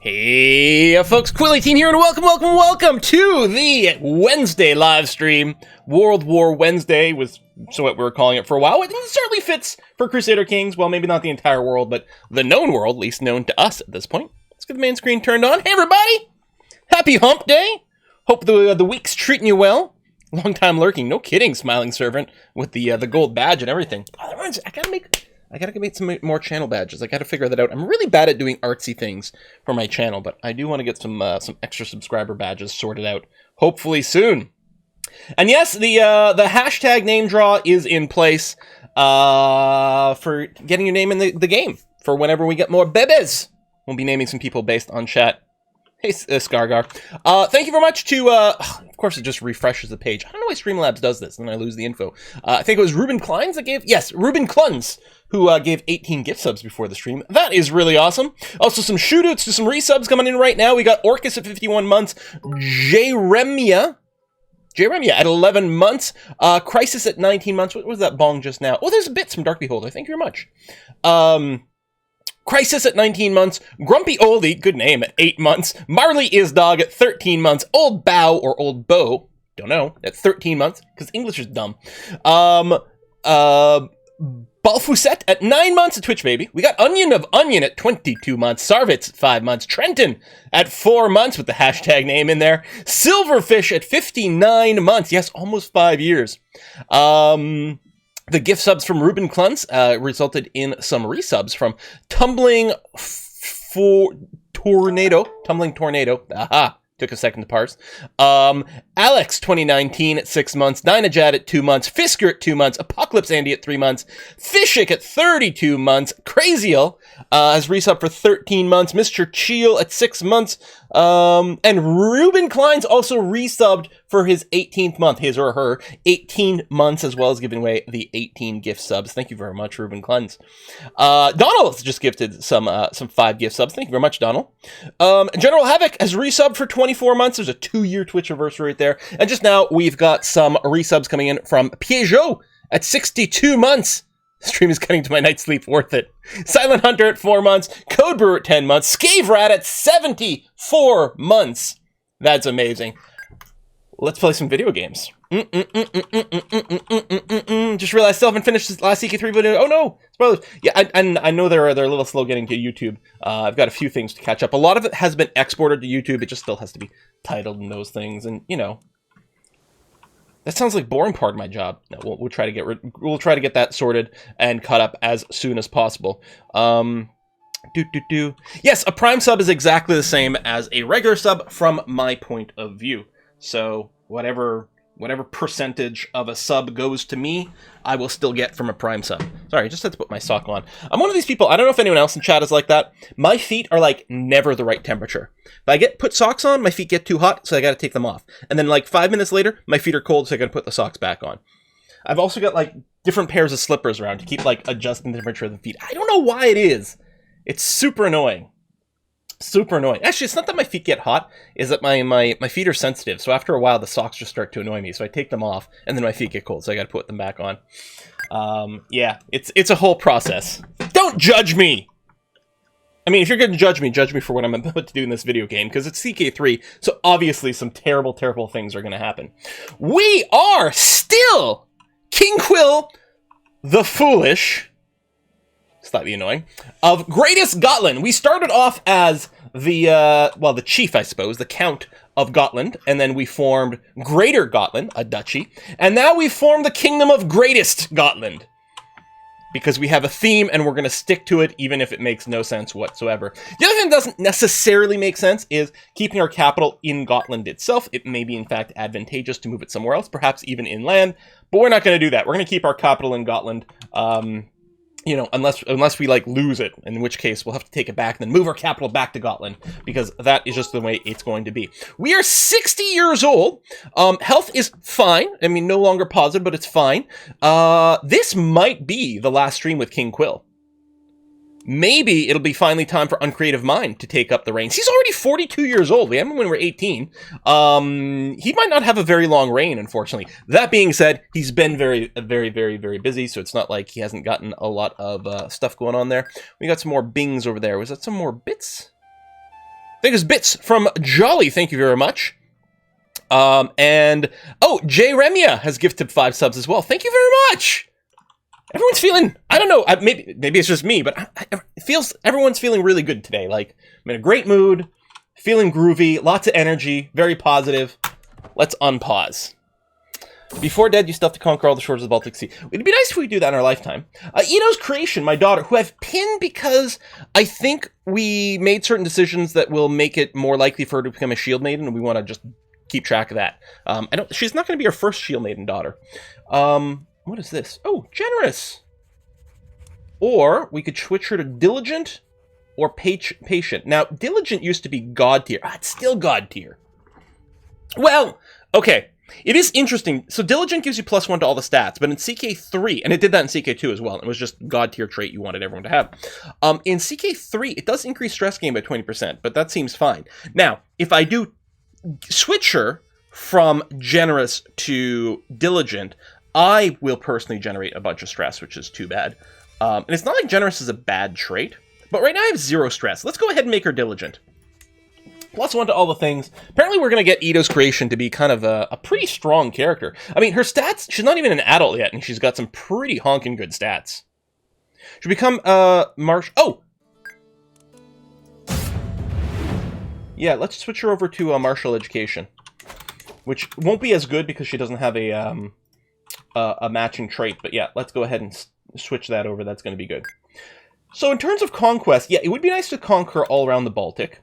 Hey folks, Quilly18 here, and welcome to the Wednesday live stream. World War Wednesday was what we were calling it for a while. It certainly fits for Crusader Kings. Well, maybe not the entire world, but the known world, at least known to us at this point. Let's get the main screen turned on. Hey everybody! Happy hump day! Hope the week's treating you well. Long time lurking, no kidding, smiling servant, with the gold badge and everything. Otherwise, I gotta make some more channel badges. I gotta figure that out. I'm really bad at doing artsy things for my channel, but I do want to get some extra subscriber badges sorted out, hopefully soon. And yes, the hashtag name draw is in place for getting your name in the game for whenever we get more bebes. We'll be naming some people based on chat. Hey, Scargar. Thank you very much to, of course it just refreshes the page. I don't know why Streamlabs does this, and then I lose the info. I think it was Ruben Kleins that gave, yes, Ruben Kluns, who gave 18 gift subs before the stream. That is really awesome. Also some shootouts to some resubs coming in right now. We got Orcus at 51 months, Jeremia at 11 months, Crisis at 19 months. What was that bong just now? Oh, there's bits from Dark Beholder. Thank you very much. Crisis at 19 months, Grumpy Oldie, good name, at 8 months, Marley Is Dog at 13 months, Old Bow or Old Bow, don't know, at 13 months, because English is dumb. Balfuset at 9 months, a Twitch baby. We got Onion of Onion at 22 months, Sarvitz at 5 months, Trenton at 4 months with the hashtag name in there, Silverfish at 59 months, yes, almost 5 years. The gift subs from Ruben Kluntz resulted in some resubs from Tumbling Tornado. Aha. Took a second to parse. Alex 2019 at 6 months, Dynajad at 2 months, Fisker at 2 months, Apocalypse Andy at 3 months, Fishik at 32 months, Crazyel has resubbed for 13 months, Mr. Cheel at 6 months, and Ruben Kleins also resubbed for his 18th month, his or her 18 months, as well as giving away the 18 gift subs. Thank you very much, Ruben Kleins. Donald has just gifted some 5 gift subs. Thank you very much, Donald. General Havoc has resubbed for 24 months. There's a 2-year Twitch anniversary right there. And just now, we've got some resubs coming in from Peugeot at 62 months. Stream is cutting to my night's sleep, worth it. Silent Hunter at 4 months, Code Brewer at 10 months, Scave Rat at 74 months. That's amazing. Let's play some video games. Just realized I still haven't finished this last CK3 video. Oh no, spoilers. Yeah, I know they're a little slow getting to YouTube. I've got a few things to catch up. A lot of it has been exported to YouTube. It just still has to be titled and those things, and you know. That sounds like boring part of my job. No, we'll try to get that sorted and caught up as soon as possible. Yes, a Prime sub is exactly the same as a regular sub from my point of view. So whatever percentage of a sub goes to me, I will still get from a Prime sub. Sorry, I just had to put my sock on. I'm one of these people, I don't know if anyone else in chat is like that. My feet are like never the right temperature. If I put socks on, my feet get too hot, so I gotta take them off. And then like 5 minutes later, my feet are cold, so I gotta put the socks back on. I've also got like different pairs of slippers around to keep like adjusting the temperature of the feet. I don't know why it is. It's super annoying. Super annoying. Actually, it's not that my feet get hot, is that my feet are sensitive, so after a while the socks just start to annoy me, so I take them off, and then my feet get cold, so I gotta put them back on. Yeah, it's a whole process. Don't judge me! I mean, if you're gonna judge me for what I'm about to do in this video game, because it's CK3, so obviously some terrible, terrible things are gonna happen. We are still King Quill the Foolish, slightly annoying, of Greatest Gotland. We started off as the chief, I suppose, the Count of Gotland, and then we formed Greater Gotland, a duchy, and now we formed the Kingdom of Greatest Gotland. Because we have a theme, and we're going to stick to it, even if it makes no sense whatsoever. The other thing that doesn't necessarily make sense is keeping our capital in Gotland itself. It may be, in fact, advantageous to move it somewhere else, perhaps even inland, but we're not going to do that. We're going to keep our capital in Gotland, you know, unless we, like, lose it, in which case we'll have to take it back and then move our capital back to Gotland, because that is just the way it's going to be. We are 60 years old. Health is fine. I mean, no longer positive, but it's fine. This might be the last stream with King Quill. Maybe it'll be finally time for Uncreative Mind to take up the reins. He's already 42 years old. We had him when we were 18. He might not have a very long reign, unfortunately. That being said, he's been very, very, very, very busy, so it's not like he hasn't gotten a lot of stuff going on there. We got some more bings over there. Was that some more bits? Thank you, Bits from Jolly. Thank you very much. And, oh, Jay Remia has gifted 5 subs as well. Thank you very much. Everyone's feeling, I don't know, maybe it's just me, but it feels, everyone's feeling really good today. Like, I'm in a great mood, feeling groovy, lots of energy, very positive. Let's unpause. Before dead, you still have to conquer all the shores of the Baltic Sea. It'd be nice if we could do that in our lifetime. Ito's Creation, my daughter, who I've pinned because I think we made certain decisions that will make it more likely for her to become a shield maiden, and we want to just keep track of that. She's not going to be our first shield maiden daughter. What is this? Oh, generous. Or we could switch her to diligent or patient. Now, diligent used to be god tier. It's still god tier. Well, okay. It is interesting. So diligent gives you +1 to all the stats, but in CK3, and it did that in CK2 as well. It was just god tier trait you wanted everyone to have. In CK3, it does increase stress gain by 20%, but that seems fine. Now, if I do switch her from generous to diligent, I will personally generate a bunch of stress, which is too bad. And it's not like generous is a bad trait, but right now I have 0 stress. Let's go ahead and make her diligent. +1 to all the things. Apparently we're going to get Ito's Creation to be kind of a pretty strong character. I mean, her stats, she's not even an adult yet, and she's got some pretty honking good stats. She'll become, Oh! Yeah, let's switch her over to martial education. Which won't be as good because she doesn't have a matching trait. But yeah, let's go ahead and switch that over. That's going to be good. So in terms of conquest, yeah, it would be nice to conquer all around the Baltic.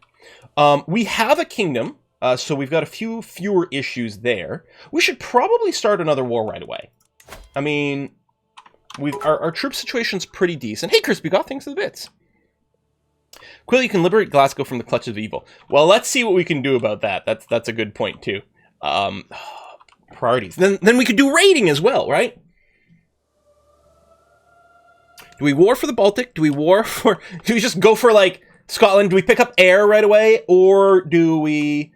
We have a kingdom, so we've got a few fewer issues there. We should probably start another war right away. I mean, our troop situation's pretty decent. Hey, Crispy Goth, thanks for the bits. Quill, you can liberate Glasgow from the clutches of evil. Well, let's see what we can do about that. That's a good point, too. Priorities. Then we could do raiding as well, right? Do we war for the Baltic? Do we just go for, like, Scotland? Do we pick up Ayr right away? Or do we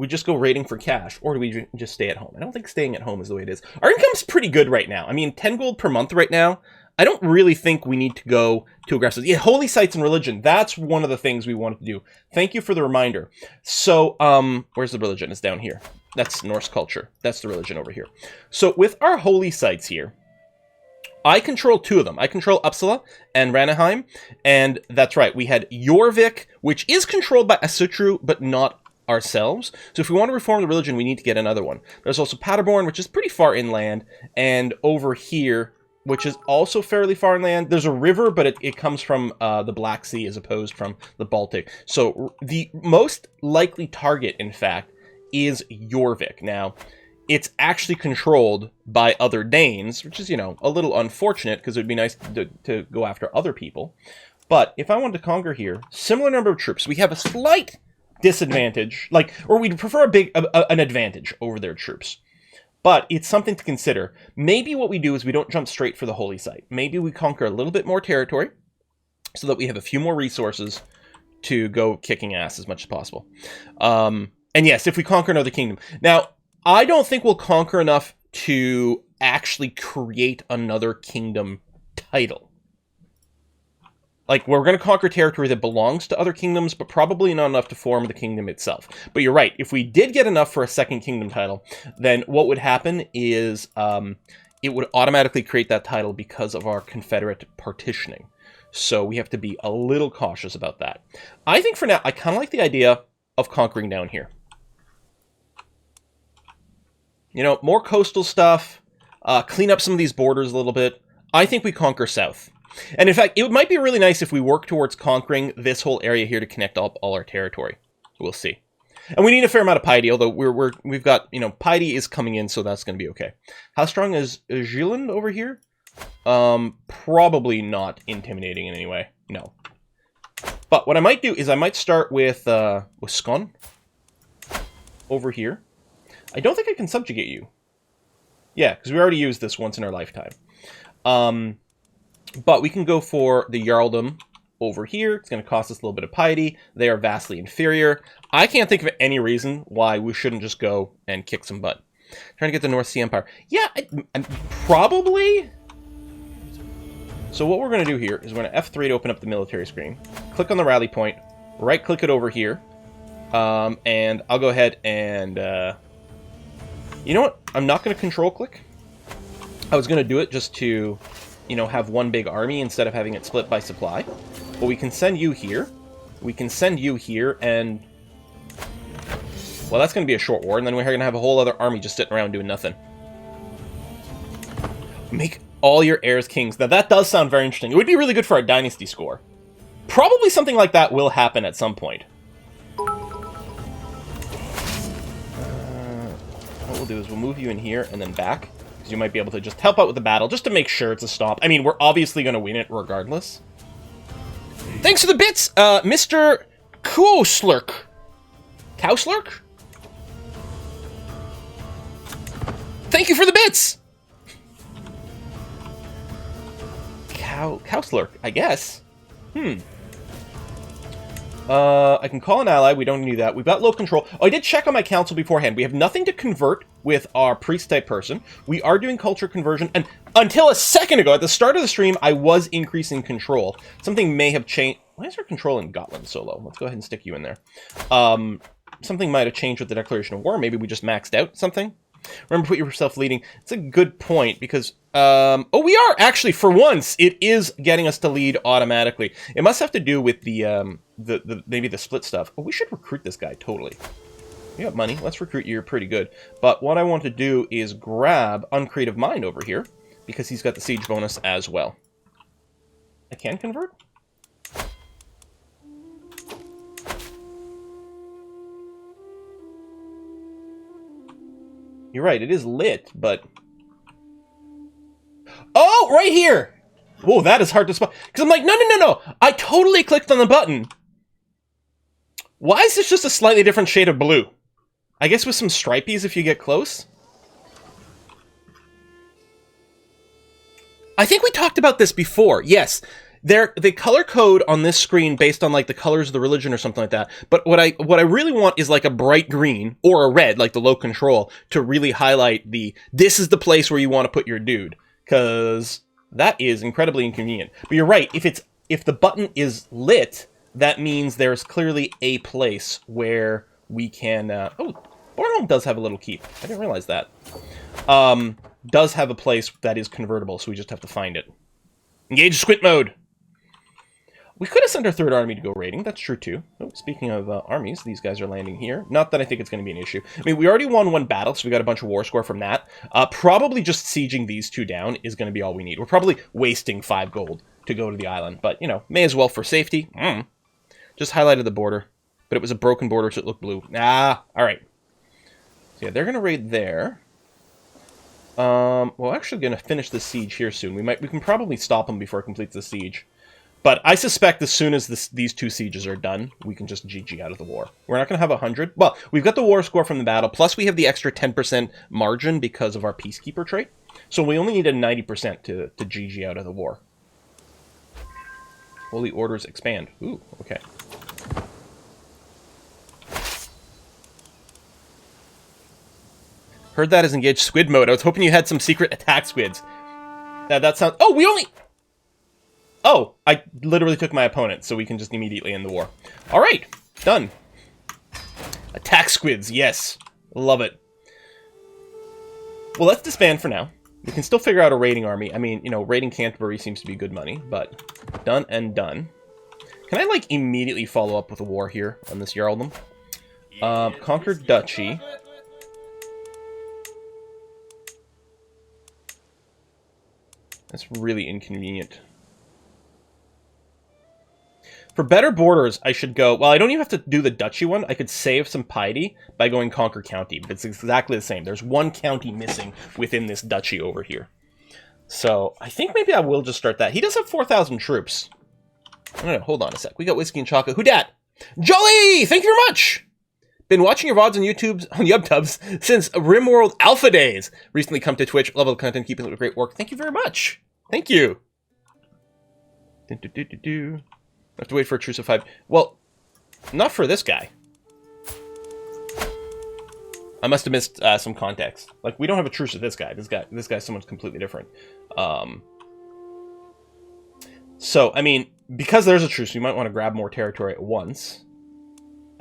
just go raiding for cash? Or do we just stay at home? I don't think staying at home is the way it is. Our income's pretty good right now. I mean, 10 gold per month right now. I don't really think we need to go too aggressive. Yeah, holy sites and religion. That's one of the things we wanted to do. Thank you for the reminder. So, where's the religion? It's down here. That's Norse culture. That's the religion over here. So, with our holy sites here, I control 2 of them. I control Uppsala and Ranheim. And that's right, we had Jorvik, which is controlled by Asutru, but not ourselves. So if we want to reform the religion, we need to get another one. There's also Paderborn, which is pretty far inland. And over here, which is also fairly far inland. There's a river, but it comes from the Black Sea as opposed from the Baltic. So the most likely target, in fact, is Jorvik. Now, it's actually controlled by other Danes, which is, you know, a little unfortunate because it would be nice to go after other people. But if I wanted to conquer here, similar number of troops, we have a slight disadvantage, or we'd prefer an advantage over their troops. But it's something to consider. Maybe what we do is we don't jump straight for the holy site. Maybe we conquer a little bit more territory so that we have a few more resources to go kicking ass as much as possible. And yes, if we conquer another kingdom. Now, I don't think we'll conquer enough to actually create another kingdom title. Like, we're going to conquer territory that belongs to other kingdoms, but probably not enough to form the kingdom itself. But you're right, if we did get enough for a second kingdom title, then what would happen is it would automatically create that title because of our Confederate partitioning. So we have to be a little cautious about that. I think for now, I kind of like the idea of conquering down here. You know, more coastal stuff, clean up some of these borders a little bit. I think we conquer south. And in fact, it might be really nice if we work towards conquering this whole area here to connect all our territory. We'll see. And we need a fair amount of piety, although we've got, you know, piety is coming in, so that's going to be okay. How strong is Gotland over here? Probably not intimidating in any way. No. But what I might do is I might start with Skåne over here. I don't think I can subjugate you. Yeah, because we already used this once in our lifetime. But we can go for the Jarldom over here. It's going to cost us a little bit of piety. They are vastly inferior. I can't think of any reason why we shouldn't just go and kick some butt. Trying to get the North Sea Empire. Yeah, probably. So what we're going to do here is we're going to F3 to open up the military screen. Click on the rally point. Right-click it over here. And I'll go ahead and... you know what? I'm not going to control click. I was going to do it just to, you know, have one big army instead of having it split by supply. But we can send you here. We can send you here, and... well, that's going to be a short war, and then we're going to have a whole other army just sitting around doing nothing. Make all your heirs kings. Now, that does sound very interesting. It would be really good for our dynasty score. Probably something like that will happen at some point. What we'll do is we'll move you in here and then back, because you might be able to just help out with the battle, just to make sure it's a stop. I mean, we're obviously going to win it regardless. Thanks for the bits, Mr. Cowslurk. Cowslurk? Thank you for the bits! Cowslurk, I guess. I can call an ally. We don't need that. We've got low control. Oh, I did check on my council beforehand. We have nothing to convert with our priest-type person. We are doing culture conversion. And until a second ago, at the start of the stream, I was increasing control. Something may have changed. Why is our control in Gotland so low? Let's go ahead and stick you in there. Something might have changed with the declaration of war. Maybe we just maxed out something. Remember, put yourself leading. It's a good point, because... oh, we are! Actually, for once, it is getting us to lead automatically. It must have to do with the maybe the split stuff. Oh, we should recruit this guy, totally. We got money. Let's recruit you. You're pretty good. But what I want to do is grab Uncreative Mind over here, because he's got the siege bonus as well. I can convert? You're right, it is lit, but... oh, right here! Whoa, that is hard to spot. Because I'm like, no. I totally clicked on the button. Why is this just a slightly different shade of blue? I guess with some stripies if you get close? I think we talked about this before. Yes, they color code on this screen based on like the colors of the religion or something like that. But what I really want is like a bright green or a red, like the low control, to really highlight this is the place where you want to put your dude, because that is incredibly inconvenient. But you're right. If the button is lit, that means there's clearly a place where we can. Oh, Bornholm does have a little keep. I didn't realize that. Does have a place that is convertible, so we just have to find it. Engage squint mode. We could have sent our third army to go raiding. That's true, too. Oh, speaking of armies, these guys are landing here. Not that I think it's going to be an issue. I mean, we already won one battle, so we got a bunch of war score from that. Probably just sieging these two down is going to be all we need. We're probably wasting 5 gold to go to the island. But, you know, may as well for safety. Just highlighted the border. But it was a broken border, so it looked blue. All right. So, yeah, they're going to raid there. We're actually going to finish the siege here soon. We can probably stop them before it completes the siege. But I suspect as soon as these 2 sieges are done, we can just GG out of the war. We're not going to have 100. Well, we've got the war score from the battle, plus we have the extra 10% margin because of our Peacekeeper trait. So we only need a 90% to GG out of the war. Holy Orders expand. Ooh, okay. Heard that as engaged squid mode. I was hoping you had some secret attack squids. That sounds... oh, we only... oh, I literally took my opponent, so we can just immediately end the war. All right, done. Attack squids, yes. Love it. Well, let's disband for now. We can still figure out a raiding army. I mean, you know, raiding Canterbury seems to be good money, but done and done. Can I, like, immediately follow up with a war here on this Jarldom? Conquer Duchy. That's really inconvenient. For better borders, I should go... well, I don't even have to do the duchy one. I could save some piety by going Conquer County, but it's exactly the same. There's one county missing within this duchy over here. So, I think maybe I will just start that. He does have 4,000 troops. I don't know, hold on a sec. We got Whiskey and Chocolate. Who dat? Jolly! Thank you very much! Been watching your VODs on YubTubs since RimWorld Alpha days. Recently come to Twitch. Love the content. Keep it up great work. Thank you very much. Thank you. I have to wait for a truce of 5. Well, not for this guy. I must have missed some context. Like, we don't have a truce with this guy. This guy's someone's completely different. So, I mean, because there's a truce, we might want to grab more territory at once.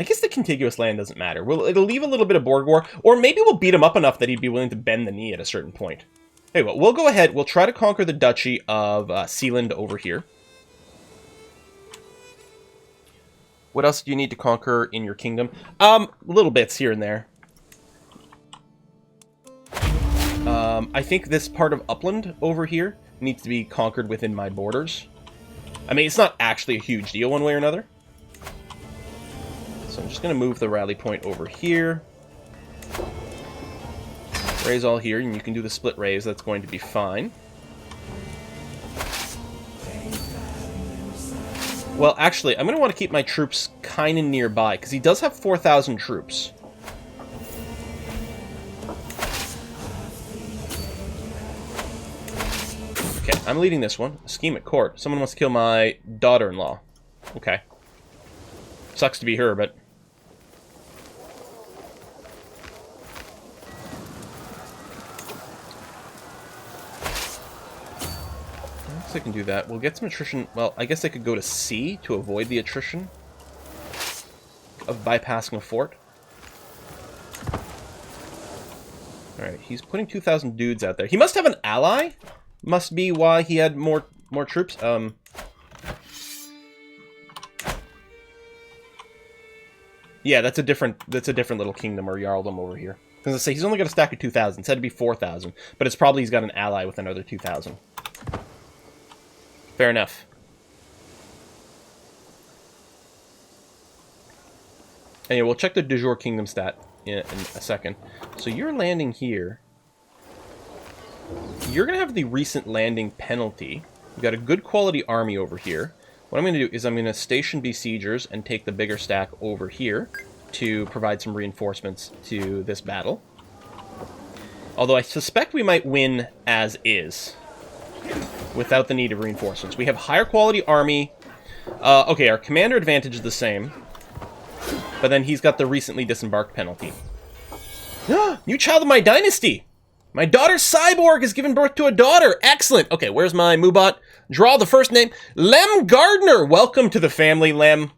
I guess the contiguous land doesn't matter. It'll leave a little bit of board war, or maybe we'll beat him up enough that he'd be willing to bend the knee at a certain point. Hey, well, we'll go ahead. We'll try to conquer the Duchy of Sealand over here. What else do you need to conquer in your kingdom? Little bits here and there. I think this part of Upland over here needs to be conquered within my borders. I mean, it's not actually a huge deal one way or another. So I'm just going to move the rally point over here. Raise all here, and you can do the split raise. That's going to be fine. Well, actually, I'm going to want to keep my troops kind of nearby, because he does have 4,000 troops. Okay, I'm leading this one. A scheme at court. Someone wants to kill my daughter-in-law. Okay. Sucks to be her, but... I can do that. We'll get some attrition. Well, I guess I could go to C to avoid the attrition of bypassing a fort. Alright, he's putting 2,000 dudes out there. He must have an ally? Must be why he had more troops. Yeah, that's a different little kingdom or jarldom over here. As I say, he's only got a stack of 2,000. It said to be 4,000, but it's probably he's got an ally with another 2,000. Fair enough. Anyway, we'll check the du jour kingdom stat in a second. So you're landing here. You're going to have the recent landing penalty. You've got a good quality army over here. What I'm going to do is I'm going to station besiegers and take the bigger stack over here to provide some reinforcements to this battle. Although I suspect we might win as is, without the need of reinforcements. We have higher quality army. Okay, our commander advantage is the same. But then he's got the recently disembarked penalty. New child of my dynasty! My daughter Cyborg has given birth to a daughter! Excellent! Okay, where's my Moobot? Draw the first name. Lem Gardner! Welcome to the family, Lem.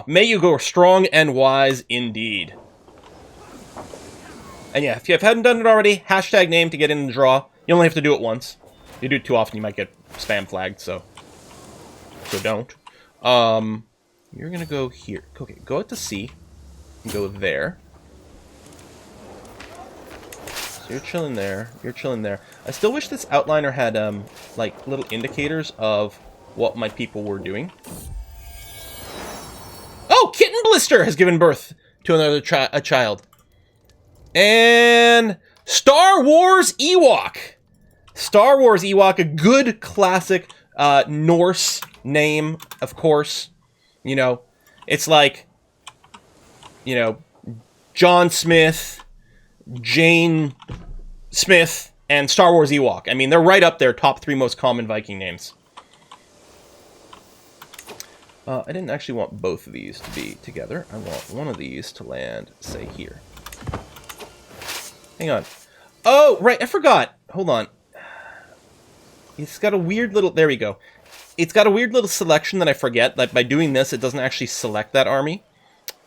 May you go strong and wise indeed. And yeah, if you hadn't done it already, hashtag name to get in the draw. You only have to do it once. If you do it too often, you might get spam flagged, so don't. You're gonna go here. Okay, go out to C. And go there. So you're chilling there. You're chilling there. I still wish this outliner had, like, little indicators of what my people were doing. Oh! Kitten Blister has given birth to another child. And... Star Wars Ewok! Star Wars Ewok, a good classic Norse name, of course. You know, it's like, you know, John Smith, Jane Smith, and Star Wars Ewok. I mean, they're right up there, top 3 most common Viking names. I didn't actually want both of these to be together. I want one of these to land, say, here. Hang on. Oh, right, I forgot. Hold on. It's got a weird little... There we go. It's got a weird little selection that I forget. Like, by doing this, it doesn't actually select that army.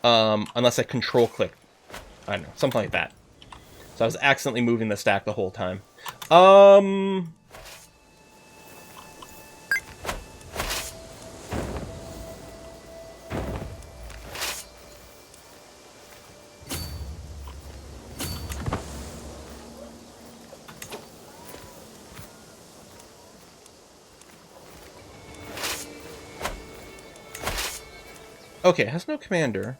Unless I control-click. I don't know, something like that. So I was accidentally moving the stack the whole time. Okay, it has no commander.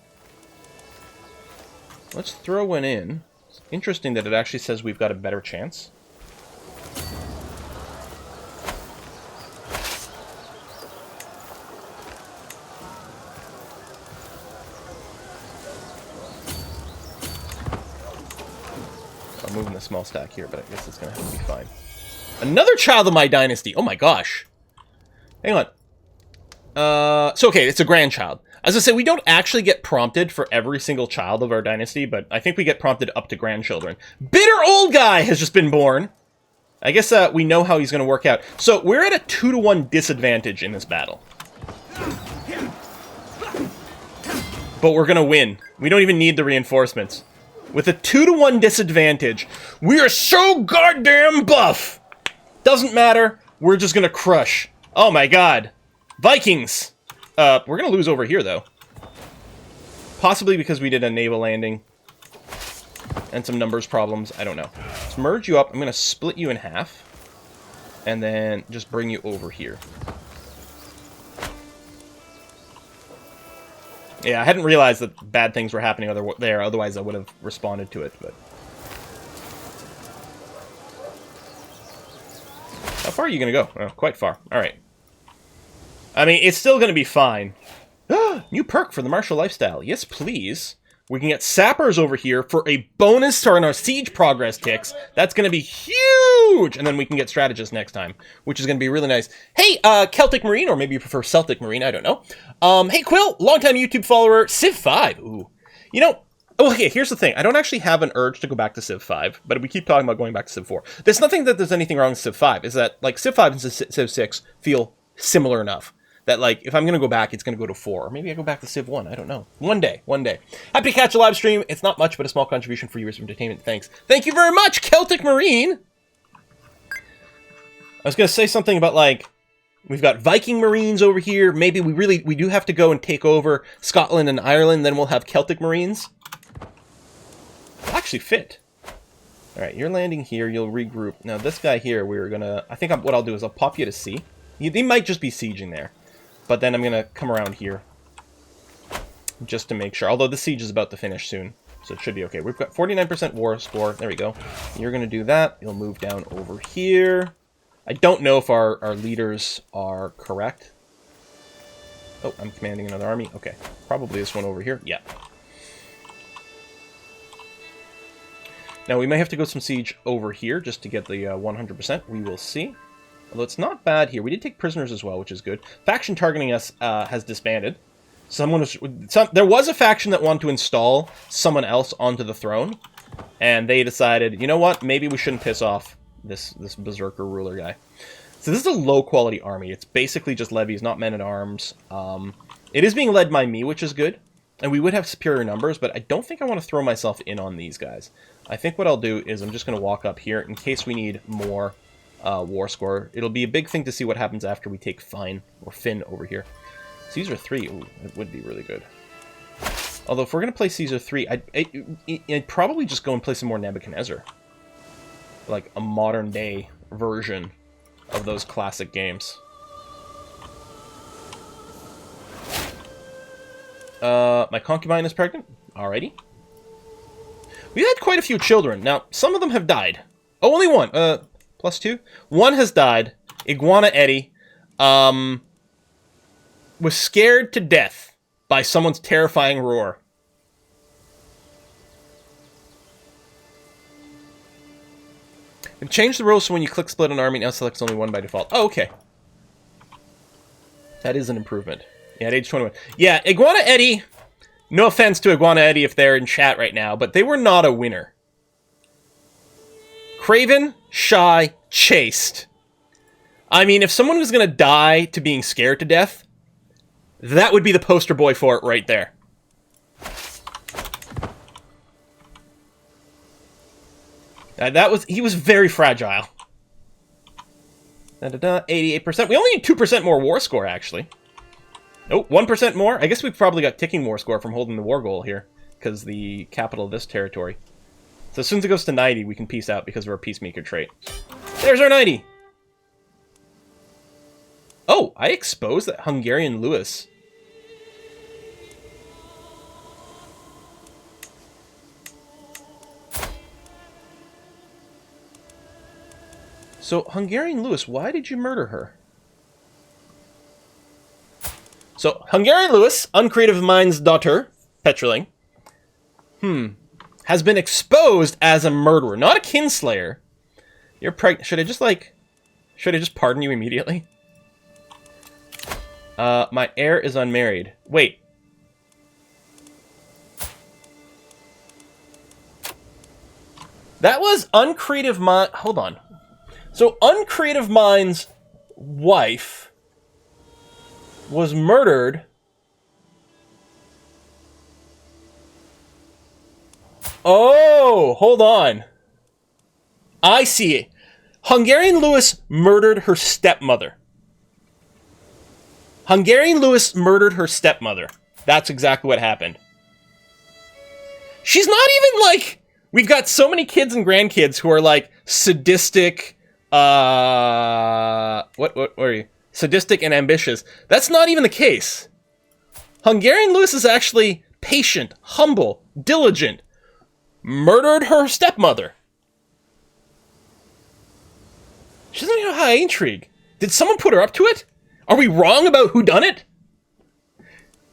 Let's throw one in. It's interesting that it actually says we've got a better chance. I'm moving the small stack here, but I guess it's going to have to be fine. Another child of my dynasty! Oh my gosh! Hang on. So okay, it's a grandchild. As I say, we don't actually get prompted for every single child of our dynasty, but I think we get prompted up to grandchildren. Bitter old guy has just been born. I guess we know how he's going to work out. So we're at a 2-to-1 disadvantage in this battle. but we're gonna win. We don't even need the reinforcements. With a 2-to-1 disadvantage, we are so goddamn buff! Doesn't matter, we're just gonna crush. Oh my god. Vikings! We're gonna lose over here, though. Possibly because we did a naval landing. And some numbers problems, I don't know. Let's merge you up, I'm gonna split you in half. And then just bring you over here. Yeah, I hadn't realized that bad things were happening there, otherwise I would have responded to it, but... How far are you going to go? Oh, quite far. Alright. I mean, it's still going to be fine. New perk for the martial lifestyle. Yes, please. We can get sappers over here for a bonus to our siege progress ticks. That's going to be huge! And then we can get strategists next time, which is going to be really nice. Hey, Celtic Marine, or maybe you prefer Celtic Marine, I don't know. Hey, Quill, longtime YouTube follower, Civ 5. Ooh. You know, okay, here's the thing. I don't actually have an urge to go back to Civ 5, but we keep talking about going back to Civ 4. There's nothing that there's anything wrong with Civ 5. Is that, like, Civ 5 and Civ 6 feel similar enough. That, like, if I'm going to go back, it's going to go to 4. Or maybe I go back to Civ 1. I don't know. One day. Happy to catch a live stream. It's not much, but a small contribution for your entertainment. Thanks. Thank you very much, Celtic Marine! I was going to say something about, like, we've got Viking Marines over here. Maybe we do have to go and take over Scotland and Ireland. Then we'll have Celtic Marines. It'll actually fit. Alright, you're landing here. You'll regroup. Now, this guy here, we're going to... I think what I'll do is I'll pop you to C. They might just be sieging there. But then I'm going to come around here. Just to make sure. Although the siege is about to finish soon. So it should be okay. We've got 49% war score. There we go. You're going to do that. You'll move down over here. I don't know if our leaders are correct. Oh, I'm commanding another army. Okay. Probably this one over here. Yeah. Now, we may have to go some siege over here just to get the 100%. We will see. Although it's not bad here. We did take prisoners as well, which is good. Faction targeting us has disbanded. There was a faction that wanted to install someone else onto the throne. And they decided, you know what? Maybe we shouldn't piss off this berserker ruler guy. So this is a low-quality army. It's basically just levies, not men-at-arms. It is being led by me, which is good. And we would have superior numbers, but I don't think I want to throw myself in on these guys. I think what I'll do is I'm just going to walk up here in case we need more... war score. It'll be a big thing to see what happens after we take Finn over here. Caesar 3, ooh, it would be really good. Although if we're going to play Caesar 3, I'd probably just go and play some more Nebuchadnezzar. Like a modern day version of those classic games. My concubine is pregnant. Alrighty. We've had quite a few children. Now, some of them have died. Oh, only one. +2. One has died. Iguana Eddie was scared to death by someone's terrifying roar. We've changed the rules so when you click split an army, now selects only one by default. Oh, okay. That is an improvement. Yeah, at age 21. Yeah, Iguana Eddie, no offense to Iguana Eddie if they're in chat right now, but they were not a winner. Craven, shy, chaste. I mean, if someone was going to die to being scared to death, that would be the poster boy for it right there. He was very fragile. 88%. We only need 2% more war score, actually. Oh, 1% more? I guess we've probably got ticking war score from holding the war goal here, because the capital of this territory. So as soon as it goes to 90, we can peace out because of our peacemaker trait. There's our 90! Oh, I exposed that Hungarian Lewis. So, Hungarian Lewis, why did you murder her? So, Hungarian Lewis, uncreative mind's daughter, Petroling, has been exposed as a murderer, not a kinslayer. You're pregnant. Should I just pardon you immediately? My heir is unmarried. Wait. That was uncreative mind. Hold on. So, uncreative mind's wife was murdered Oh, hold on. I see it. Hungarian Lewis murdered her stepmother. Hungarian Lewis murdered her stepmother. That's exactly what happened. She's not even like... We've got so many kids and grandkids who are like sadistic... what are you? Sadistic and ambitious. That's not even the case. Hungarian Lewis is actually patient, humble, diligent. Murdered her stepmother. She doesn't even have high intrigue. Did someone put her up to it? Are we wrong about who done it?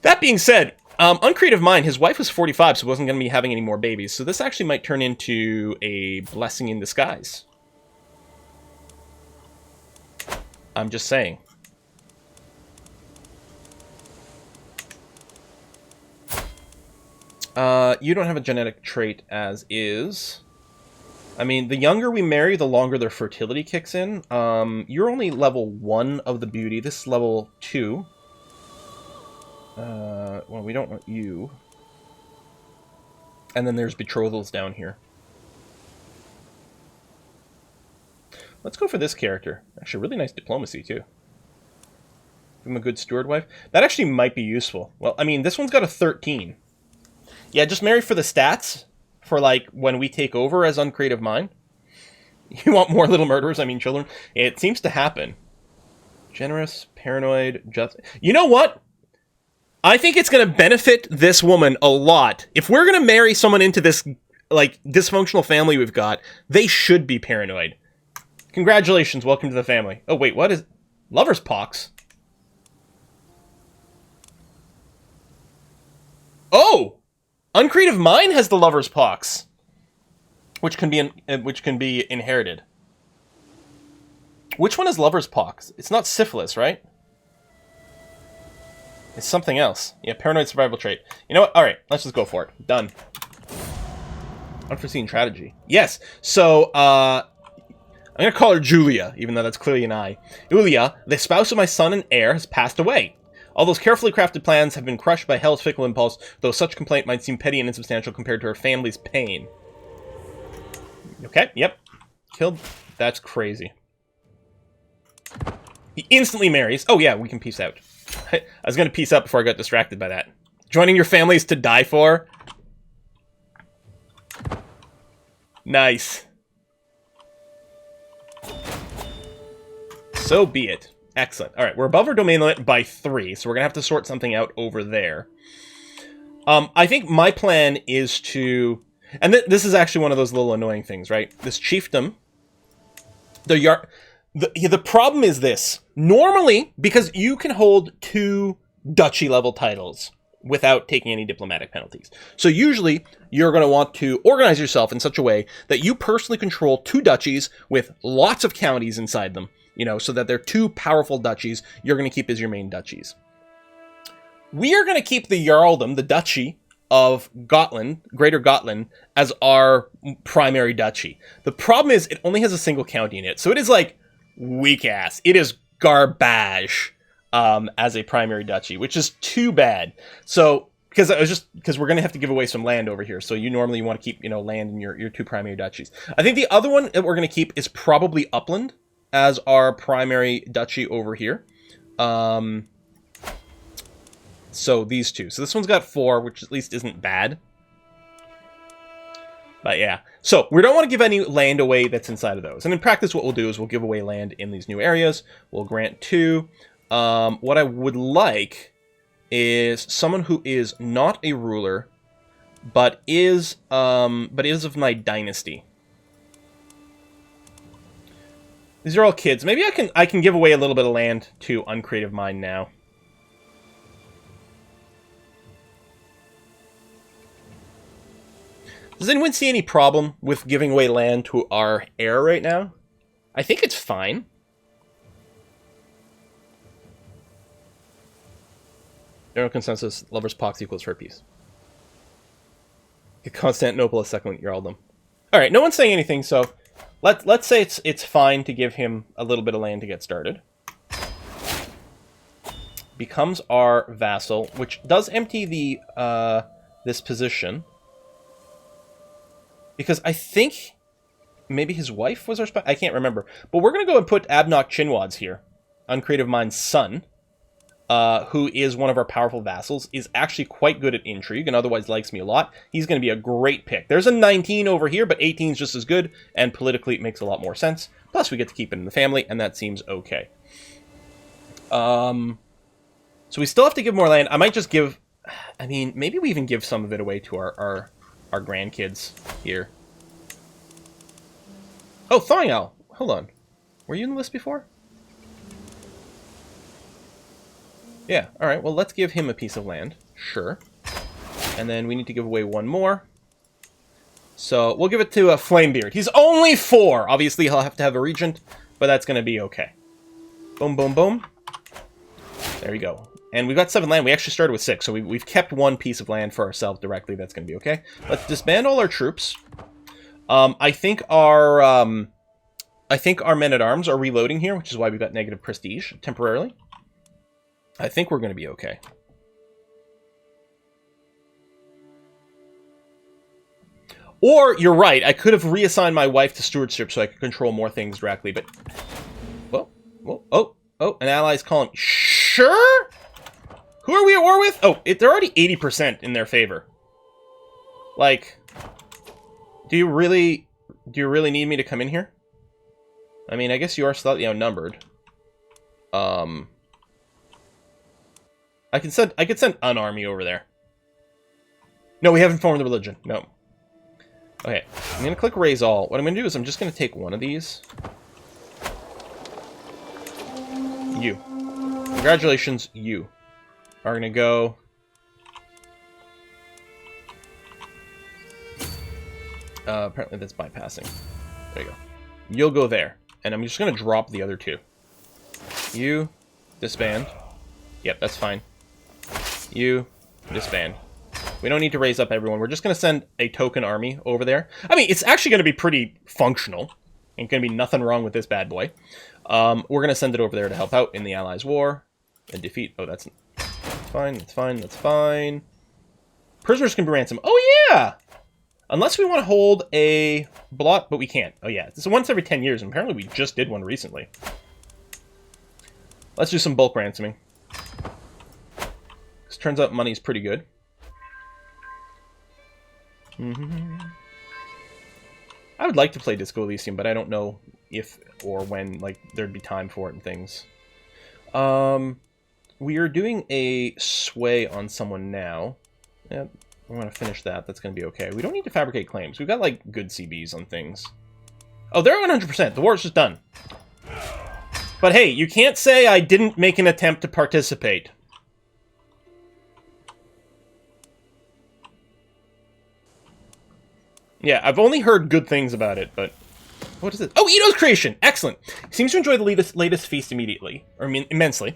That being said, Uncreative Mind, his wife was 45, so wasn't going to be having any more babies. So this actually might turn into a blessing in disguise. I'm just saying. You don't have a genetic trait as is. I mean, the younger we marry, the longer their fertility kicks in. You're only level 1 of the beauty. This is level 2. Well, we don't want you. And then there's betrothals down here. Let's go for this character. Actually, really nice diplomacy, too. Give him a good steward wife. That actually might be useful. Well, I mean, this one's got a 13. Yeah, just marry for the stats. For, like, when we take over as Uncreative Mind. You want more little murderers? I mean, children? It seems to happen. Generous, paranoid, just... You know what? I think it's going to benefit this woman a lot. If we're going to marry someone into this, like, dysfunctional family we've got, they should be paranoid. Congratulations, welcome to the family. Oh, wait, what is... Lover's pox? Oh! Uncreative Mind has the Lover's pox, which can be inherited. Which one is Lover's pox? It's not syphilis, right? It's something else. Yeah, paranoid survival trait. You know what? All right, let's just go for it. Done. Unforeseen tragedy. Yes. So, I'm gonna call her Julia, even though that's clearly an I. Julia, the spouse of my son and heir, has passed away. All those carefully crafted plans have been crushed by hell's fickle impulse, though such complaint might seem petty and insubstantial compared to her family's pain. Okay, yep. Killed. That's crazy. He instantly marries. Oh yeah, we can peace out. I was going to peace out before I got distracted by that. Joining your family is to die for? Nice. So be it. Excellent. All right, we're above our domain limit by 3, so we're going to have to sort something out over there. I think my plan is to... And this is actually one of those little annoying things, right? This chiefdom... The problem is this. Normally, because you can hold 2 duchy-level titles without taking any diplomatic penalties. So usually, you're going to want to organize yourself in such a way that you personally control 2 duchies with lots of counties inside them. You know, so that they're 2 powerful duchies you're going to keep as your main duchies. We are going to keep the Jarldom, the duchy of Gotland, Greater Gotland, as our primary duchy. The problem is it only has a single county in it. So it is like weak ass. It is garbage as a primary duchy, which is too bad. So because we're going to have to give away some land over here. So you normally want to keep, you know, land in your 2 primary duchies. I think the other one that we're going to keep is probably Upland as our primary duchy over here. So these 2. So this one's got 4, which at least isn't bad. But yeah. So we don't want to give any land away that's inside of those. And in practice, what we'll do is we'll give away land in these new areas. We'll grant 2. What I would like is someone who is not a ruler, but is of my dynasty. These are all kids. Maybe I can give away a little bit of land to Uncreative Mind now. Does anyone see any problem with giving away land to our heir right now? I think it's fine. General consensus, Lover's Pox equals her peace. Constantinople is second Jarldom. Alright, no one's saying anything, so... Let's say it's fine to give him a little bit of land to get started. Becomes our vassal, which does empty the this position. Because I think maybe his wife was our spy. I can't remember. But we're going to go and put Abnock Chinwads here. Uncreative Mind's son, who is one of our powerful vassals, is actually quite good at intrigue and otherwise likes me a lot. He's going to be a great pick. There's a 19 over here, but 18 is just as good, and politically it makes a lot more sense. Plus, we get to keep it in the family, and that seems okay. So we still have to give more land. I might just give... I mean, maybe we even give some of it away to our grandkids here. Oh, Thawing Owl. Hold on. Were you in the list before? Yeah, alright. Well, let's give him a piece of land. Sure. And then we need to give away one more. So, we'll give it to a Flamebeard. He's only 4! Obviously, he'll have to have a regent, but that's going to be okay. Boom, boom, boom. There you go. And we've got 7 land. We actually started with 6, so we've kept 1 piece of land for ourselves directly. That's going to be okay. Let's disband all our troops. I think our men-at-arms are reloading here, which is why we've got negative prestige temporarily. I think we're going to be okay. Or, you're right, I could have reassigned my wife to stewardship so I could control more things directly, but... Whoa, whoa, oh, an ally's calling... Sure? Who are we at war with? Oh, they're already 80% in their favor. Like, do you really need me to come in here? I mean, I guess you are slightly outnumbered. I could send an army over there. No, we haven't formed the religion. No. Okay, I'm gonna click raise all. What I'm gonna do is I'm just gonna take one of these. You. Congratulations, you are gonna go. Apparently that's bypassing. There you go. You'll go there. And I'm just gonna drop the other 2. You, disband. Yep, that's fine. You, disband. We don't need to raise up everyone. We're just going to send a token army over there. I mean, it's actually going to be pretty functional. Ain't going to be nothing wrong with this bad boy. We're going to send it over there to help out in the Allies' war. And defeat... Oh, that's fine, that's fine, that's fine. Prisoners can be ransomed. Oh, yeah! Unless we want to hold a blot, but we can't. Oh, yeah. It's once every 10 years, and apparently we just did one recently. Let's do some bulk ransoming. Because turns out money's pretty good. I would like to play Disco Elysium, but I don't know if or when like there'd be time for it and things. We are doing a sway on someone now. Yep, I'm gonna finish that. That's gonna be okay. We don't need to fabricate claims. We've got like good CBs on things. Oh, they're 100%. The war's just done. But hey, you can't say I didn't make an attempt to participate. Yeah, I've only heard good things about it, but... What is it? Oh, Ito's creation! Excellent! Seems to enjoy the latest feast immediately. Or immensely.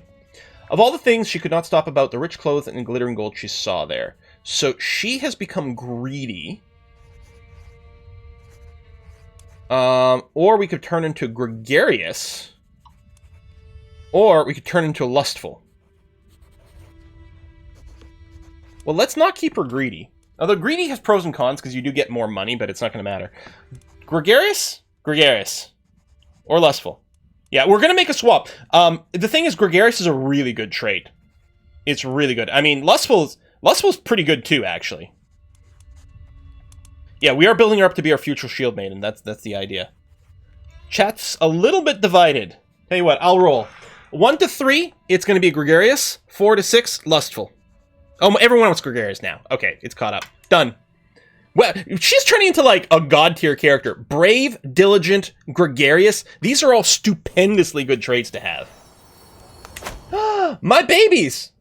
Of all the things she could not stop about, the rich clothes and glittering gold she saw there. So she has become greedy. Or we could turn into gregarious. Or we could turn into lustful. Well, let's not keep her greedy. Although greedy has pros and cons, because you do get more money, but it's not going to matter. Gregarious? Gregarious. Or lustful. Yeah, we're going to make a swap. The thing is, gregarious is a really good trait. It's really good. I mean, lustful's pretty good too, actually. Yeah, we are building her up to be our future shield maiden. That's the idea. Chat's a little bit divided. Tell you what, I'll roll. 1 to 3, it's going to be gregarious. 4 to 6, lustful. Oh, everyone wants gregarious now. Okay, it's caught up. Done. Well, she's turning into, like, a god-tier character. Brave, diligent, gregarious. These are all stupendously good traits to have. My babies!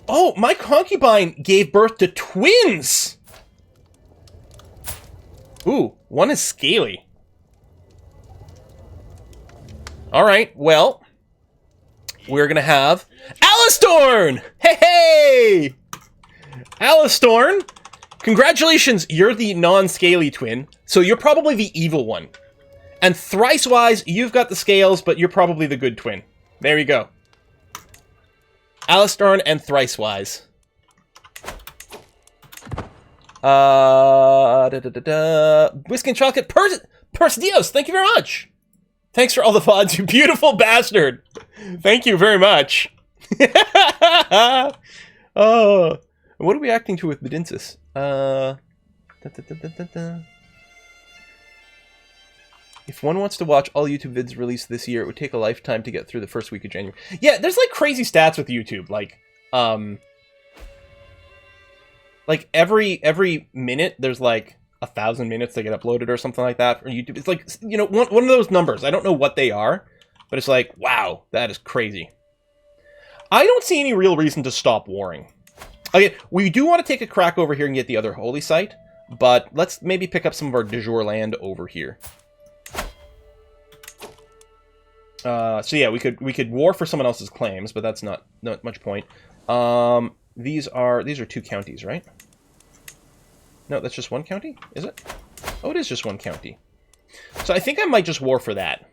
Oh, my concubine gave birth to twins! Ooh, one is scaly. Alright, well... We're gonna have... Alistorn! Hey, hey! Alistorn, congratulations, you're the non-scaly twin, so you're probably the evil one. And thrice-wise, you've got the scales, but you're probably the good twin. There you go. Alistorn and thrice-wise. Whiskey and chocolate. Purse Dios, thank you very much. Thanks for all the pods, you beautiful bastard. Thank you very much. Oh, what are we acting to with Bedinsis? If one wants to watch all YouTube vids released this year, it would take a lifetime to get through the first week of January. Yeah, there's like crazy stats with YouTube. Like every minute there's like 1,000 minutes that get uploaded or something like that for YouTube. It's like, you know, one of those numbers. I don't know what they are, but it's like, wow, that is crazy. I don't see any real reason to stop warring. Okay, we do want to take a crack over here and get the other holy site, but let's maybe pick up some of our de jure land over here. So yeah, we could war for someone else's claims, but that's not much point. These are 2 counties, right? No, that's just 1 county, is it? Oh, it is just 1 county. So I think I might just war for that.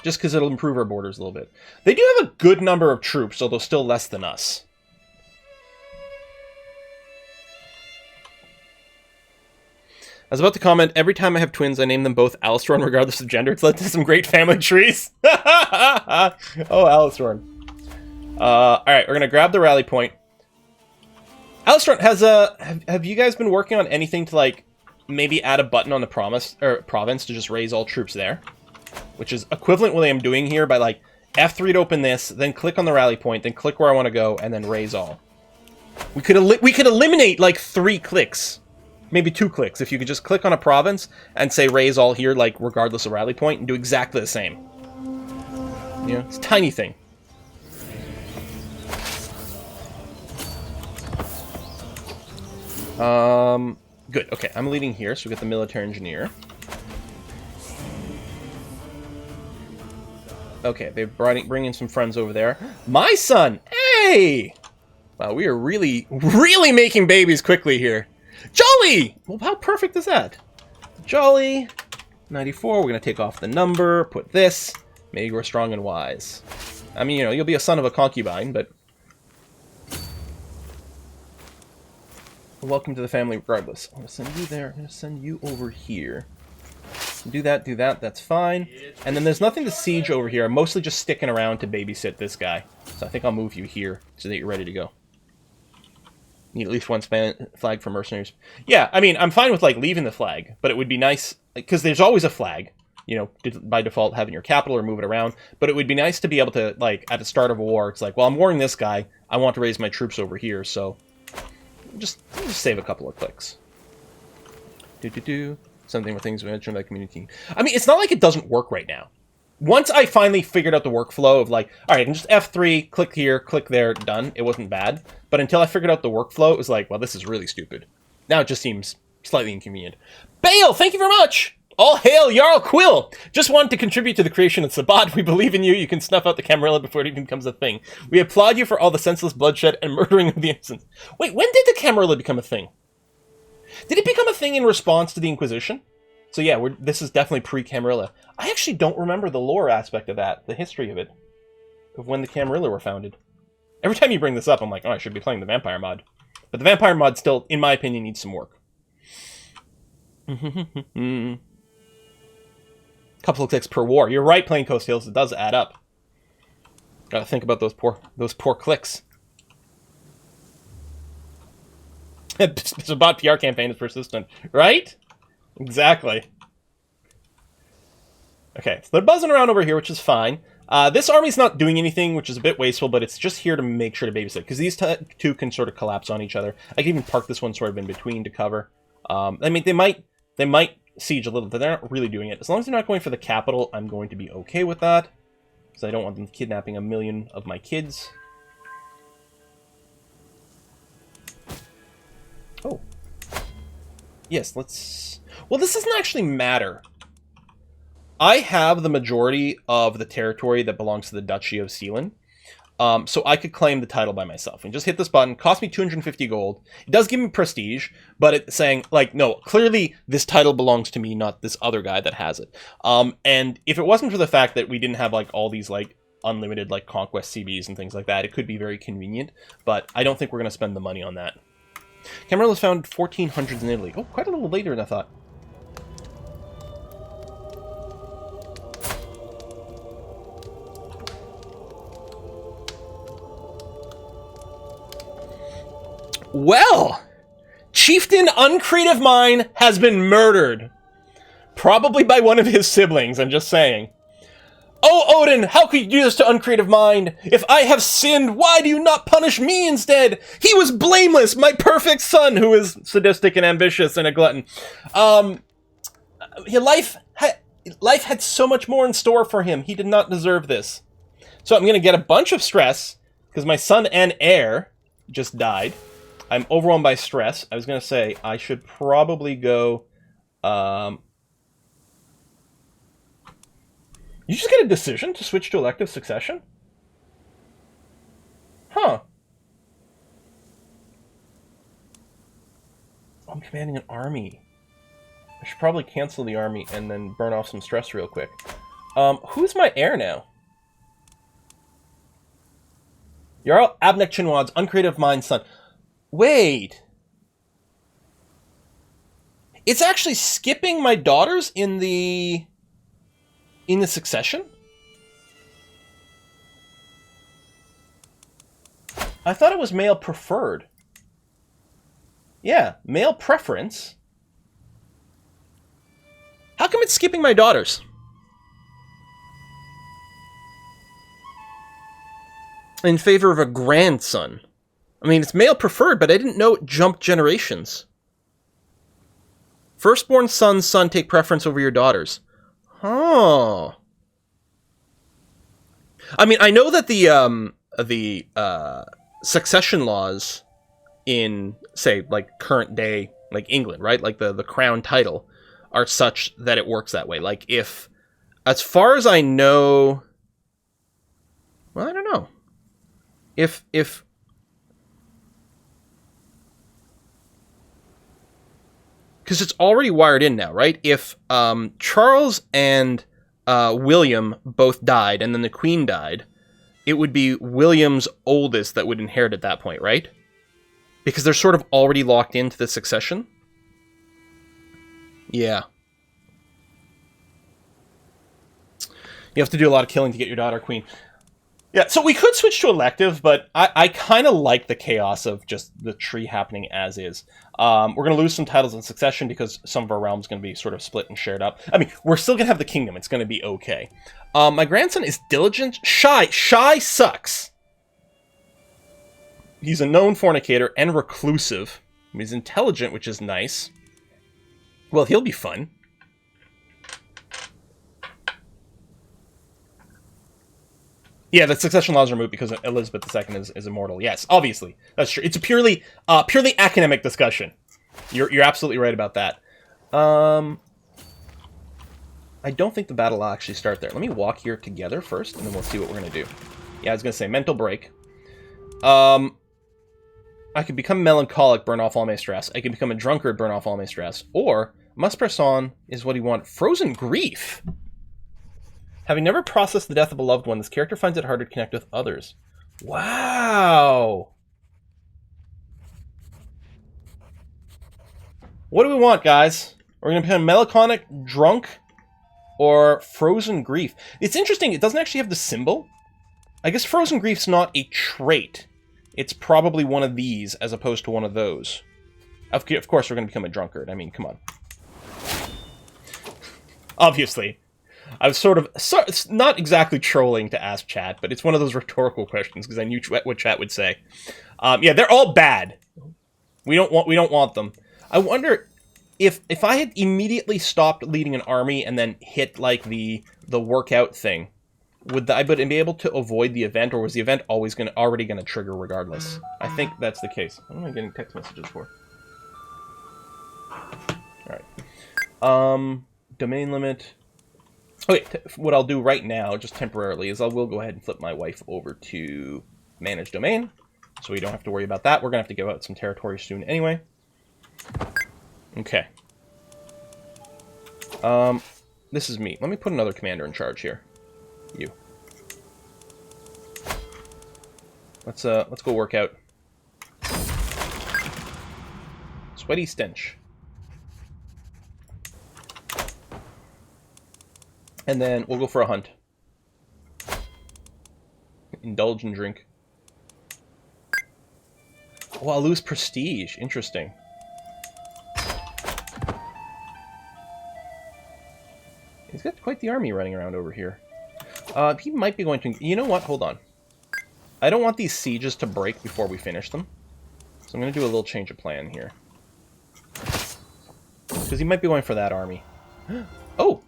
Just because it'll improve our borders a little bit. They do have a good number of troops, although still less than us. I was about to comment, every time I have twins, I name them both Alistorn, regardless of gender. It's led to some great family trees. Oh, Alistorn. Alright, we're going to grab the rally point. Alistorn, have you guys been working on anything to, like, maybe add a button on the province to just raise all troops there? Which is equivalent to what I'm doing here by, like, F3 to open this, then click on the rally point, then click where I want to go, and then raise all. We could eliminate, like, 3 clicks. Maybe 2 clicks, if you could just click on a province and say raise all here, like, regardless of rally point, and do exactly the same. You know, it's a tiny thing. Good, okay, I'm leading here, so we get the military engineer. Okay, they're bringing some friends over there. My son! Hey! Wow, we are really, really making babies quickly here. Jolly! Well, how perfect is that? Jolly. 94, we're going to take off the number, put this. Maybe we're strong and wise. I mean, you know, you'll be a son of a concubine, but... welcome to the family regardless. I'm going to send you there. I'm going to send you over here. Do that, that's fine. And then there's nothing to siege over here. I'm mostly just sticking around to babysit this guy. So I think I'll move you here so that you're ready to go. Need at least 1 flag for mercenaries. Yeah, I mean, I'm fine with, like, leaving the flag, but it would be nice, because there's always a flag, you know, by default having your capital or move it around, but it would be nice to be able to, like, at the start of a war, it's like, well, I'm warring this guy, I want to raise my troops over here, so just save a couple of clicks. Something with things we mentioned about community. I mean, it's not like it doesn't work right now. Once I finally figured out the workflow of, like, all right, I can just F3, click here, click there, done. It wasn't bad. But until I figured out the workflow, it was like, well, this is really stupid. Now it just seems slightly inconvenient. Bale, thank you very much! All hail Jarl Quill! Just wanted to contribute to the creation of Sabat. We believe in you. You can snuff out the Camarilla before it even becomes a thing. We applaud you for all the senseless bloodshed and murdering of the innocents. Wait, when did the Camarilla become a thing? Did it become a thing in response to the Inquisition? So yeah, this is definitely pre-Camarilla. I actually don't remember the lore aspect of that, the history of it, of when the Camarilla were founded. Every time you bring this up, I'm like, oh, I should be playing the Vampire mod. But the Vampire mod still, in my opinion, needs some work. Couple of clicks per war. You're right, playing Coast Hills, it does add up. Gotta think about those poor clicks. It's a bot PR campaign is persistent, right? Exactly. Okay, so they're buzzing around over here, which is fine. This army's not doing anything, which is a bit wasteful, but it's just here to make sure to babysit, because these two can sort of collapse on each other. I can even park this one sort of in between to cover. I mean, they might siege a little, but they're not really doing it. As long as they're not going for the capital, I'm going to be okay with that, because I don't want them kidnapping 1 million of my kids. Oh. Yes, let's... well, this doesn't actually matter. I have the majority of the territory that belongs to the Duchy of Sealand, so I could claim the title by myself. And just hit this button, cost me 250 gold. It does give me prestige, but it's saying, like, no, clearly this title belongs to me, not this other guy that has it. And if it wasn't for the fact that we didn't have, like, all these, like, unlimited, like, Conquest CBs and things like that, it could be very convenient, but I don't think we're going to spend the money on that. Camarilla was found 1400s in Italy. Oh, quite a little later than I thought. Well, Chieftain Uncreative Mind has been murdered. Probably by one of his siblings, I'm just saying. Oh, Odin, how could you do this to Uncreative Mind? If I have sinned, why do you not punish me instead? He was blameless, my perfect son, who is sadistic and ambitious and a glutton. Life had so much more in store for him. He did not deserve this. So I'm going to get a bunch of stress, because my son and heir just died. I'm overwhelmed by stress. I was going to say, I should probably go... You just get a decision to switch to elective succession? Huh. I'm commanding an army. I should probably cancel the army and then burn off some stress real quick. Who's my heir now? Jarl Abnek Chinwad's Uncreative Mind son. Wait. It's actually skipping my daughters in the succession? I thought it was male preferred. Yeah, male preference. How come it's skipping my daughters? In favor of a grandson. I mean, it's male preferred, but I didn't know it jumped generations. Firstborn son take preference over your daughters. Oh. I mean, I know that the succession laws in, say, like, current day, like, England, right? Like, the crown title are such that it works that way. Like, if, as far as I know... Well, I don't know. If because it's already wired in now, right? If Charles and William both died, and then the Queen died, it would be William's oldest that would inherit at that point, right? Because they're sort of already locked into the succession. Yeah. You have to do a lot of killing to get your daughter queen. Yeah, so we could switch to elective, but I kind of like the chaos of just the tree happening as is. We're going to lose some titles in succession because some of our realms going to be sort of split and shared up. I mean, we're still going to have the kingdom. It's going to be okay. My grandson is diligent. Shy. Shy sucks. He's a known fornicator and reclusive. He's intelligent, which is nice. Well, he'll be fun. Yeah, the succession laws are moot because Elizabeth II is immortal. Yes, obviously. That's true. It's a purely academic discussion. You're absolutely right about that. I don't think the battle will actually start there. Let me walk here together first, and then we'll see what we're going to do. Yeah, I was going to say, mental break. I could become melancholic, burn off all my stress. I could become a drunkard, burn off all my stress. Or, must press on is what he wants. Frozen grief! Having never processed the death of a loved one, this character finds it harder to connect with others. Wow! What do we want, guys? We're going to become melancholic, drunk, or frozen grief. It's interesting, it doesn't actually have the symbol. I guess frozen grief's not a trait. It's probably one of these as opposed to one of those. Of course, we're going to become a drunkard. I mean, come on. Obviously. I was sort of, it's not exactly trolling to ask chat, but it's one of those rhetorical questions because I knew what chat would say. Yeah, they're all bad. We don't want them. I wonder if I had immediately stopped leading an army and then hit like the workout thing, would I be able to avoid the event, or was the event always already gonna trigger regardless? I think that's the case. What am I getting text messages for? All right. Domain limit. Okay, what I'll do right now, just temporarily, is I will go ahead and flip my wife over to manage domain, so we don't have to worry about that. We're going to have to give out some territory soon anyway. Okay. This is me. Let me put another commander in charge here. You. Let's go work out. Sweaty stench. And then we'll go for a hunt. Indulge and drink. Oh, I'll lose prestige. Interesting. He's got quite the army running around over here. He might be going to... You know what? Hold on. I don't want these sieges to break before we finish them. So I'm going to do a little change of plan here. Because he might be going for that army. Oh!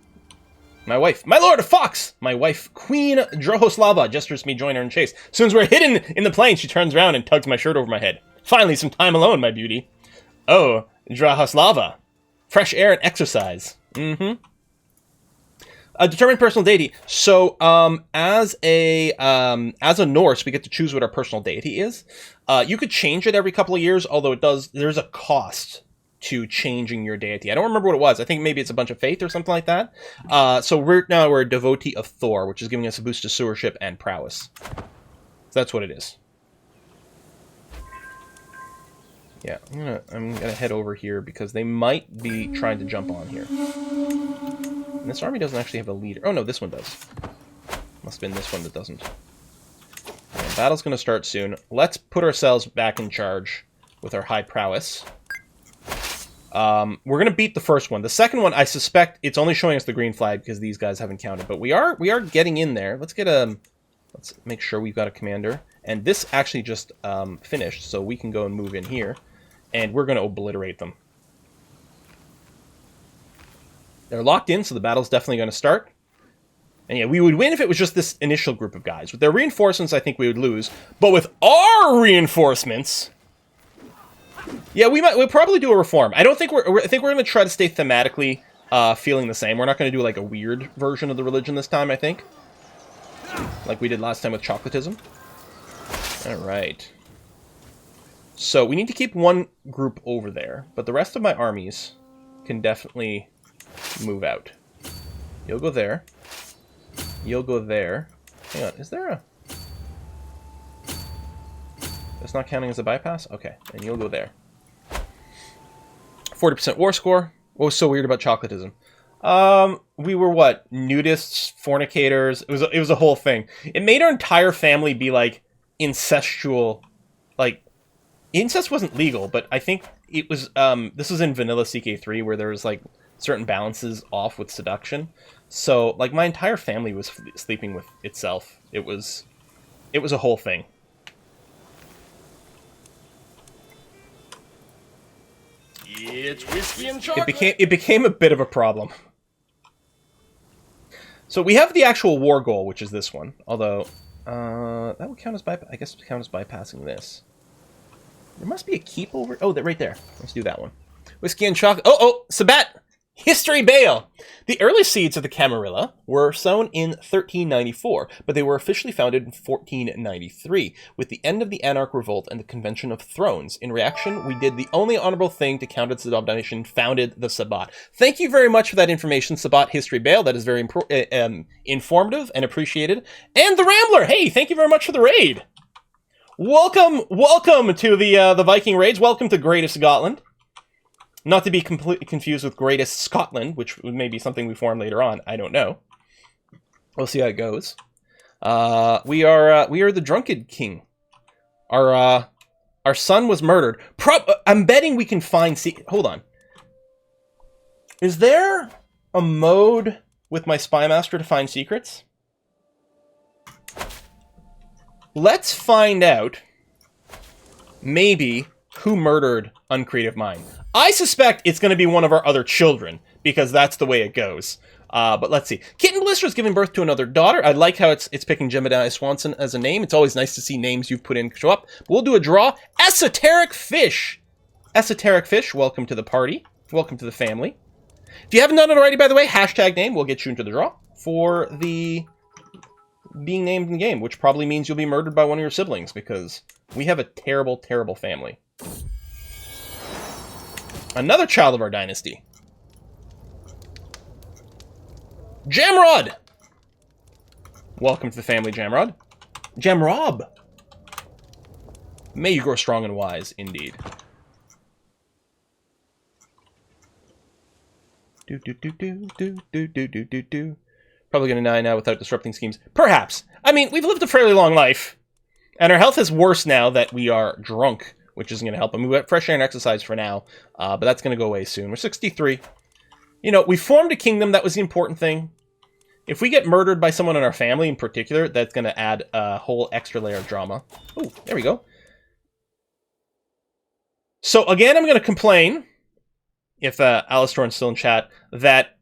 My wife. My lord of Fox! My wife, Queen Drohoslava, gestures to me join her in chase. As soon as we're hidden in the plain, she turns around and tugs my shirt over my head. Finally, some time alone, my beauty. Oh, Drohoslava. Fresh air and exercise. Mm-hmm. A determined personal deity. So, as a Norse, we get to choose what our personal deity is. You could change it every couple of years, although there's a cost to changing your deity. I don't remember what it was. I think maybe it's a bunch of faith or something like that. So we're a devotee of Thor, which is giving us a boost to sewership and prowess. So that's what it is. Yeah, I'm gonna head over here because they might be trying to jump on here. And this army doesn't actually have a leader. Oh no, this one does. Must have been this one that doesn't. Yeah, battle's gonna start soon. Let's put ourselves back in charge with our high prowess. We're gonna beat the first one. The second one, I suspect it's only showing us the green flag because these guys haven't counted. But we are getting in there. Let's make sure we've got a commander. And this actually just finished, so we can go and move in here. And we're gonna obliterate them. They're locked in, so the battle's definitely going to start. And yeah, we would win if it was just this initial group of guys. With their reinforcements, I think we would lose. But with our reinforcements... Yeah, we'll probably do a reform. I think we're going to try to stay thematically feeling the same. We're not going to do like a weird version of the religion this time, I think. Like we did last time with chocolatism. Alright. So we need to keep one group over there. But the rest of my armies can definitely... move out. You'll go there. You'll go there. Hang on, is there a... That's not counting as a bypass? Okay, and you'll go there. 40% war score. What was so weird about chocolatism? We were what? Nudists, fornicators. It was a whole thing. It made our entire family be like incestual. Like, incest wasn't legal, but I think it was, this was in vanilla CK3 where there was like certain balances off with seduction. So, like, my entire family was sleeping with itself. It was a whole thing. It's whiskey and chocolate. It became a bit of a problem. So we have the actual war goal, which is this one. Although, that would count as I guess it would count as bypassing this. There must be a keep over... Oh, right there. Let's do that one. Whiskey and chocolate... Oh, Sabat! History Bale! The early seeds of the Camarilla were sown in 1394, but they were officially founded in 1493, with the end of the Anarch Revolt and the Convention of Thrones. In reaction, we did the only honorable thing to count as the denomination, founded the Sabbat. Thank you very much for that information, Sabbat History Bale. That is very informative and appreciated. And the Rambler! Hey, thank you very much for the raid! Welcome to the Viking raids. Welcome to Greatest Gotland. Not to be completely confused with Greatest Scotland, which may be something we form later on. I don't know. We'll see how it goes. We are the Drunkard King. Our son was murdered. I'm betting we can find... Hold on. Is there a mode with my Spy Master to find secrets? Let's find out, maybe, who murdered Uncreative Mind. I suspect it's going to be one of our other children, because that's the way it goes. But let's see. Kitten Blister is giving birth to another daughter. I like how it's picking Gemini Swanson as a name. It's always nice to see names you've put in show up. We'll do a draw. Esoteric Fish. Esoteric Fish, welcome to the party. Welcome to the family. If you haven't done it already, by the way, hashtag name. We'll get you into the draw for the being named in the game, which probably means you'll be murdered by one of your siblings, because we have a terrible, terrible family. Another child of our dynasty. Jamrod! Welcome to the family, Jamrod. Jamrob! May you grow strong and wise, indeed. Probably gonna die now without disrupting schemes. Perhaps. I mean, we've lived a fairly long life. And our health is worse now that we are drunk, which isn't gonna help. I mean, we got fresh air and exercise for now, but that's gonna go away soon. We're 63. You know, we formed a kingdom. That was the important thing. If we get murdered by someone in our family in particular, that's gonna add a whole extra layer of drama. Oh, there we go. So again, I'm going to complain, if Alistorn's still in chat, that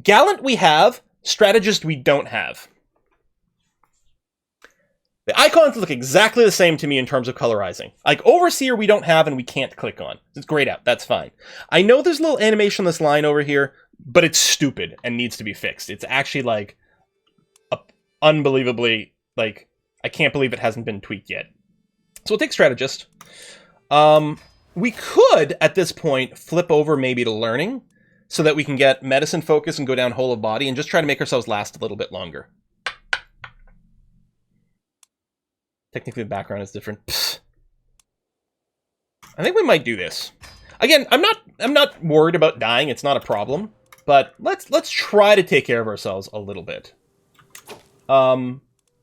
Gallant we have, Strategist we don't have. The icons look exactly the same to me in terms of colorizing. Like, Overseer we don't have and we can't click on. It's grayed out, that's fine. I know there's a little animation on this line over here, but it's stupid and needs to be fixed. It's actually, like, unbelievably, like, I can't believe it hasn't been tweaked yet. So we'll take Strategist. We could, at this point, flip over maybe to Learning, so that we can get Medicine Focus and go down Whole of Body, and just try to make ourselves last a little bit longer. Technically, the background is different. Psst. I think we might do this. Again, I'm not worried about dying, it's not a problem, but let's try to take care of ourselves a little bit. And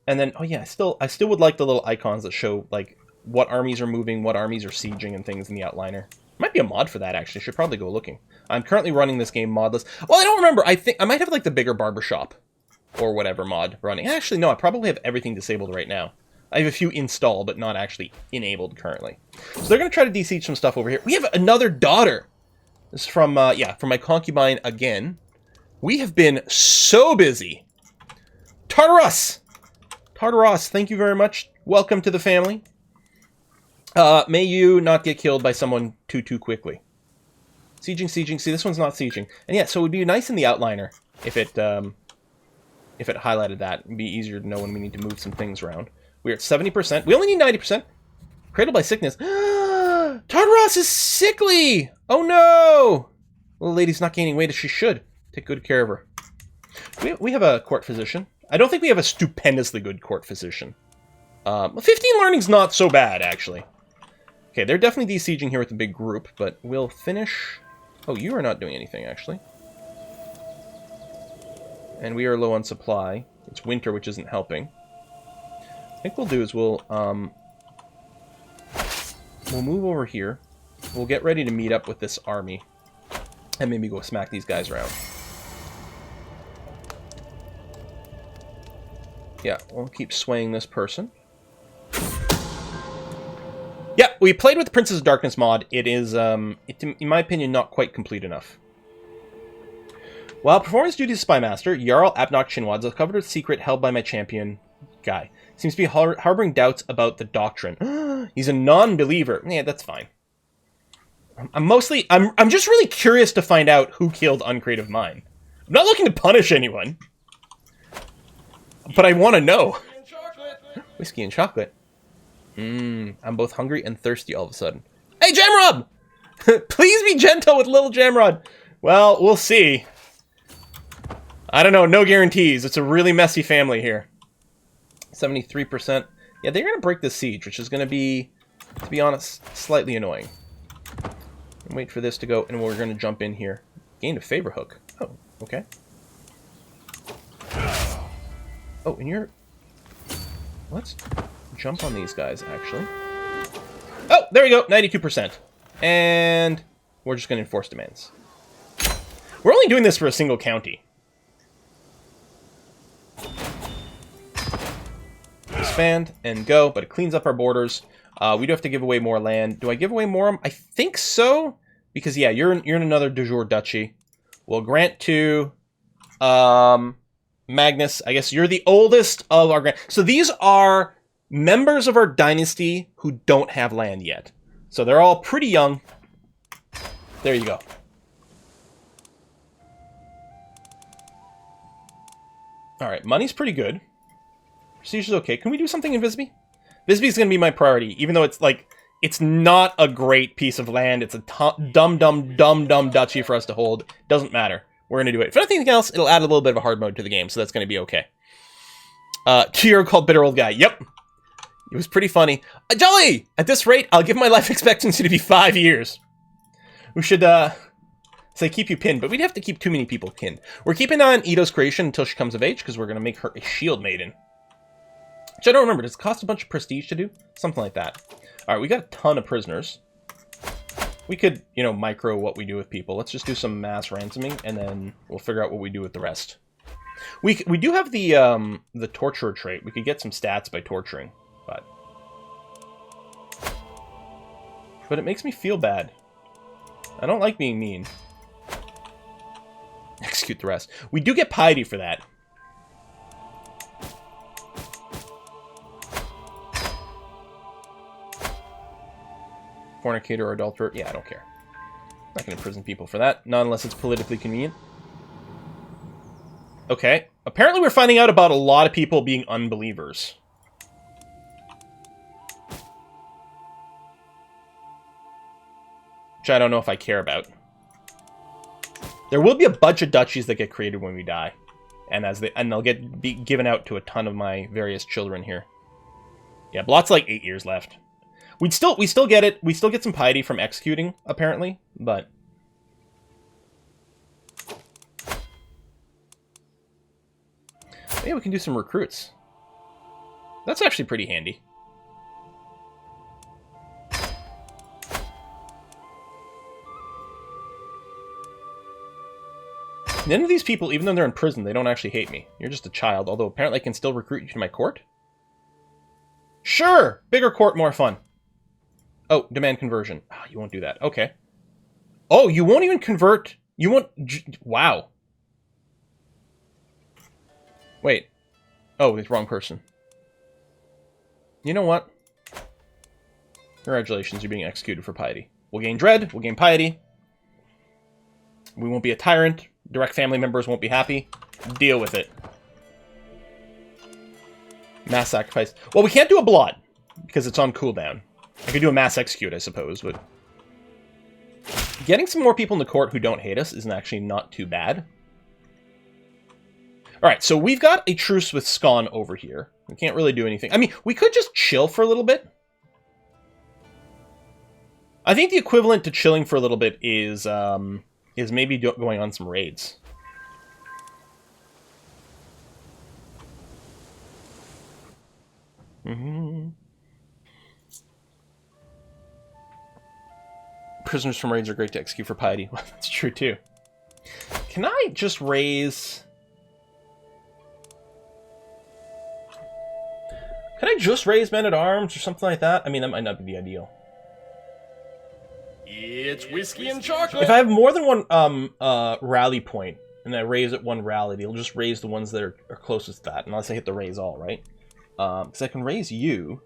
then, oh yeah, I still would like the little icons that show, like, what armies are moving, what armies are sieging, and things in the outliner. Might be a mod for that, actually. Should probably go looking. I'm currently running this game modless. Well, I don't remember. I think I might have, like, the bigger barbershop or whatever mod running. Actually, no, I probably have everything disabled right now. I have a few installed, but not actually enabled currently. So they're going to try to de-siege some stuff over here. We have another daughter. This is from, from my concubine again. We have been so busy. Tartaros! Tartaros, thank you very much. Welcome to the family. May you not get killed by someone too quickly. Sieging. See, this one's not sieging. And yeah, so it would be nice in the outliner if it highlighted that. It'd be easier to know when we need to move some things around. We're at 70%. We only need 90%. Cradled by sickness. Tartaros is sickly! Oh no! Little lady's not gaining weight as she should. Take good care of her. We have a court physician. I don't think we have a stupendously good court physician. 15 learning's not so bad, actually. Okay, they're definitely de-sieging here with a big group, but we'll finish... Oh, you are not doing anything, actually. And we are low on supply. It's winter, which isn't helping. I think we'll do is we'll move over here. We'll get ready to meet up with this army. And maybe go smack these guys around. Yeah, we'll keep swaying this person. Yeah, we played with the Princess of Darkness mod. It is, in my opinion, not quite complete enough. While performing his duties as Spy Master, Jarl Abnock Shinwad's uncovered a secret held by my champion guy. Seems to be harboring doubts about the doctrine. He's a non-believer. Yeah, that's fine. I'm just really curious to find out who killed Uncreative Mind. I'm not looking to punish anyone. But I want to know. Whiskey and chocolate. I'm both hungry and thirsty all of a sudden. Hey, Jamrod! Please be gentle with little Jamrod. Well, we'll see. I don't know, no guarantees. It's a really messy family here. 73%. Yeah, they're going to break the siege, which is going to be, to be honest, slightly annoying. And wait for this to go, and we're going to jump in here. Gained a favor hook. Oh, okay. Oh, and you're... Let's jump on these guys, actually. Oh, there we go, 92%. And we're just going to enforce demands. We're only doing this for a single county. Expand and go, but it cleans up our borders. We do have to give away more land. Do I give away more? I think so, because yeah, you're in another de jure duchy. We'll grant to Magnus. I guess you're the oldest of our so these are members of our dynasty who don't have land yet. So they're all pretty young. There you go. All right, money's pretty good. Prestige's okay. Can we do something in Visby? Visby's going to be my priority, even though it's like, it's not a great piece of land. It's a dumb duchy for us to hold. Doesn't matter. We're going to do it. If anything else, it'll add a little bit of a hard mode to the game, so that's going to be okay. 2-year called Bitter Old Guy. Yep. It was pretty funny. Jolly! At this rate, I'll give my life expectancy to be 5 years. We should, So they keep you pinned, but we'd have to keep too many people pinned. We're keeping on Ito's creation until she comes of age, because we're going to make her a shield maiden. Which I don't remember. Does it cost a bunch of prestige to do? Something like that. Alright, we got a ton of prisoners. We could, you know, micro what we do with people. Let's just do some mass ransoming, and then we'll figure out what we do with the rest. We do have the torturer trait. We could get some stats by torturing, but it makes me feel bad. I don't like being mean. Execute the rest. We do get piety for that. Fornicator or adulterer. Yeah, I don't care. I'm not going to imprison people for that. Not unless it's politically convenient. Okay. Apparently we're finding out about a lot of people being unbelievers. Which I don't know if I care about. There will be a bunch of duchies that get created when we die. And they'll be given out to a ton of my various children here. Yeah, Blot's like 8 years left. We still get it. We still get some piety from executing, apparently, but maybe we can do some recruits. That's actually pretty handy. None of these people, even though they're in prison, they don't actually hate me. You're just a child, although apparently I can still recruit you to my court. Sure! Bigger court, more fun. Oh, demand conversion. Oh, you won't do that. Okay. Oh, you won't even convert. You won't... Wow. Wait. Oh, it's the wrong person. You know what? Congratulations, you're being executed for piety. We'll gain dread. We'll gain piety. We won't be a tyrant. Direct family members won't be happy. Deal with it. Mass sacrifice. Well, we can't do a blot because it's on cooldown. I could do a mass execute, I suppose, but getting some more people in the court who don't hate us isn't actually not too bad. Alright, so we've got a truce with Scone over here. We can't really do anything. I mean, we could just chill for a little bit. I think the equivalent to chilling for a little bit is maybe going on some raids. Prisoners from raids are great to execute for piety. Well, that's true too. Can I just raise... Can I just raise men-at-arms or something like that? I mean, that might not be the ideal. It's whiskey and chocolate. If I have more than one rally point, and I raise at one rally, it'll just raise the ones that are closest to that, unless I hit the raise all, right? Because I can raise you.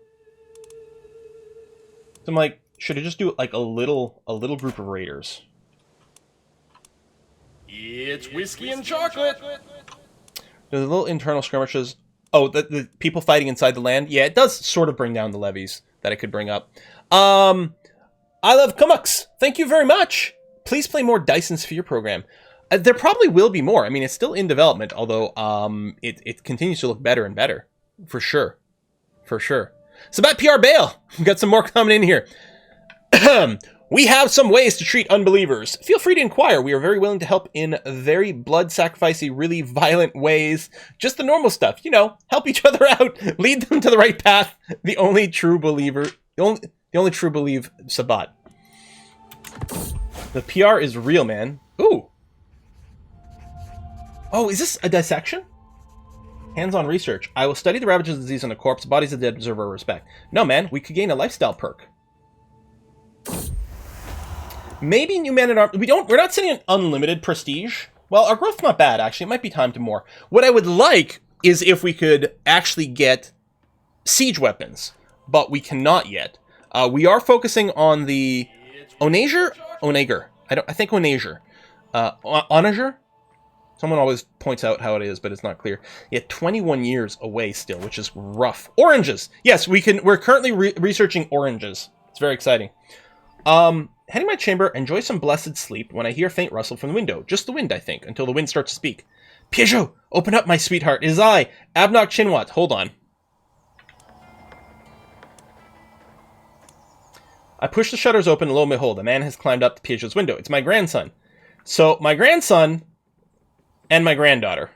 So I'm like, should I just do like a little group of raiders? It's whiskey and chocolate. The little internal skirmishes. Oh, the people fighting inside the land. Yeah, it does sort of bring down the levies that I could bring up. I love Kumux. Thank you very much. Please play more Dyson Sphere program. There probably will be more. I mean, it's still in development, although it continues to look better and better. For sure. For sure. Sabat PR Bale. We've got some more coming in here. We have some ways to treat unbelievers. Feel free to inquire. We are very willing to help in very blood-sacrificey, really violent ways. Just the normal stuff. You know, help each other out. Lead them to the right path. The only true believer... The only true believe Sabat. The PR is real, man. Ooh. Oh, is this a dissection? Hands-on research. I will study the ravages of disease on the corpse. Bodies of the dead deserve our respect. No, man. We could gain a lifestyle perk. Maybe new man-at-arms. We're not sitting in unlimited prestige. Well, our growth's not bad, actually. It might be time to more. What I would like is if we could actually get siege weapons. But we cannot yet. We are focusing on the Onager? Onager. I think Onager. Onager? Someone always points out how it is, but it's not clear. Yeah, 21 years away still, which is rough. Oranges! Yes, we're currently researching oranges. It's very exciting. Heading my chamber, enjoy some blessed sleep when I hear a faint rustle from the window. Just the wind, I think, until the wind starts to speak. Piejo! Open up, my sweetheart. It is I, Abnock Chinwat. Hold on. I push the shutters open, and lo and behold, a man has climbed up to Piejo's window. It's my grandson. So my grandson and my granddaughter.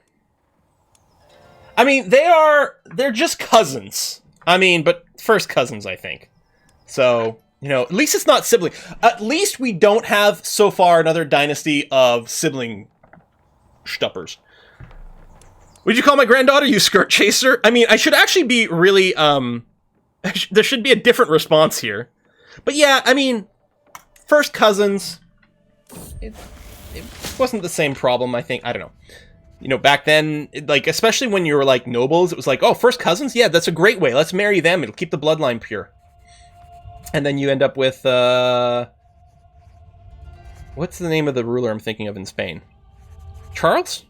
I mean, they're just cousins. I mean, but first cousins, I think. So, you know, at least it's not sibling. At least we don't have, so far, another dynasty of sibling stuppers. Would you call my granddaughter you skirt chaser? I mean, I should actually be really, there should be a different response here. But yeah, I mean, first cousins, it wasn't the same problem, I think. I don't know. You know, back then, like, especially when you were, like, nobles, it was like, oh, first cousins? Yeah, that's a great way. Let's marry them. It'll keep the bloodline pure. And then you end up with, what's the name of the ruler I'm thinking of in Spain? Charles?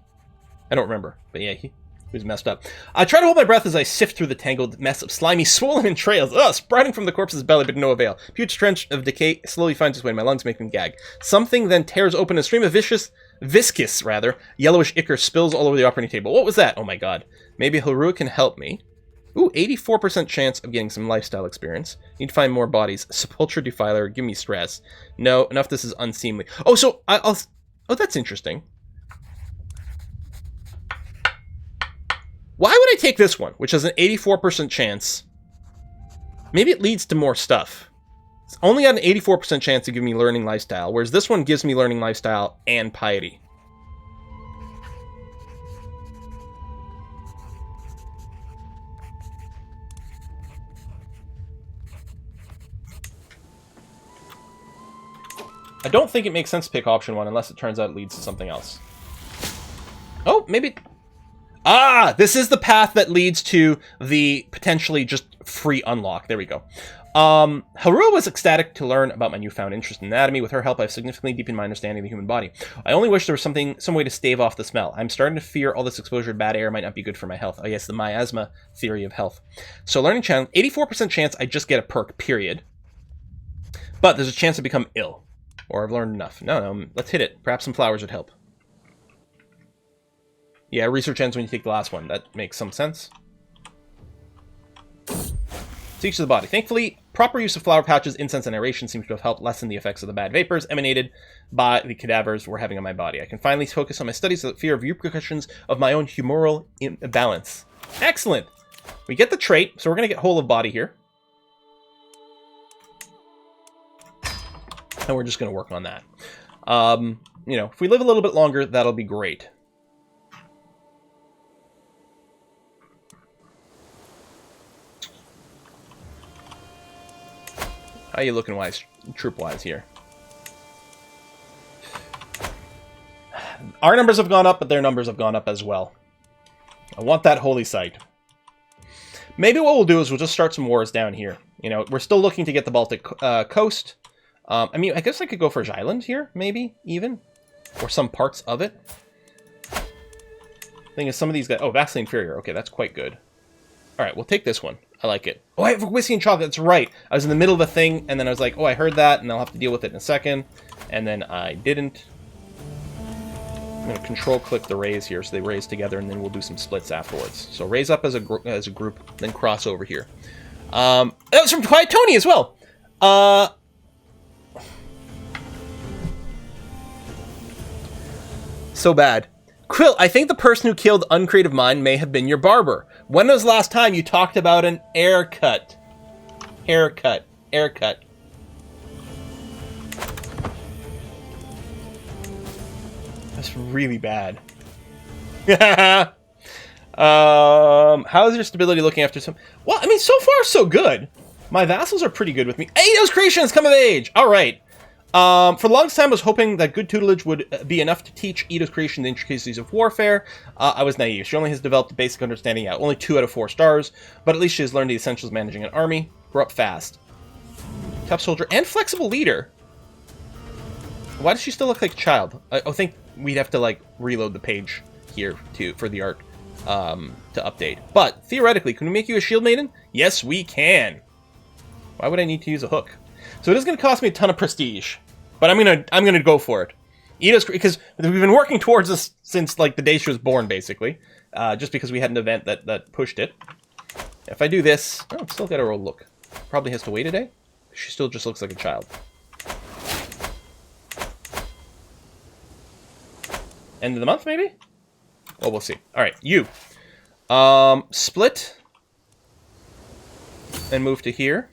I don't remember. But yeah, he was messed up. I try to hold my breath as I sift through the tangled mess of slimy, swollen entrails. Ugh, sprouting from the corpse's belly, but no avail. Huge trench of decay slowly finds its way in my lungs, making me gag. Something then tears open a stream of viscous, yellowish ichor spills all over the operating table. What was that? Oh my god. Maybe Haru can help me. Ooh, 84% chance of getting some lifestyle experience. Need to find more bodies. Sepulchre Defiler, give me stress. No, enough this is unseemly. Oh, so, oh, that's interesting. Why would I take this one, which has an 84% chance? Maybe it leads to more stuff. It's only got an 84% chance to give me learning lifestyle, whereas this one gives me learning lifestyle and piety. I don't think it makes sense to pick option 1 unless it turns out it leads to something else. Oh, maybe... Ah! This is the path that leads to the potentially just free unlock. There we go. Haru was ecstatic to learn about my newfound interest in anatomy. With her help, I've significantly deepened my understanding of the human body. I only wish there was some way to stave off the smell. I'm starting to fear all this exposure to bad air might not be good for my health. Oh yes, the miasma theory of health. So learning challenge, 84% chance I just get a perk, period. But there's a chance I become ill. Or I've learned enough. No, let's hit it. Perhaps some flowers would help. Yeah, research ends when you take the last one. That makes some sense. Teach the body. Thankfully, proper use of flower patches, incense, and aeration seems to have helped lessen the effects of the bad vapors emanated by the cadavers we're having on my body. I can finally focus on my studies without fear of repercussions of my own humoral imbalance. Excellent! We get the trait, so we're going to get whole of body here. And we're just going to work on that. You know, if we live a little bit longer, that'll be great. How you looking wise, troop-wise here? Our numbers have gone up, but their numbers have gone up as well. I want that holy site. Maybe what we'll do is we'll just start some wars down here. You know, we're still looking to get the Baltic coast. I mean, I guess I could go for Island here, maybe, even. Or some parts of it. Thing is, some of these guys... Oh, vastly inferior. Okay, that's quite good. Alright, we'll take this one. I like it. Oh, I have whiskey and chocolate. That's right. I was in the middle of a thing, and then I was like, oh, I heard that, and I'll have to deal with it in a second. And then I didn't. I'm going to control-click the raise here, so they raise together, and then we'll do some splits afterwards. So raise up as a group, then cross over here. That was from Quiet Tony as well. So bad. Quill, I think the person who killed Uncreative Mind may have been your barber. When was the last time you talked about an haircut? Haircut. That's really bad. How is your stability looking after some... Well, I mean, so far, so good. My vassals are pretty good with me. Eidos creations come of age! Alright. For the longest time, I was hoping that good tutelage would be enough to teach Ida's creation the intricacies of warfare. I was naive. She only has developed a basic understanding at only 2 out of 4 stars, but at least she has learned the essentials of managing an army. Grow up fast. Tough soldier and flexible leader. Why does she still look like a child? I think we'd have to, like, reload the page here for the art to update. But, theoretically, can we make you a shield maiden? Yes, we can. Why would I need to use a hook? So it is going to cost me a ton of prestige. But I'm gonna go for it. Ida's, because we've been working towards this since like the day she was born, basically. Just because we had an event that pushed it. If I do this, oh, it's still got her old look. Probably has to wait a day. She still just looks like a child. End of the month, maybe? Well, we'll see. All right, you. Split. And move to here.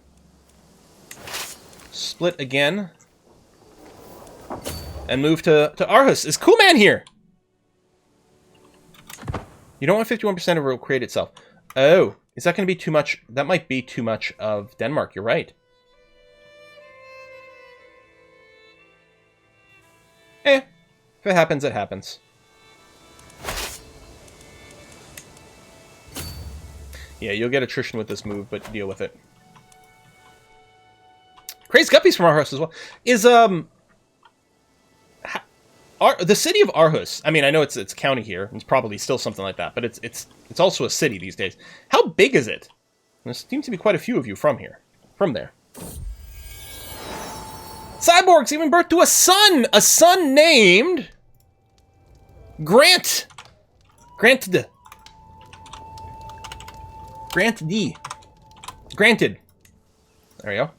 Split again. And move to Aarhus. Is Cool Man here? You don't want 51% of it will create itself. Oh, is that going to be too much? That might be too much of Denmark. You're right. If it happens, it happens. Yeah, you'll get attrition with this move, but deal with it. Crazed Guppies from Aarhus as well. Is, the city of Aarhus, I mean, I know it's a county here. It's probably still something like that, but it's also a city these days. How big is it? There seems to be quite a few of you from here. From there. Cyborg's given birth to a son! A son named... Grant! Granted. Grant-D. Granted. There we go.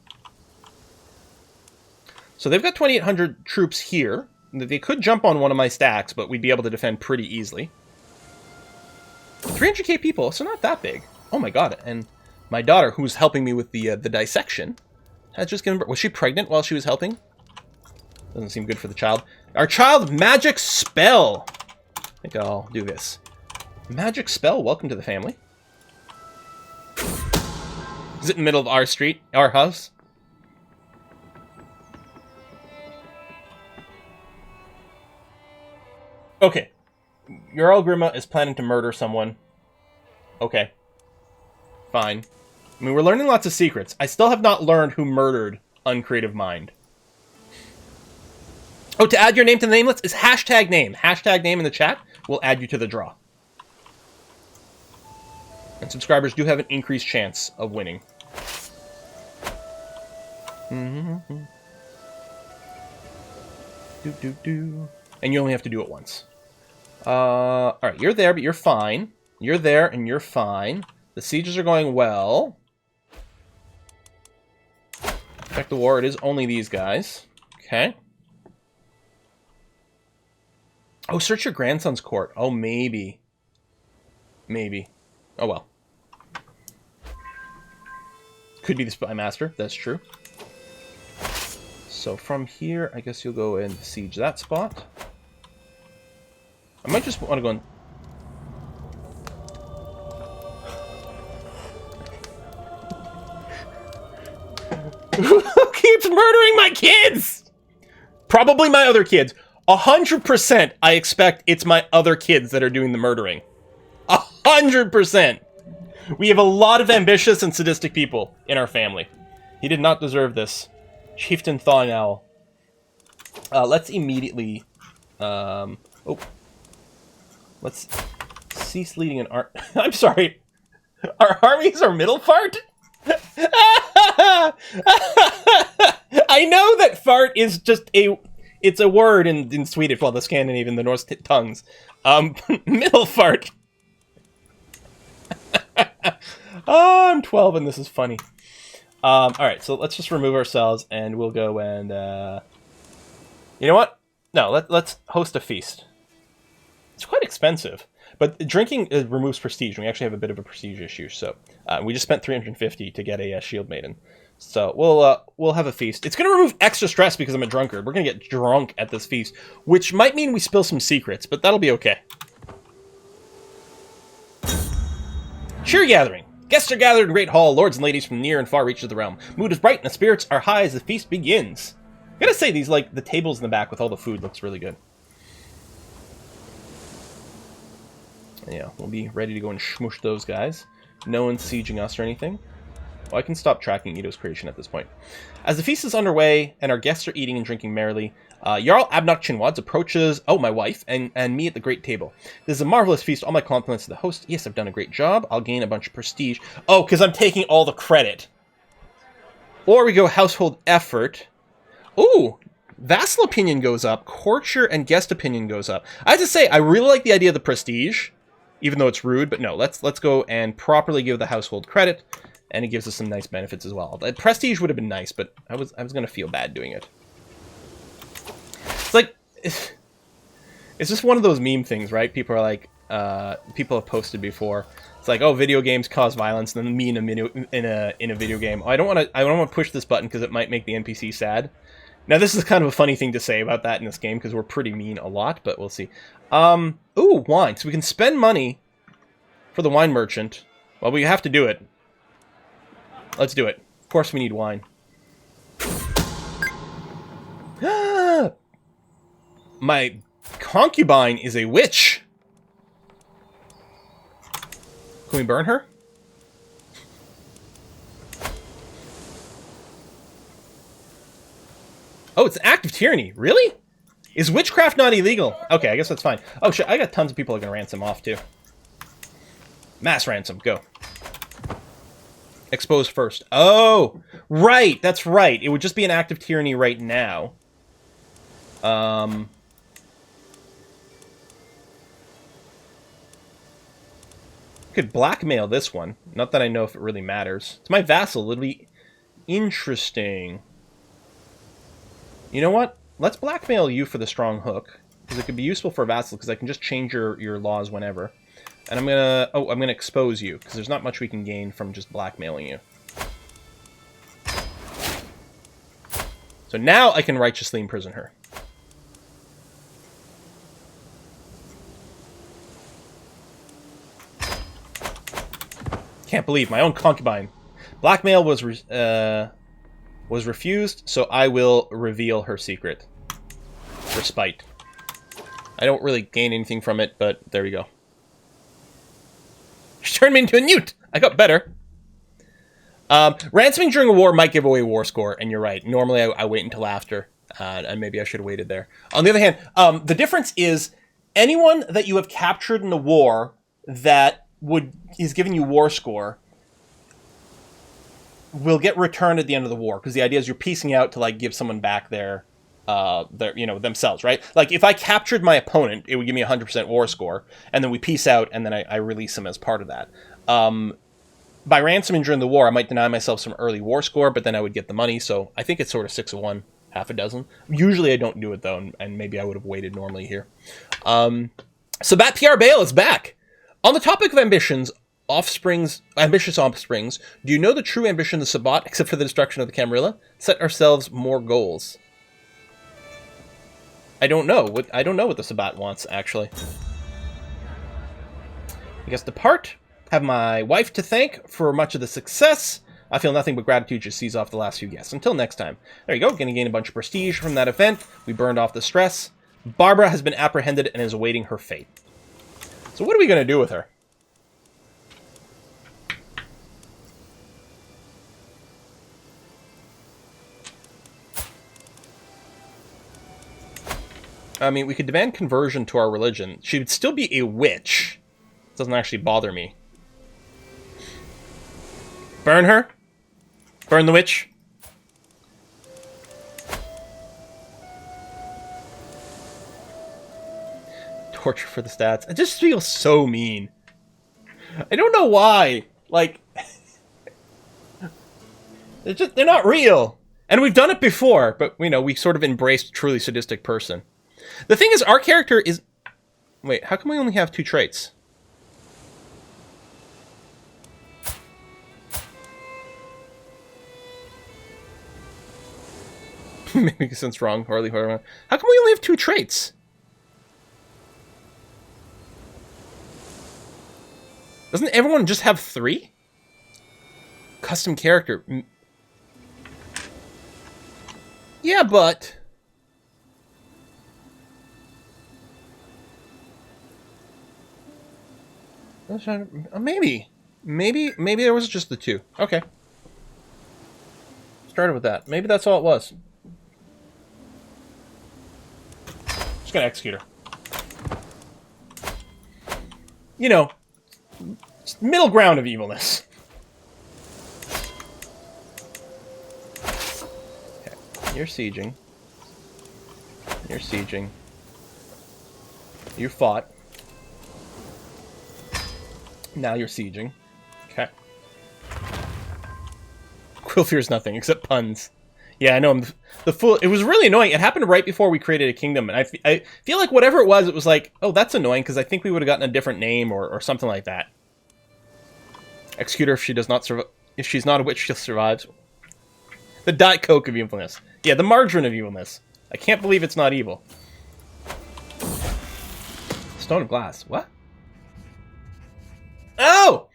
So they've got 2,800 troops here. They could jump on one of my stacks, but we'd be able to defend pretty easily. 300k people, so not that big. Oh my god, and my daughter, who's helping me with the dissection, has just given birth. Was she pregnant while she was helping? Doesn't seem good for the child. Our child, Magic Spell! I think I'll do this. Magic Spell, welcome to the family. Is it in the middle of our street? Our house? Okay. Jarl Grima is planning to murder someone. Okay. Fine. I mean, we're learning lots of secrets. I still have not learned who murdered Uncreative Mind. Oh, to add your name to the name list is hashtag name. Hashtag name in the chat will add you to the draw. And subscribers do have an increased chance of winning. Mm-hmm. And you only have to do it once. Alright, you're there, but you're fine. You're there, and you're fine. The sieges are going well. Check the war. It is only these guys. Okay. Oh, search your grandson's court. Oh, maybe. Maybe. Oh, well. Could be the Spy Master. That's true. So from here, I guess you'll go and siege that spot. I might just want to go and... Who keeps murdering my kids? Probably my other kids. 100% I expect it's my other kids that are doing the murdering. 100%. We have a lot of ambitious and sadistic people in our family. He did not deserve this. Chieftain Thawing Owl. Let's immediately... Let's cease leading an art. I'm sorry. Our armies are middle fart? I know that fart is just it's a word in Swedish, well, the Scandinavian, the Norse tongues. Middle fart. Oh, I'm 12 and this is funny. Alright, so let's just remove ourselves and we'll go and, you know what? No, let's host a feast. It's quite expensive, but drinking removes prestige. We actually have a bit of a prestige issue, so we just spent 350 to get a Shield Maiden. So we'll have a feast. It's going to remove extra stress because I'm a drunkard. We're going to get drunk at this feast, which might mean we spill some secrets, but that'll be okay. Cheer gathering. Guests are gathered in great hall, lords and ladies from near and far reaches of the realm. Mood is bright and the spirits are high as the feast begins. I gotta say, these, like, the tables in the back with all the food looks really good. Yeah, we'll be ready to go and shmush those guys. No one's sieging us or anything. Well, I can stop tracking Ito's creation at this point. As the feast is underway and our guests are eating and drinking merrily, Jarl Abnok Chinwads approaches, my wife, and me at the great table. This is a marvelous feast. All my compliments to the host. Yes, I've done a great job. I'll gain a bunch of prestige. Oh, because I'm taking all the credit. Or we go household effort. Ooh, vassal opinion goes up. Courtier and guest opinion goes up. I have to say, I really like the idea of the prestige, even though it's rude. But no, let's go and properly give the household credit, and it gives us some nice benefits as well. The prestige would have been nice, but I was going to feel bad doing it. It's like, It's just one of those meme things, right? People are like, people have posted before. It's like, oh, video games cause violence, and then me in a video game. Oh, I don't want to push this button because it might make the NPC sad. Now, this is kind of a funny thing to say about that in this game because we're pretty mean a lot, but we'll see. Ooh, wine. So we can spend money for the wine merchant. Well, we have to do it. Let's do it. Of course, we need wine. My concubine is a witch. Can we burn her? Oh, it's an act of tyranny. Really? Is witchcraft not illegal? Okay, I guess that's fine. Oh, shit, I got tons of people I can ransom off, too. Mass ransom, go. Expose first. Oh, right, that's right. It would just be an act of tyranny right now. Could blackmail this one. Not that I know if it really matters. It's my vassal. It'll be interesting. You know what? Let's blackmail you for the strong hook. Because it could be useful for a vassal, because I can just change your laws whenever. And I'm gonna... Oh, I'm gonna expose you, because there's not much we can gain from just blackmailing you. So now I can righteously imprison her. Can't believe my own concubine. Blackmail was refused, so I will reveal her secret. For spite. I don't really gain anything from it, but there we go. She turned me into a newt! I got better. Ransoming during a war might give away war score, and you're right. Normally I wait until after, and maybe I should have waited there. On the other hand, the difference is anyone that you have captured in the war that is giving you war score will get returned at the end of the war, because the idea is you're piecing out to like give someone back their themselves, right? Like if I captured my opponent, it would give me 100% war score, and then we piece out, and then I release them as part of that. By ransoming during the war, I might deny myself some early war score, but then I would get the money, so I think it's sort of 6 of 1, half a dozen. Usually I don't do it, though, and maybe I would have waited normally here. Sabat PR Bale is back! On the topic of ambitious offsprings, do you know the true ambition of the Sabat, except for the destruction of the Camarilla? Set ourselves more goals. I don't know what the Sabat wants, actually. I guess depart. Have my wife to thank for much of the success. I feel nothing but gratitude to seize off the last few guests. Until next time. There you go. Gonna gain a bunch of prestige from that event. We burned off the stress. Barbara has been apprehended and is awaiting her fate. So what are we gonna do with her? I mean, we could demand conversion to our religion. She would still be a witch. It doesn't actually bother me. Burn her. Burn the witch. Torture for the stats. It just feels so mean. I don't know why. Like, they're not real. And we've done it before, but, you know, we sort of embraced a truly sadistic person. The thing is, our character is... Wait, how come we only have 2 traits? Maybe since wrong, Harley. How come we only have 2 traits? Doesn't everyone just have 3? Custom character. Yeah, but... Maybe there was just the 2. Okay. Started with that. Maybe that's all it was. Just gonna execute her. You know, middle ground of evilness. Okay. You're sieging. You're sieging. You fought. Now you're sieging. Okay. Quill fears nothing except puns. Yeah, I know. The fool. It was really annoying. It happened right before we created a kingdom, and I feel like whatever it was like, oh, that's annoying because I think we would have gotten a different name or something like that. Execute her if she does not survive. If she's not a witch, she'll survive. The Diet Coke of evilness. Yeah, the margarine of evilness. I can't believe it's not evil. Stone of glass. What? Oh!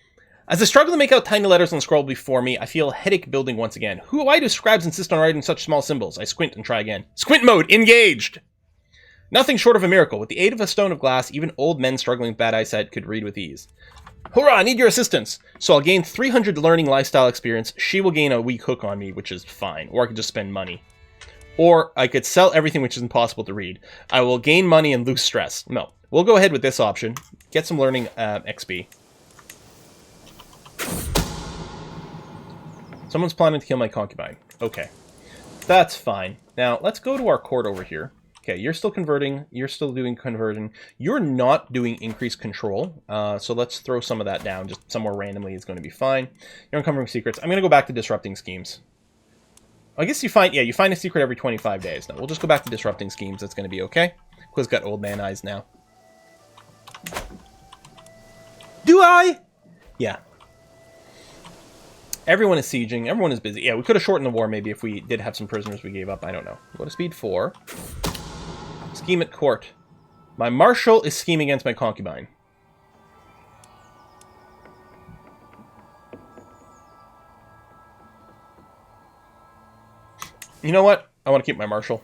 As I struggle to make out tiny letters on the scroll before me, I feel a headache building once again. Why do scribes insist on writing such small symbols? I squint and try again. Squint mode! Engaged! Nothing short of a miracle. With the aid of a stone of glass, even old men struggling with bad eyesight could read with ease. Hurrah! I need your assistance! So I'll gain 300 learning lifestyle experience. She will gain a weak hook on me, which is fine. Or I could just spend money. Or I could sell everything, which is impossible to read. I will gain money and lose stress. No. We'll go ahead with this option. Get some learning XP. Someone's planning to kill my concubine. Okay. That's fine. Now, let's go to our court over here. Okay, you're still converting. You're still doing conversion. You're not doing increased control. So let's throw some of that down. Just somewhere randomly is going to be fine. You're uncovering secrets. I'm going to go back to disrupting schemes. I guess you find a secret every 25 days. No, we'll just go back to disrupting schemes. That's going to be okay. Quiz got old man eyes now. Do I? Yeah. Everyone is sieging. Everyone is busy. Yeah, we could have shortened the war maybe if we did have some prisoners we gave up. I don't know. Go to speed 4. Scheme at court. My marshal is scheming against my concubine. You know what? I want to keep my marshal.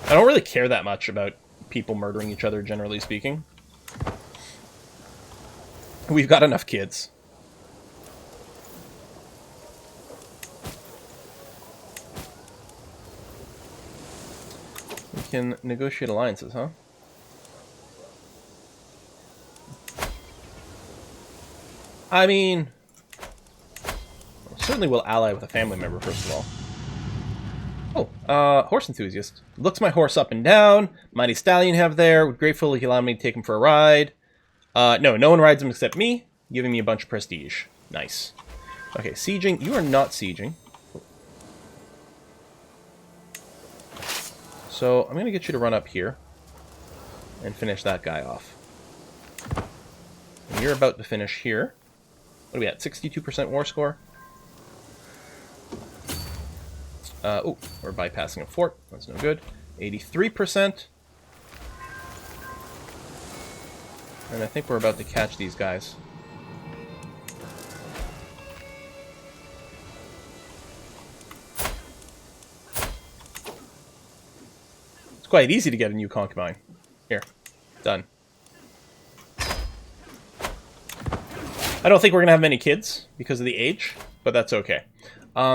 I don't really care that much about people murdering each other, generally speaking. We've got enough kids. We can negotiate alliances, huh? I mean, certainly will ally with a family member, first of all. Oh, horse enthusiast. Looks my horse up and down. Mighty stallion have there. Would grateful if he allowed me to take him for a ride. No one rides him except me, giving me a bunch of prestige. Nice. Okay, sieging. You are not sieging. So, I'm going to get you to run up here and finish that guy off. And you're about to finish here. What are we at? 62% war score? Oh, we're bypassing a fort. That's no good. 83%. And I think we're about to catch these guys. It's quite easy to get a new concubine. Here. Done. I don't think we're going to have many kids because of the age, but that's okay.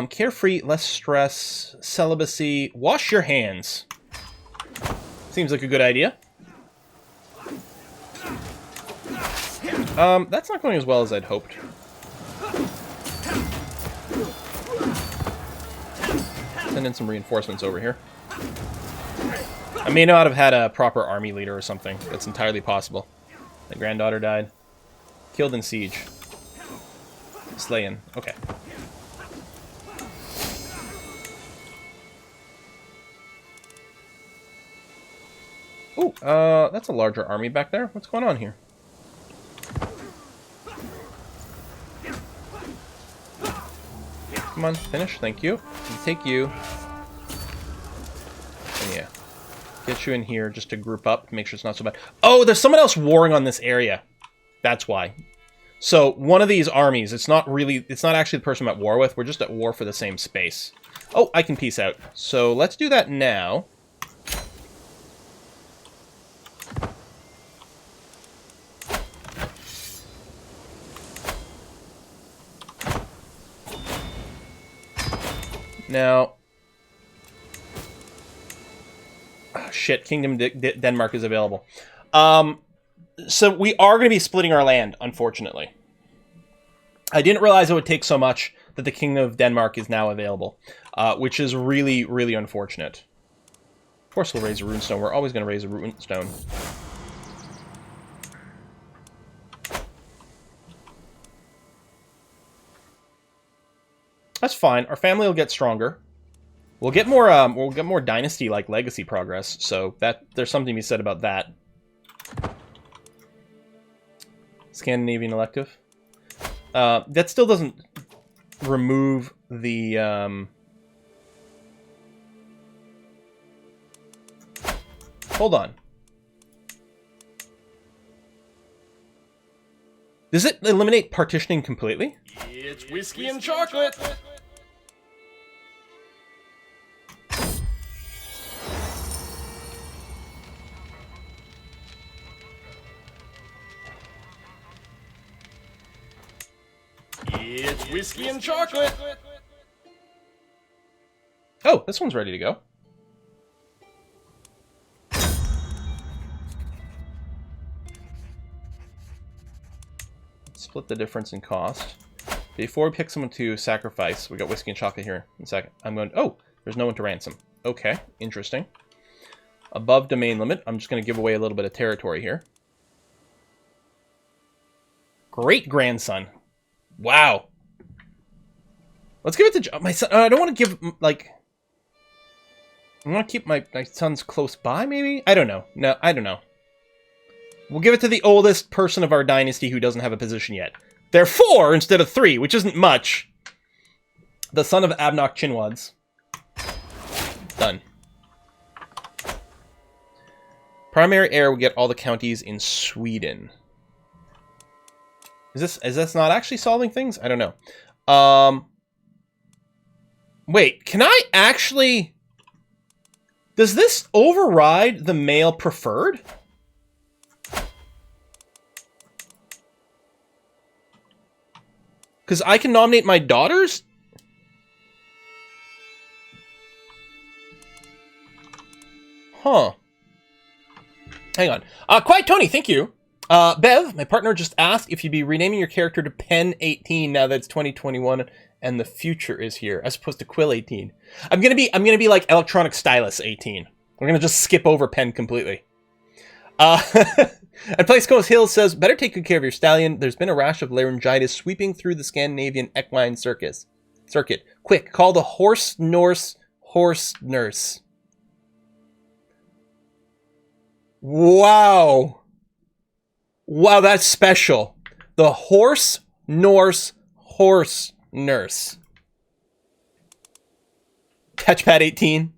Carefree, less stress, celibacy, wash your hands. Seems like a good idea. That's not going as well as I'd hoped. Send in some reinforcements over here. I may not have had a proper army leader or something. That's entirely possible. My granddaughter died. Killed in siege. Slayin. Okay. Oh, that's a larger army back there. What's going on here? Come on, finish. Thank you. Take you. And yeah. Get you in here just to group up, make sure it's not so bad. Oh, there's someone else warring on this area. That's why. So, one of these armies, it's not actually the person I'm at war with. We're just at war for the same space. Oh, I can peace out. So, let's do that now. Now, oh, shit, Kingdom Denmark is available. So we are going to be splitting our land, unfortunately. I didn't realize it would take so much that the Kingdom of Denmark is now available, which is really, really unfortunate. Of course we'll raise a runestone. We're always going to raise a runestone. That's fine. Our family will get stronger. We'll get more dynasty like legacy progress. So that there's something to be said about that. Scandinavian elective. That still doesn't remove the hold on. Does it eliminate partitioning completely? It's whiskey and chocolate. It's whiskey and chocolate. Oh, this one's ready to go. Split the difference in cost. Before we pick someone to sacrifice, we got whiskey and chocolate here in a second. I'm going, oh, there's no one to ransom. Okay, interesting. Above domain limit, I'm just going to give away a little bit of territory here. Great grandson. Wow. Let's give it to my son. I don't want to give, like... I want to keep my sons close by, maybe? I don't know. No, I don't know. We'll give it to the oldest person of our dynasty who doesn't have a position yet. They're 4 instead of 3, which isn't much. The son of Abnock Chinwads. Done. Primary heir will get all the counties in Sweden. Is this not actually solving things? I don't know. Wait, can I actually... Does this override the male preferred? Because I can nominate my daughters? Huh. Hang on. Quiet Tony, thank you. Bev, my partner, just asked if you'd be renaming your character to Pen 18 now that it's 2021 and the future is here, as opposed to Quill 18. I'm gonna be like Electronic Stylus 18. We're gonna just skip over Pen completely. And Place Coast Hill says, better take good care of your stallion. There's been a rash of laryngitis sweeping through the Scandinavian equine circuit. Quick, call the horse nurse. Wow. Wow, that's special. The horse nurse. Touchpad 18.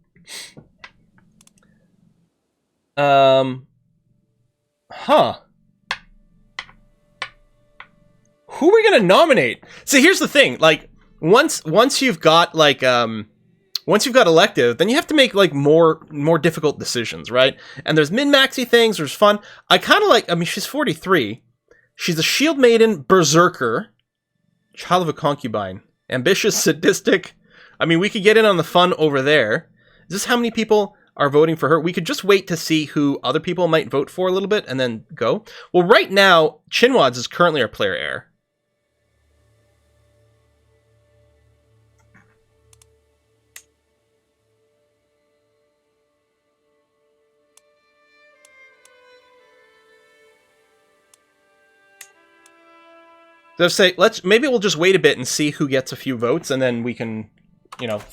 Huh. Who are we gonna nominate? See, here's the thing. Like, once you've got like once you've got elective, then you have to make like more difficult decisions, right? And there's min-maxy things. There's fun. I kind of like. I mean, she's 43. She's a shield maiden, berserker, child of a concubine, ambitious, sadistic. I mean, we could get in on the fun over there. Is this how many people are voting for her? We could just wait to see who other people might vote for a little bit and then go. Well, right now, Chinwads is currently our player heir. So say maybe we'll just wait a bit and see who gets a few votes, and then we can,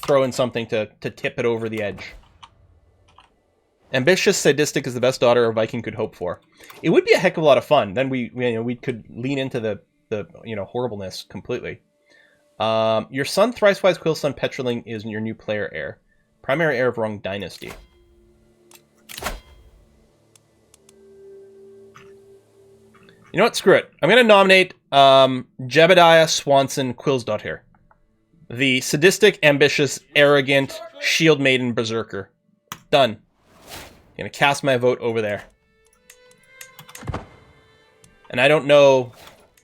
throw in something to tip it over the edge. Ambitious, sadistic is the best daughter a Viking could hope for. It would be a heck of a lot of fun. Then we could lean into the horribleness completely. Your son, Thrice-Wise Quill son Petraling, is your new player heir. Primary heir of wrong dynasty. You know what? Screw it. I'm going to nominate Jebediah Swanson Quillsdottir. The sadistic, ambitious, arrogant, shield maiden berserker. Done. I'm going to cast my vote over there. And I don't know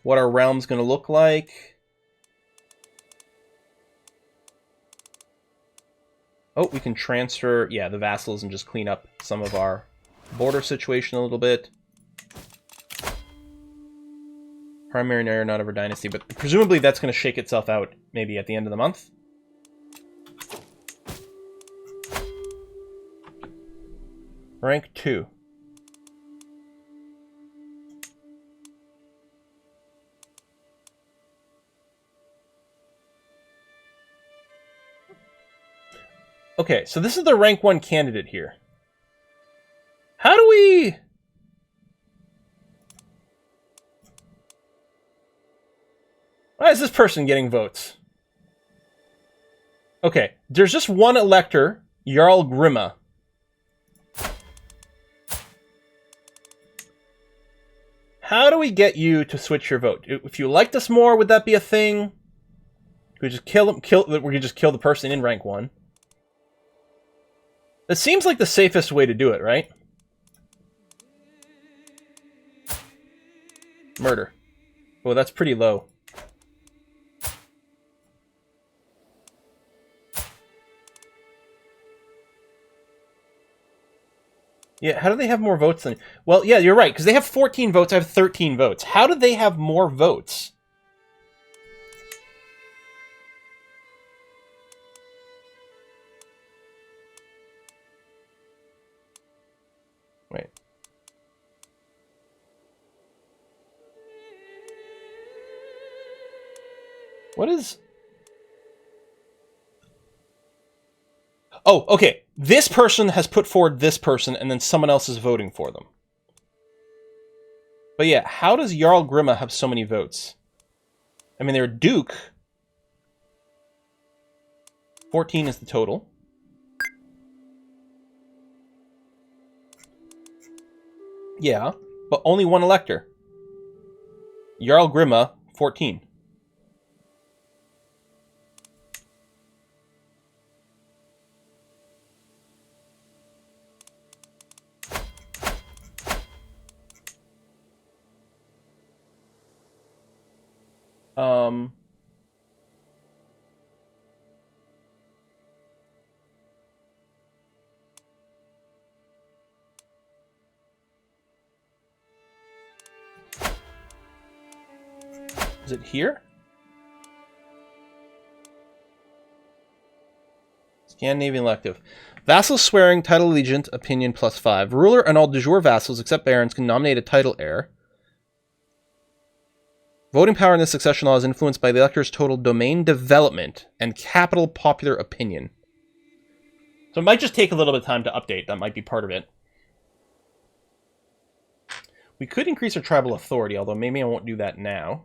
what our realm's going to look like. Oh, we can transfer, the vassals and just clean up some of our border situation a little bit. Primary heir, not of our dynasty, but presumably that's going to shake itself out maybe at the end of the month. Rank 2. Okay, so this is the rank 1 candidate here. How do we... Why is this person getting votes? Okay, there's just one elector, Jarl Grima. How do we get you to switch your vote? If you liked us more, would that be a thing? We just kill him. We could just kill the person in rank 1. That seems like the safest way to do it, right? Murder. Well, that's pretty low. Yeah, how do they have more votes than... Well, yeah, you're right, because they have 14 votes, I have 13 votes. How do they have more votes? Wait. What is... Oh, okay. This person has put forward this person, and then someone else is voting for them. But yeah, how does Jarl Grima have so many votes? I mean, they're a duke. 14 is the total. Yeah, but only one elector. Jarl Grima, 14. Is it here? Scandinavian elective. Vassal swearing, title allegiance, opinion +5. Ruler and all de jure vassals except barons can nominate a title heir. Voting power in this succession law is influenced by the elector's total domain development and capital popular opinion. So it might just take a little bit of time to update. That might be part of it. We could increase our tribal authority, although maybe I won't do that now.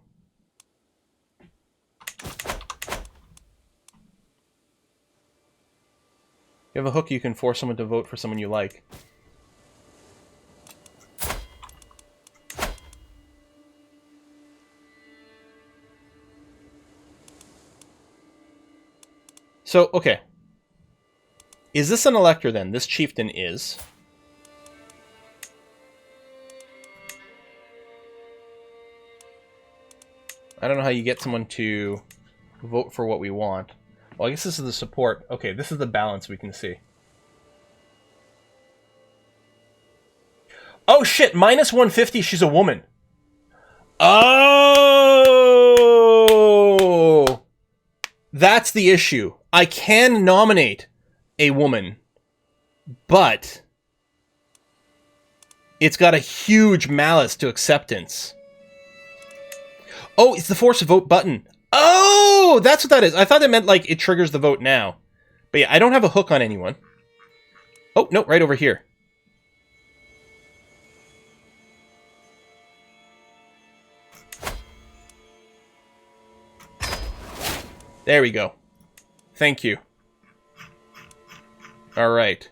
You have a hook, you can force someone to vote for someone you like. So, okay. Is this an elector then? This chieftain is. I don't know how you get someone to vote for what we want. Well, I guess this is the support. Okay, this is the balance we can see. Oh shit, minus 150, she's a woman. Oh! That's the issue. I can nominate a woman, but it's got a huge malice to acceptance. Oh, it's the force a vote button. Oh, that's what that is. I thought it meant like it triggers the vote now. But yeah, I don't have a hook on anyone. Oh, no, right over here. There we go. Thank you. All right.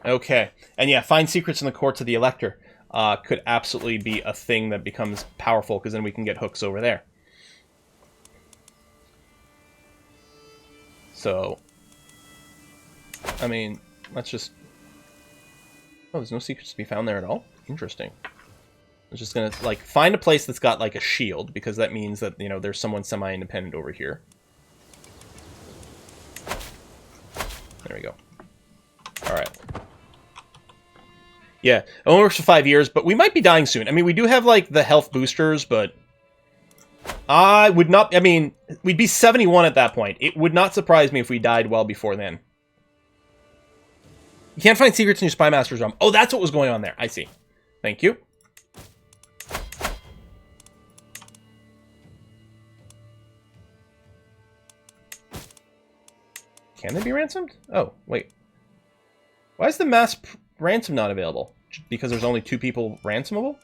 Okay. And yeah, find secrets in the courts of the elector. Could absolutely be a thing that becomes powerful, because then we can get hooks over there. So, I mean, let's just... Oh, there's no secrets to be found there at all? Interesting. I'm just gonna, like, find a place that's got, like, a shield, because that means that, you know, there's someone semi-independent over here. There we go. Alright. Yeah, it only works for 5 years, but we might be dying soon. I mean, we do have, like, the health boosters, but... I would not... I mean, we'd be 71 at that point. It would not surprise me if we died well before then. You can't find secrets in your Spy Master's realm. Oh, that's what was going on there. I see. Thank you. Can they be ransomed? Oh, wait. Why is the mass ransom not available? Because there's only 2 people ransomable?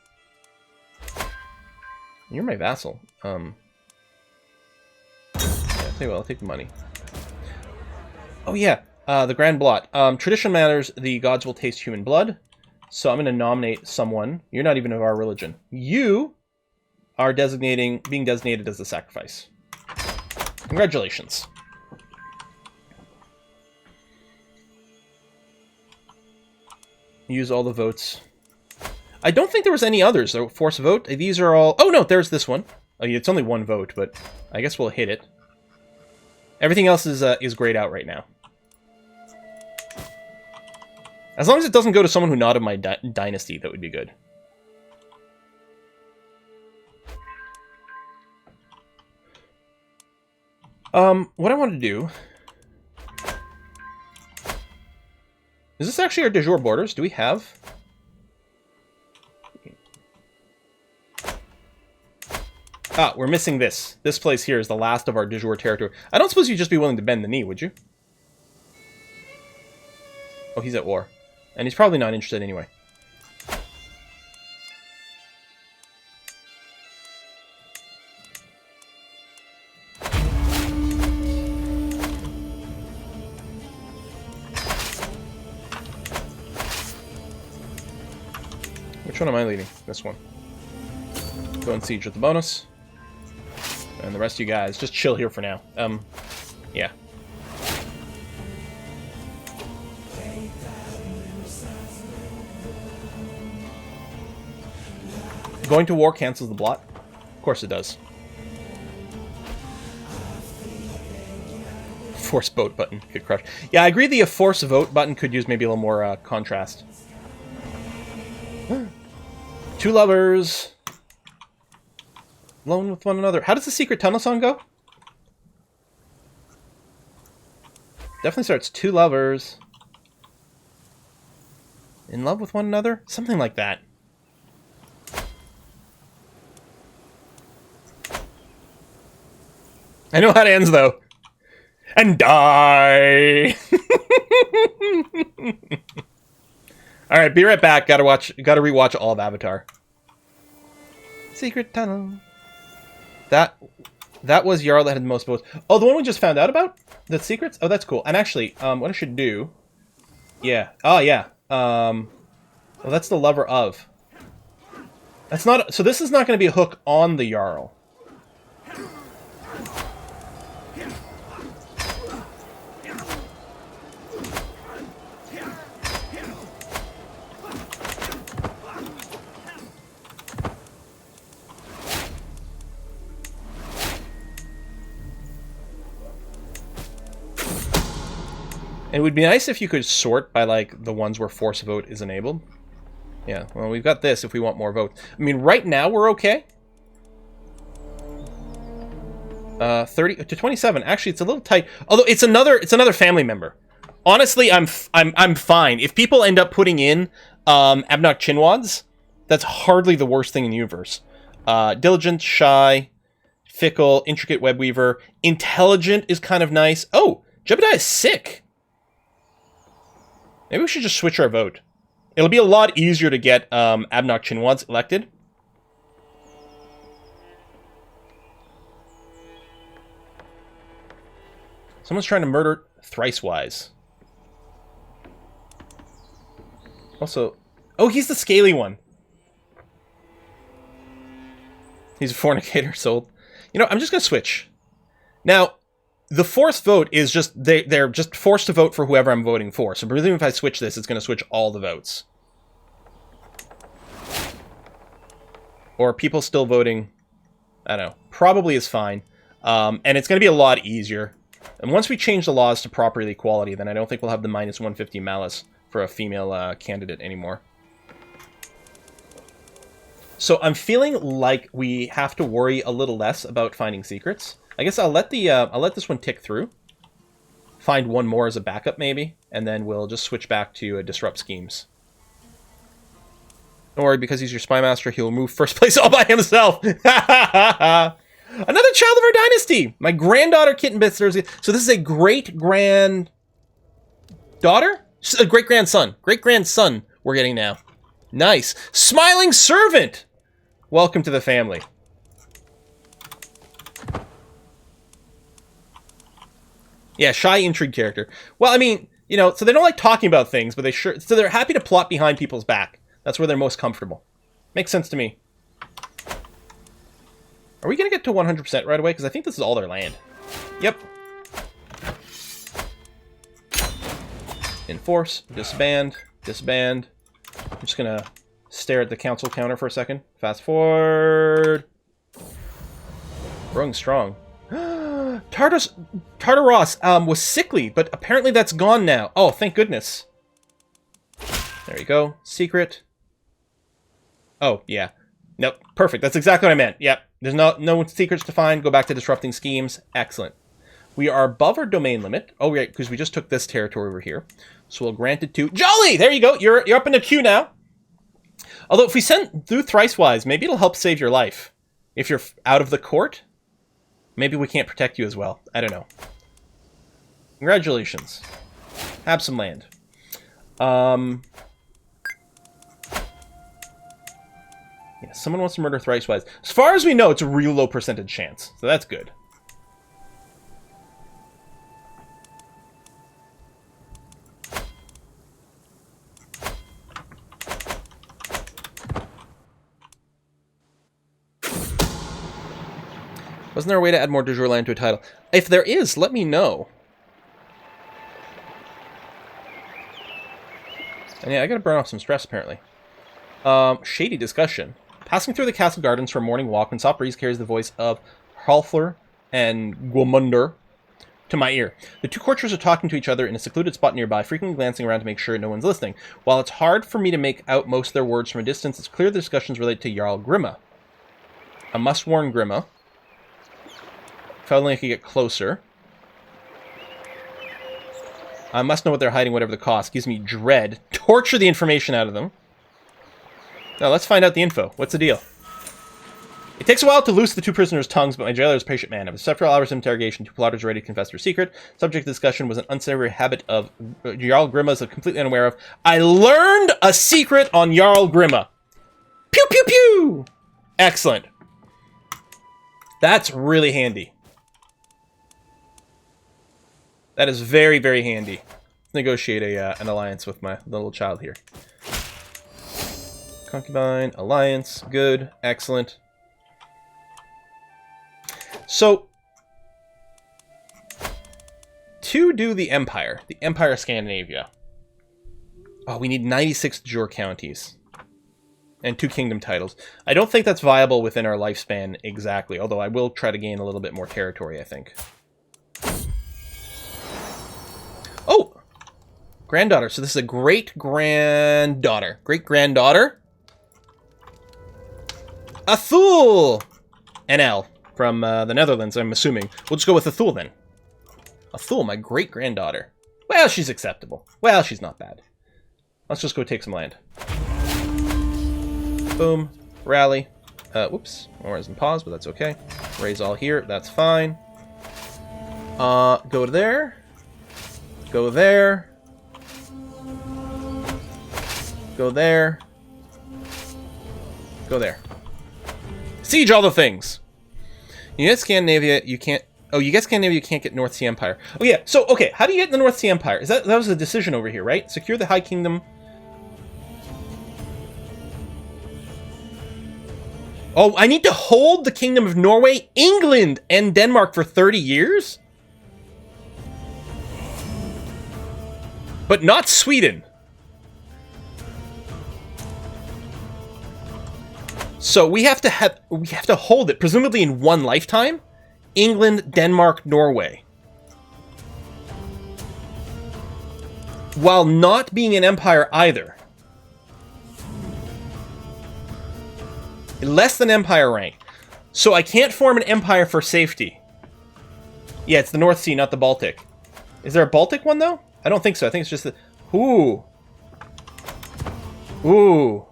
You're my vassal. Yeah, I'll tell you what, I'll take the money. Oh yeah, the Grand Blot. Tradition matters, the gods will taste human blood. So I'm going to nominate someone. You're not even of our religion. You are being designated as the sacrifice. Congratulations. Use all the votes. I don't think there was any others, though. Force vote. These are all... Oh, no, there's this one. Oh, it's only 1 vote, but I guess we'll hit it. Everything else is grayed out right now. As long as it doesn't go to someone who not of my dynasty, that would be good. What I want to do... Is this actually our de jure borders? Do we have... Ah, we're missing this. This place here is the last of our de jure territory. I don't suppose you'd just be willing to bend the knee, would you? Oh, he's at war. And he's probably not interested anyway. Which one am I leading? This one. Go and siege with the bonus. And the rest of you guys, just chill here for now. Yeah. Going to war cancels the blot? Of course it does. Force vote button could crush. Yeah, I agree the force vote button could use maybe a little more contrast. 2 lovers. Alone with one another. How does the secret tunnel song go? Definitely starts 2 lovers. In love with one another? Something like that. I know how it ends, though. And die! Alright, be right back. Gotta rewatch all of Avatar. Secret tunnel. That was Jarl that had the most votes. Oh, the one we just found out about? The secrets? Oh, that's cool. And actually, what I should do... Yeah. Oh, yeah. Well, that's the lover of. That's not... So this is not going to be a hook on the Jarl. It would be nice if you could sort by, like, the ones where force vote is enabled. Yeah, well, we've got this if we want more votes. I mean, right now we're okay. 30 to 27. Actually, it's a little tight. Although it's another family member. Honestly, I'm fine. If people end up putting in Abnock Chinwads, that's hardly the worst thing in the universe. Diligent, shy, fickle, intricate webweaver, intelligent is kind of nice. Oh, Jebediah is sick. Maybe we should just switch our vote. It'll be a lot easier to get Abnock Chinwads elected. Someone's trying to murder Thrice-Wise. Also... Oh, he's the scaly one. He's a fornicator, sold. You know, I'm just going to switch. Now... The forced vote is just, they're just forced to vote for whoever I'm voting for. So presumably if I switch this, it's going to switch all the votes. Or people still voting, I don't know, probably is fine. And it's going to be a lot easier. And once we change the laws to proper equality, then I don't think we'll have the minus 150 malice for a female candidate anymore. So I'm feeling like we have to worry a little less about finding secrets. I guess I'll let this one tick through. Find one more as a backup, maybe, and then we'll just switch back to disrupt schemes. Don't worry, because he's your spy master, he'll move first place all by himself. Another child of our dynasty! My granddaughter Kitten Bitzers. So this is a great-granddaughter? A great-grandson. Great-grandson we're getting now. Nice. Smiling servant! Welcome to the family. Yeah, shy intrigue character. Well, I mean, you know, so they don't like talking about things, but so they're happy to plot behind people's back. That's where they're most comfortable. Makes sense to me. Are we going to get to 100% right away? Because I think this is all their land. Yep. Enforce, disband, disband. I'm just going to stare at the council counter for a second. Fast forward. Growing strong. Tartaros was sickly, but apparently that's gone now. Oh, thank goodness. There you go. Secret. Oh, yeah. Nope. Perfect. That's exactly what I meant. Yep. There's no secrets to find. Go back to disrupting schemes. Excellent. We are above our domain limit. Oh, right, because we just took this territory over here. So we'll grant it to... Jolly! There you go. You're up in the queue now. Although if we send through Thrice-Wise, maybe it'll help save your life. If you're out of the court, maybe we can't protect you as well. I don't know. Congratulations. Have some land. Yeah, someone wants to murder Thrice-Wise. As far as we know, it's a real low percentage chance. So that's good. Wasn't there a way to add more de jure land to a title? If there is, let me know. And yeah, I gotta burn off some stress, apparently. Shady discussion. Passing through the castle gardens for a morning walk when soft breeze carries the voice of Hrolfr and Gwomundr to my ear. The two courtiers are talking to each other in a secluded spot nearby, frequently glancing around to make sure no one's listening. While it's hard for me to make out most of their words from a distance, it's clear the discussions relate to Jarl Grima. A must-warn Grima. If only I could get closer. I must know what they're hiding, whatever the cost. Gives me dread. Torture the information out of them. Now, let's find out the info. What's the deal? It takes a while to loose the two prisoners' tongues, but my jailer is a patient man. After several hours of interrogation, two plotters are ready to confess their secret. Subject of discussion was an unsavory habit of Jarl Grima's I'm completely unaware of. I learned a secret on Jarl Grima. Pew, pew, pew! Excellent. That's really handy. That is very, very handy. Let's negotiate an alliance with my little child here. Concubine, alliance, good, excellent. So, to do the Empire of Scandinavia. Oh, we need 96 de jure counties. And 2 kingdom titles. I don't think that's viable within our lifespan exactly, although I will try to gain a little bit more territory, I think. Oh! Granddaughter. So this is a great-granddaughter. Great-granddaughter? Athul! NL. From the Netherlands, I'm assuming. We'll just go with Athul, then. Athul, my great-granddaughter. Well, she's acceptable. Well, she's not bad. Let's just go take some land. Boom. Rally. Whoops. Or is in pause, but that's okay. Raise all here. That's fine. Go there. Go there. Go there. Go there. Siege all the things. You get Scandinavia, you can't... Oh, you get Scandinavia, you can't get North Sea Empire. Oh, yeah. So, okay. How do you get the North Sea Empire? Is that was a decision over here, right? Secure the High Kingdom. Oh, I need to hold the Kingdom of Norway, England, and Denmark for 30 years? But not Sweden. So we have to hold it, presumably in one lifetime. England, Denmark, Norway. While not being an empire either. Less than empire rank. So I can't form an empire for safety. Yeah, it's the North Sea, not the Baltic. Is there a Baltic one, though? I don't think so. I think it's just the... Ooh. Ooh.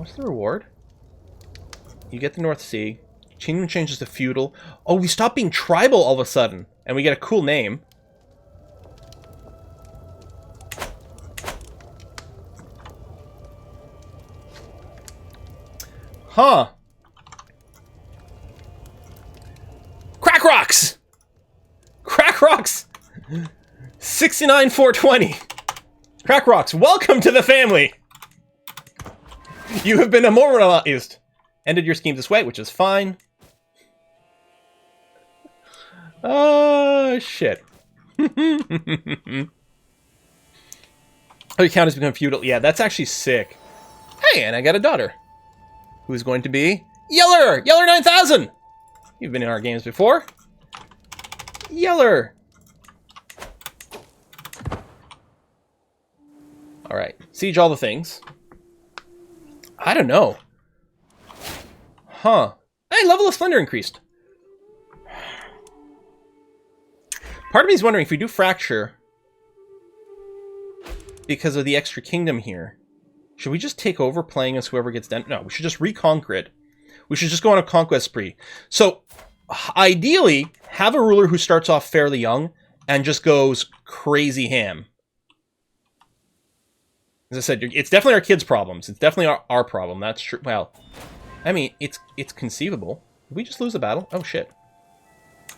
What's the reward? You get the North Sea. Kingdom changes to feudal. Oh, we stop being tribal all of a sudden. And we get a cool name. Huh. Crack Rocks! Crack Rocks! 69,420. Crack Rocks, welcome to the family! You have been immortalized. Ended your scheme this way, which is fine. Oh, shit. Oh, your count has become feudal. Yeah, that's actually sick. Hey, and I got a daughter. Who's going to be Yeller! Yeller 9000! You've been in our games before. Yeller! Alright. Siege all the things. I don't know. Huh. Hey, level of splendor increased. Part of me is wondering if we do fracture because of the extra kingdom here. Should we just take over playing as whoever gets done? No, we should just reconquer it. We should just go on a conquest spree. So, ideally, have a ruler who starts off fairly young and just goes crazy ham. As I said, it's definitely our kids' problems. It's definitely our problem. That's true. Well, I mean, it's conceivable. Did we just lose a battle? Oh, shit.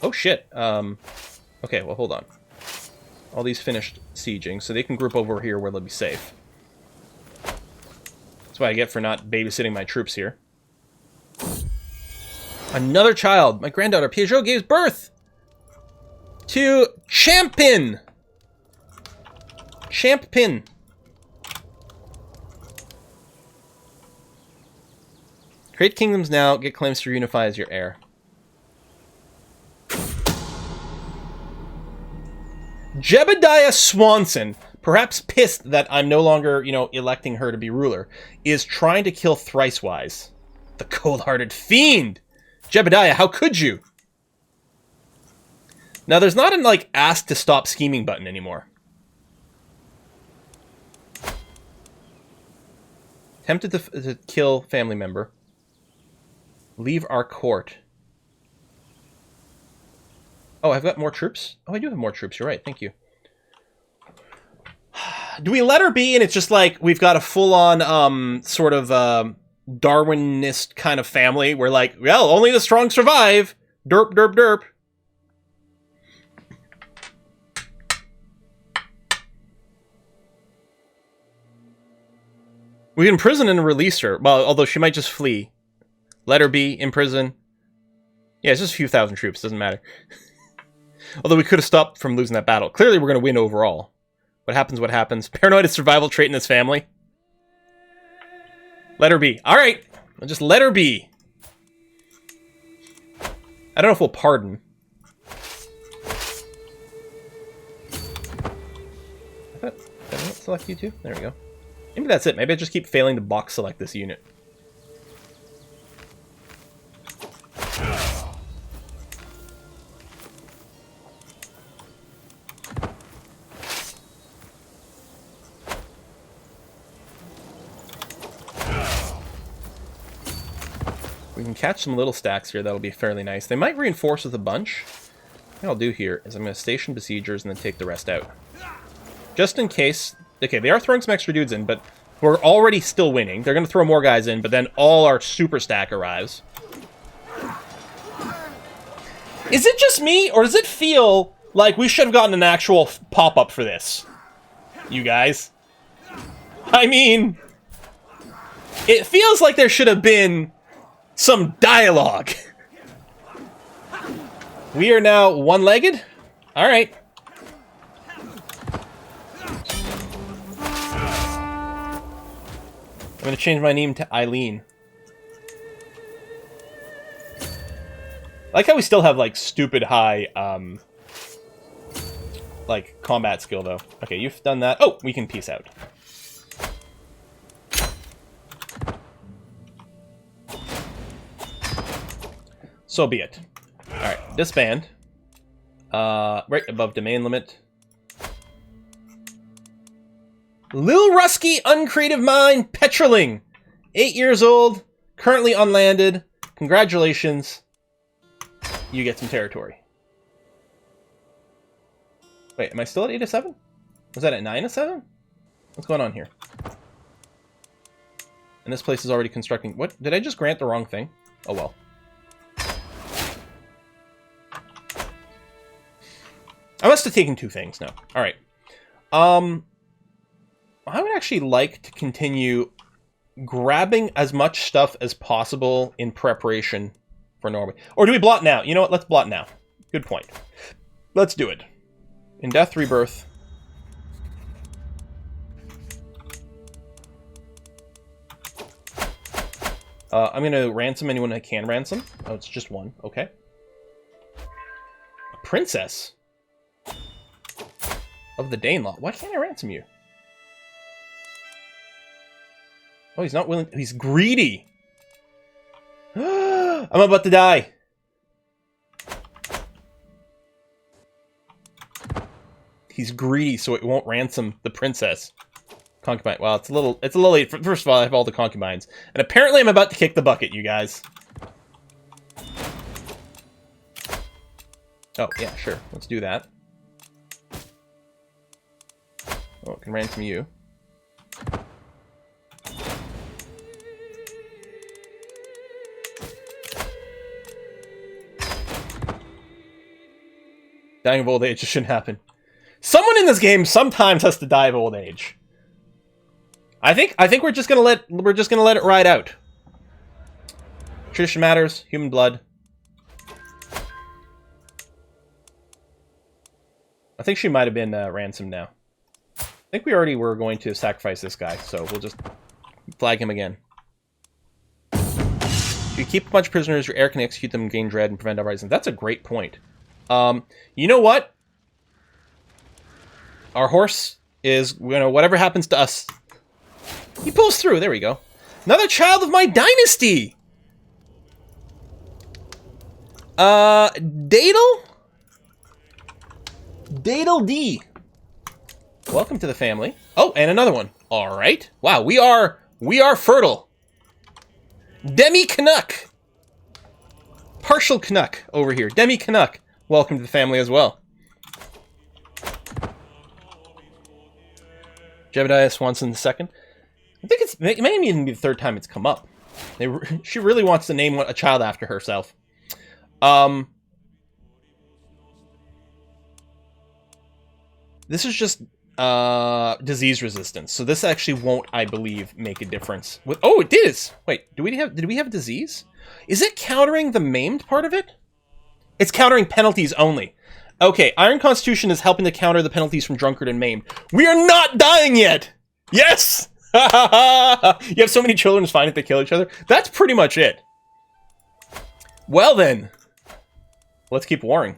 Oh, shit. Okay, well, hold on. All these finished sieging, so they can group over here where they'll be safe. That's what I get for not babysitting my troops here. Another child. My granddaughter, Piaget, gave birth to Champin. Champin. Create kingdoms now. Get claims to reunify as your heir. Jebediah Swanson, perhaps pissed that I'm no longer, electing her to be ruler, is trying to kill Thrice-Wise. The cold-hearted fiend! Jebediah, how could you? Now, there's not an, ask to stop scheming button anymore. Tempted to kill family member. Leave our court. Oh, I've got more troops? Oh, I do have more troops. You're right. Thank you. Do we let her be and it's just we've got a full-on sort of Darwinist kind of family where well, only the strong survive. Derp, derp, derp. We can imprison and release her. Well, although she might just flee. Let her be in prison. Yeah, it's just a few thousand troops. Doesn't matter. Although we could have stopped from losing that battle. Clearly, we're going to win overall. What happens, what happens. Paranoid is survival trait in this family. Let her be. All right. I'll just let her be. I don't know if we'll pardon. Did I not select you two? There we go. Maybe that's it. Maybe I just keep failing to box select this unit. We can catch some little stacks here. That'll be fairly nice. They might reinforce with a bunch. What I'll do here is I'm going to station besiegers and then take the rest out. Just in case... Okay, they are throwing some extra dudes in, but we're already still winning. They're going to throw more guys in, but then all our super stack arrives. Is it just me, or does it feel like we should have gotten an actual pop-up for this? You guys? I mean... It feels like there should have been... some dialogue. We are now one-legged? Alright. I'm going to change my name to Eileen. I like how we still have, stupid high, combat skill, though. Okay, you've done that. Oh, we can peace out. So be it. Alright, disband. Right above domain limit. Lil Rusky Uncreative Mind Petroling 8 years old, currently unlanded. Congratulations. You get some territory. Wait, am I still at 8 of 7? Was that at 9 of 7? What's going on here? And this place is already constructing... What? Did I just grant the wrong thing? Oh, well. I must have taken 2 things. No. Alright. I would actually like to continue grabbing as much stuff as possible in preparation for Norway. Or do we blot now? You know what? Let's blot now. Good point. Let's do it. In Death, Rebirth. I'm going to ransom anyone I can ransom. Oh, it's just one. Okay. A princess of the Danelaw. Why can't I ransom you? Oh, he's not willing. He's greedy. I'm about to die. He's greedy, so it won't ransom the princess. Concubine. Well, it's a little late. First of all, I have all the concubines, and apparently, I'm about to kick the bucket, you guys. Oh yeah, sure. Let's do that. Oh, it can ransom you. Dying of old age just shouldn't happen. Someone in this game sometimes has to die of old age. I think we're just gonna let it ride out. Tradition matters. Human blood. I think she might have been ransomed now. I think we already were going to sacrifice this guy, so we'll just flag him again. If you keep a bunch of prisoners, your heir can execute them, gain dread, and prevent uprisings. That's a great point. You know what? Our horse is, you know, whatever happens to us. He pulls through. There we go. Another child of my dynasty. Daedal? Daedal D. Welcome to the family. Oh, and another one. All right. Wow, we are fertile. Demi Canuck. Partial Canuck over here. Demi Canuck. Welcome to the family as well. Jebediah Swanson II. I think it may even be the 3rd time it's come up. She really wants to name a child after herself. This is just disease resistance, so this actually won't, I believe, make a difference. Oh, it is. Wait, did we have disease? Is it countering the maimed part of it? It's countering penalties only. Okay, Iron Constitution is helping to counter the penalties from drunkard and maimed. We are not dying yet. Yes. You have so many children, it's fine if they kill each other. That's pretty much it. Well then, let's keep warring.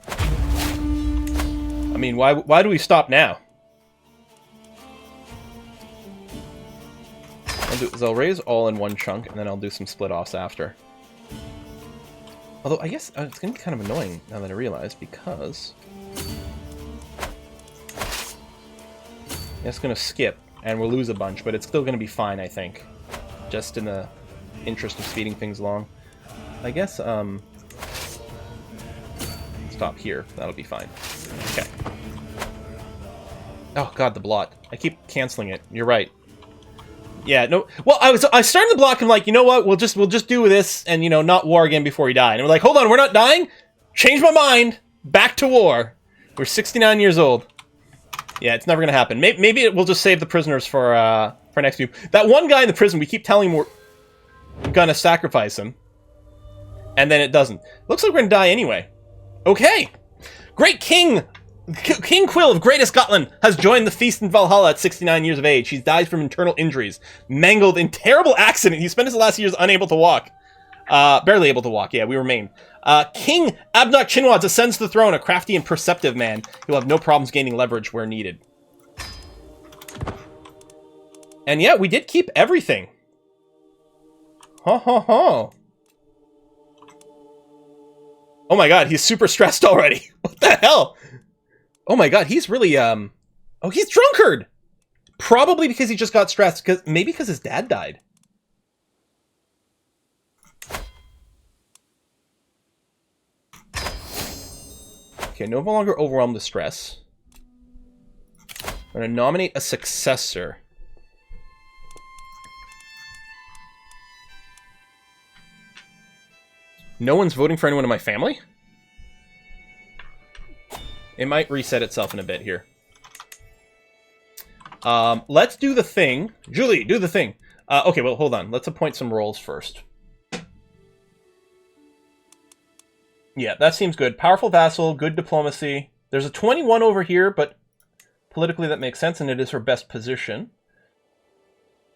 I mean, why do we stop now? I'll raise all in one chunk, and then I'll do some split-offs after. Although, I guess it's going to be kind of annoying now that I realize, because... it's going to skip, and we'll lose a bunch, but it's still going to be fine, I think. Just in the interest of speeding things along. I guess, stop here. That'll be fine. Okay. Oh, God, the blot. I keep canceling it. You're right. Yeah, no. Well, I started the block and like, you know what? We'll just do this and, you know, not war again before we die. And we're like, hold on, we're not dying? Change my mind. Back to war. We're 69 years old. Yeah, it's never gonna happen. Maybe we'll just save the prisoners for next view. That one guy in the prison, we keep telling him we're gonna sacrifice him, and then it doesn't. Looks like we're gonna die anyway. Okay, great King Quill of Greatest Gotland has joined the feast in Valhalla at 69 years of age. He dies from internal injuries, mangled in terrible accident. He spent his last years unable to walk. Barely able to walk, yeah, we remain. King Abnok Chinwaz ascends to the throne, a crafty and perceptive man. He'll have no problems gaining leverage where needed. And yeah, we did keep everything. Ho ho ho. Oh my god, he's super stressed already. What the hell? Oh my god, he's really, oh, he's drunkard! Probably because he just got stressed, maybe because his dad died. Okay, no longer overwhelmed with stress. I'm going to nominate a successor. No one's voting for anyone in my family? It might reset itself in a bit here. Let's do the thing. Julie, do the thing. Okay, well, hold on. Let's appoint some roles first. Yeah, that seems good. Powerful vassal, good diplomacy. There's a 21 over here, but politically that makes sense, and it is her best position.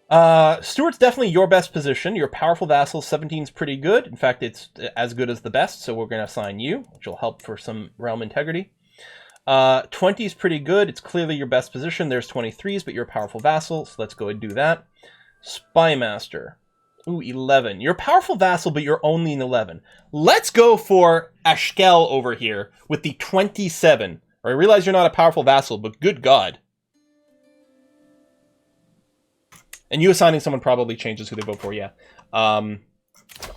Stuart's definitely your best position. Your powerful vassal, 17 is pretty good. In fact, it's as good as the best, so we're going to assign you, which will help for some realm integrity. 20 is pretty good. It's clearly your best position. There's 23s, but you're a powerful vassal, so let's go and do that. Spymaster. Ooh, 11. You're a powerful vassal, but you're only an 11. Let's go for Ashkel over here with the 27. I realize you're not a powerful vassal, but good God. And you assigning someone probably changes who they vote for, yeah. I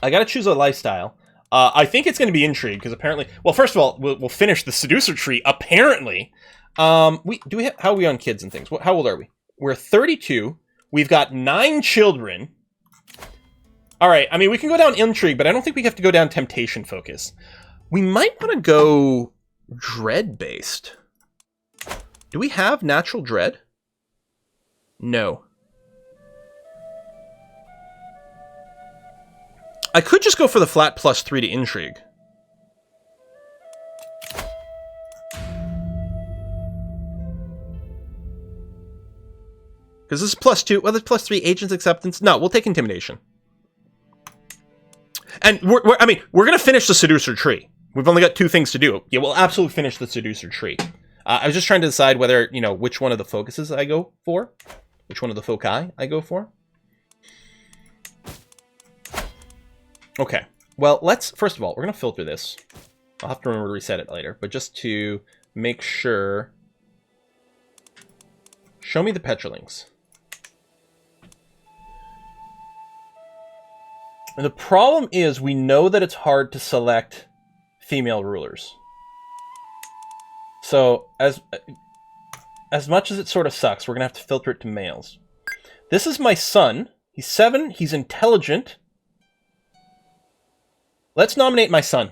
gotta choose a lifestyle. I think it's gonna be intrigue, because apparently... Well, first of all, we'll finish the seducer tree, apparently. How are we on kids and things? How old are we? We're 32. We've got 9 children. Alright, I mean, we can go down intrigue, but I don't think we have to go down temptation focus. We might want to go dread-based. Do we have natural dread? No. I could just go for the flat +3 to intrigue. Because this is +2. Well, there's +3 agent's acceptance. No, we'll take intimidation. And we're going to finish the seducer tree. We've only got 2 things to do. Yeah, we'll absolutely finish the seducer tree. I was just trying to decide whether, which one of the focuses I go for. Which one of the foci I go for. Okay. Well, first of all, we're going to filter this. I'll have to remember to reset it later. But just to make sure... Show me the petrolings. And the problem is we know that it's hard to select female rulers. So, as much as it sort of sucks, we're going to have to filter it to males. This is my son. He's 7. He's intelligent. Let's nominate my son.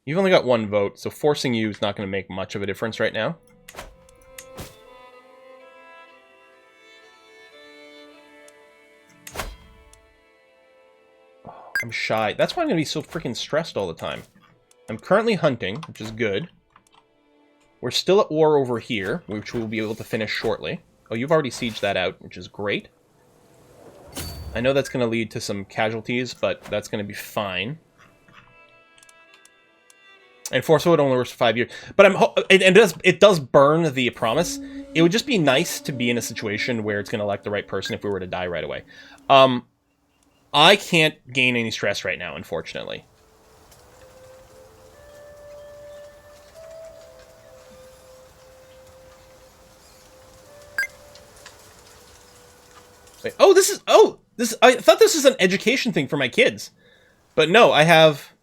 You've only got 1 vote, so forcing you is not going to make much of a difference right now. I'm shy. That's why I'm going to be so freaking stressed all the time. I'm currently hunting, which is good. We're still at war over here, which we'll be able to finish shortly. Oh, you've already sieged that out, which is great. I know that's going to lead to some casualties, but that's going to be fine. And Force Wood only works for 5 years. But it does burn the promise. It would just be nice to be in a situation where it's going to elect the right person if we were to die right away. I can't gain any stress right now, unfortunately. Wait, I thought this was an education thing for my kids. But no, I have...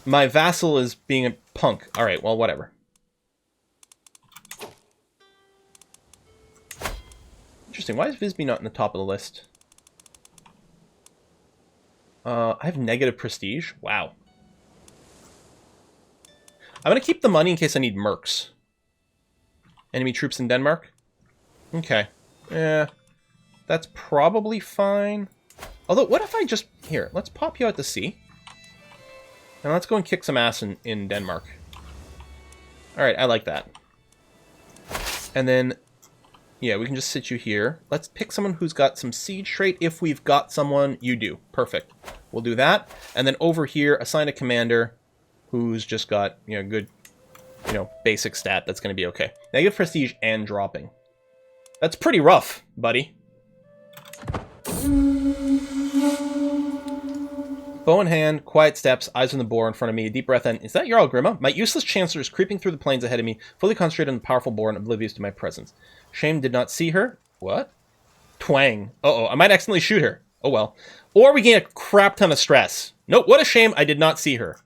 My vassal is being a punk. Alright, well, whatever. Interesting, why is Visby not in the top of the list? I have negative prestige? Wow. I'm gonna keep the money in case I need mercs. Enemy troops in Denmark? Okay. Yeah. That's probably fine. Although, what if I just... Here, let's pop you out to sea. And let's go and kick some ass in Denmark. Alright, I like that. And then... Yeah, we can just sit you here. Let's pick someone who's got some siege trait. If we've got someone, you do. Perfect. We'll do that. And then over here, assign a commander who's just got, good, basic stat. That's going to be okay. Negative prestige and dropping. That's pretty rough, buddy. Bow in hand, quiet steps, eyes on the boar in front of me, a deep breath in. Is that Jarl Grima? My useless Chancellor is creeping through the plains ahead of me, fully concentrated on the powerful boar and oblivious to my presence. Shame did not see her. What? Twang. Uh-oh, I might accidentally shoot her. Oh well. Or we gain a crap ton of stress. Nope, what a shame I did not see her.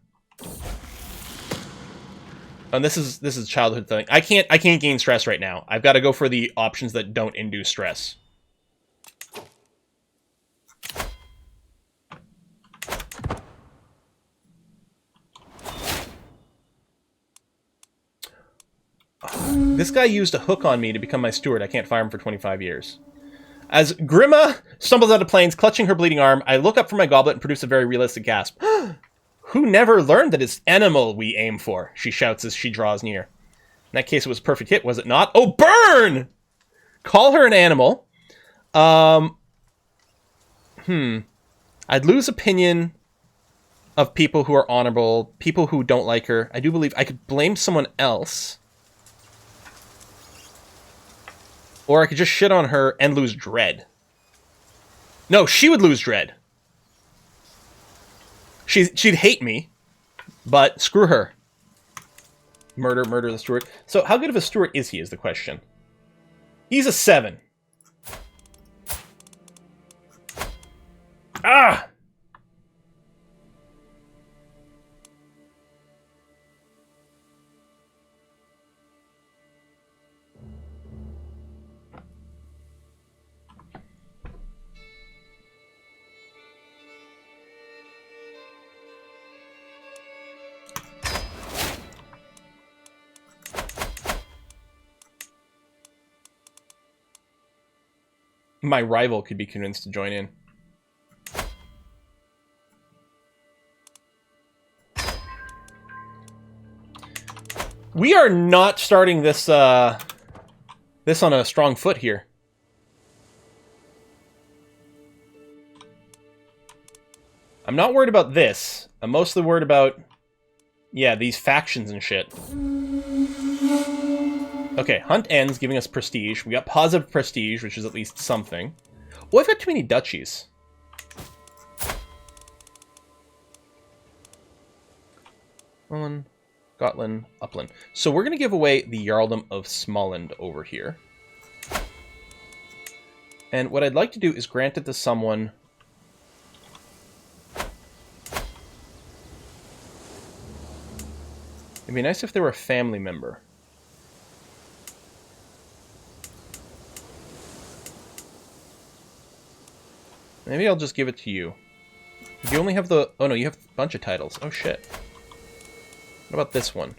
And this is a childhood thing. I can't gain stress right now. I've got to go for the options that don't induce stress. This guy used a hook on me to become my steward. I can't fire him for 25 years. As Grima stumbles out of planes, clutching her bleeding arm, I look up from my goblet and produce a very realistic gasp. Who never learned that it's animal we aim for? She shouts as she draws near. In that case, it was a perfect hit, was it not? Oh, burn! Call her an animal. I'd lose opinion of people who are honorable, people who don't like her. I do believe I could blame someone else. Or I could just shit on her and lose dread. No, she would lose dread. She'd hate me, but screw her. Murder the steward. So how good of a steward is he is the question. He's a 7. Ah! My rival could be convinced to join in. We are not starting this this on a strong foot here. I'm not worried about this. I'm mostly worried about, yeah, these factions and shit. Okay, hunt ends, giving us prestige. We got positive prestige, which is at least something. Oh, I've got too many duchies. Gotland, Upland. So we're going to give away the Jarldom of Småland over here. And what I'd like to do is grant it to someone... It'd be nice if they were a family member. Maybe I'll just give it to you. You only have the... Oh no, you have a bunch of titles. Oh shit. What about this one?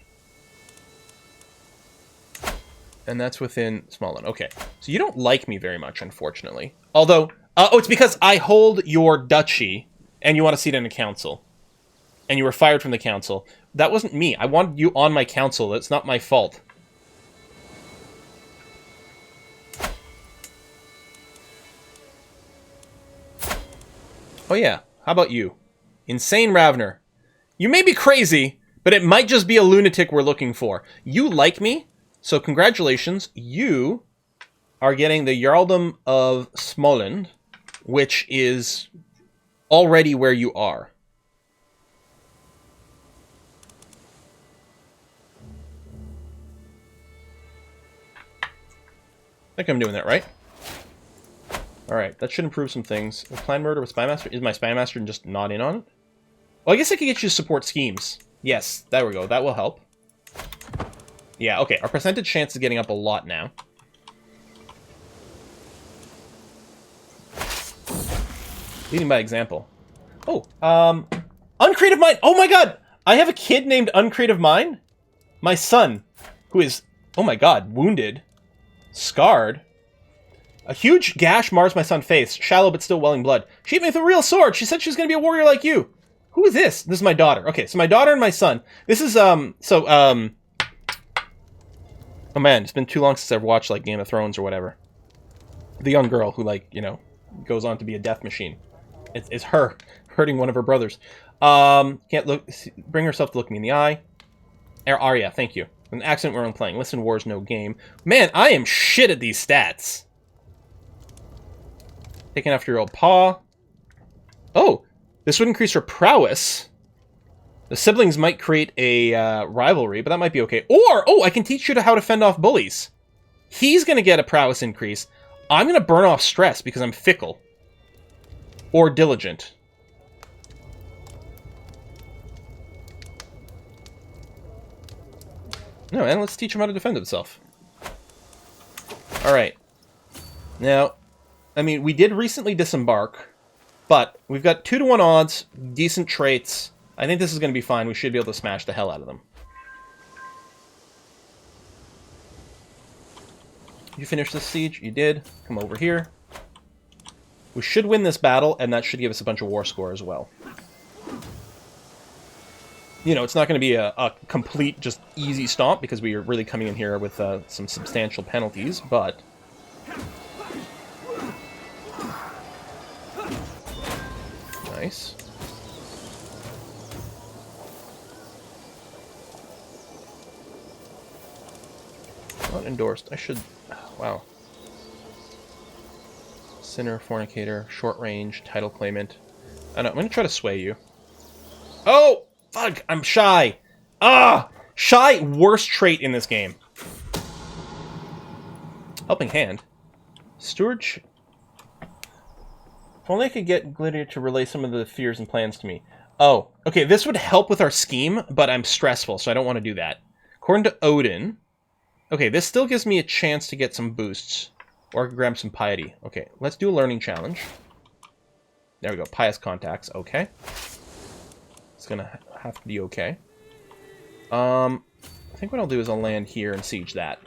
And that's within Småland. Okay. So you don't like me very much, unfortunately. Although... oh, it's because I hold your duchy, and you want to seat in a council. And you were fired from the council. That wasn't me. I wanted you on my council. That's not my fault. Oh yeah, how about you? Insane Ravner. You may be crazy, but it might just be a lunatic we're looking for. You like me, so congratulations. You are getting the Jarldom of Småland, which is already where you are. I think I'm doing that right. Alright, that should improve some things. Plan murder with Spymaster? Is my Spymaster just not in on it? Well, I guess I could get you to support schemes. Yes, there we go. That will help. Yeah, okay. Our percentage chance is getting up a lot now. Leading by example. Oh, Uncreative Mind! Oh my god! I have a kid named Uncreative Mind? My son, who is, oh my god, wounded, scarred. A huge gash mars my son's face, shallow but still welling blood. She hit me with a real sword. She said she was going to be a warrior like you. Who is this? This is my daughter. Okay, so my daughter and my son. This is, oh man, it's been too long since I've watched, like, Game of Thrones or whatever. The young girl who, like, you know, goes on to be a death machine. It's her hurting one of her brothers. Can't look, bring herself to look me in the eye. Arya, thank you. An accident we're on playing. Listen, war's no game. Man, I am shit at these stats. Taking after your old paw. Oh, This would increase her prowess. The siblings might create a rivalry, but that might be okay. Or, oh, I can teach you how to fend off bullies. He's going to get a prowess increase. I'm going to burn off stress because I'm fickle. Or diligent. No, and let's teach him how to defend himself. Alright. Now, I mean, we did recently disembark, but we've got 2-to-1 odds, decent traits. I think this is going to be fine. We should be able to smash the hell out of them. You finished this siege? You did. Come over here. We should win this battle, and that should give us a bunch of war score as well. You know, it's not going to be a complete, just easy stomp, because we are really coming in here with some substantial penalties, but... Nice. Not endorsed. I should... Wow. Sinner, fornicator, short range, title claimant. I know, I'm going to try to sway you. Oh! Fuck, I'm shy. Ah! Shy, worst trait in this game. Helping hand. Stewardship. If only I could get Glitter to relay some of the fears and plans to me. Oh, okay, this would help with our scheme, but I'm stressful, so I don't want to do that. According to Odin... Okay, this still gives me a chance to get some boosts. Or I can grab some piety. Okay, let's do a learning challenge. There we go, pious contacts, okay. It's gonna have to be okay. I think what I'll do is I'll land here and siege that.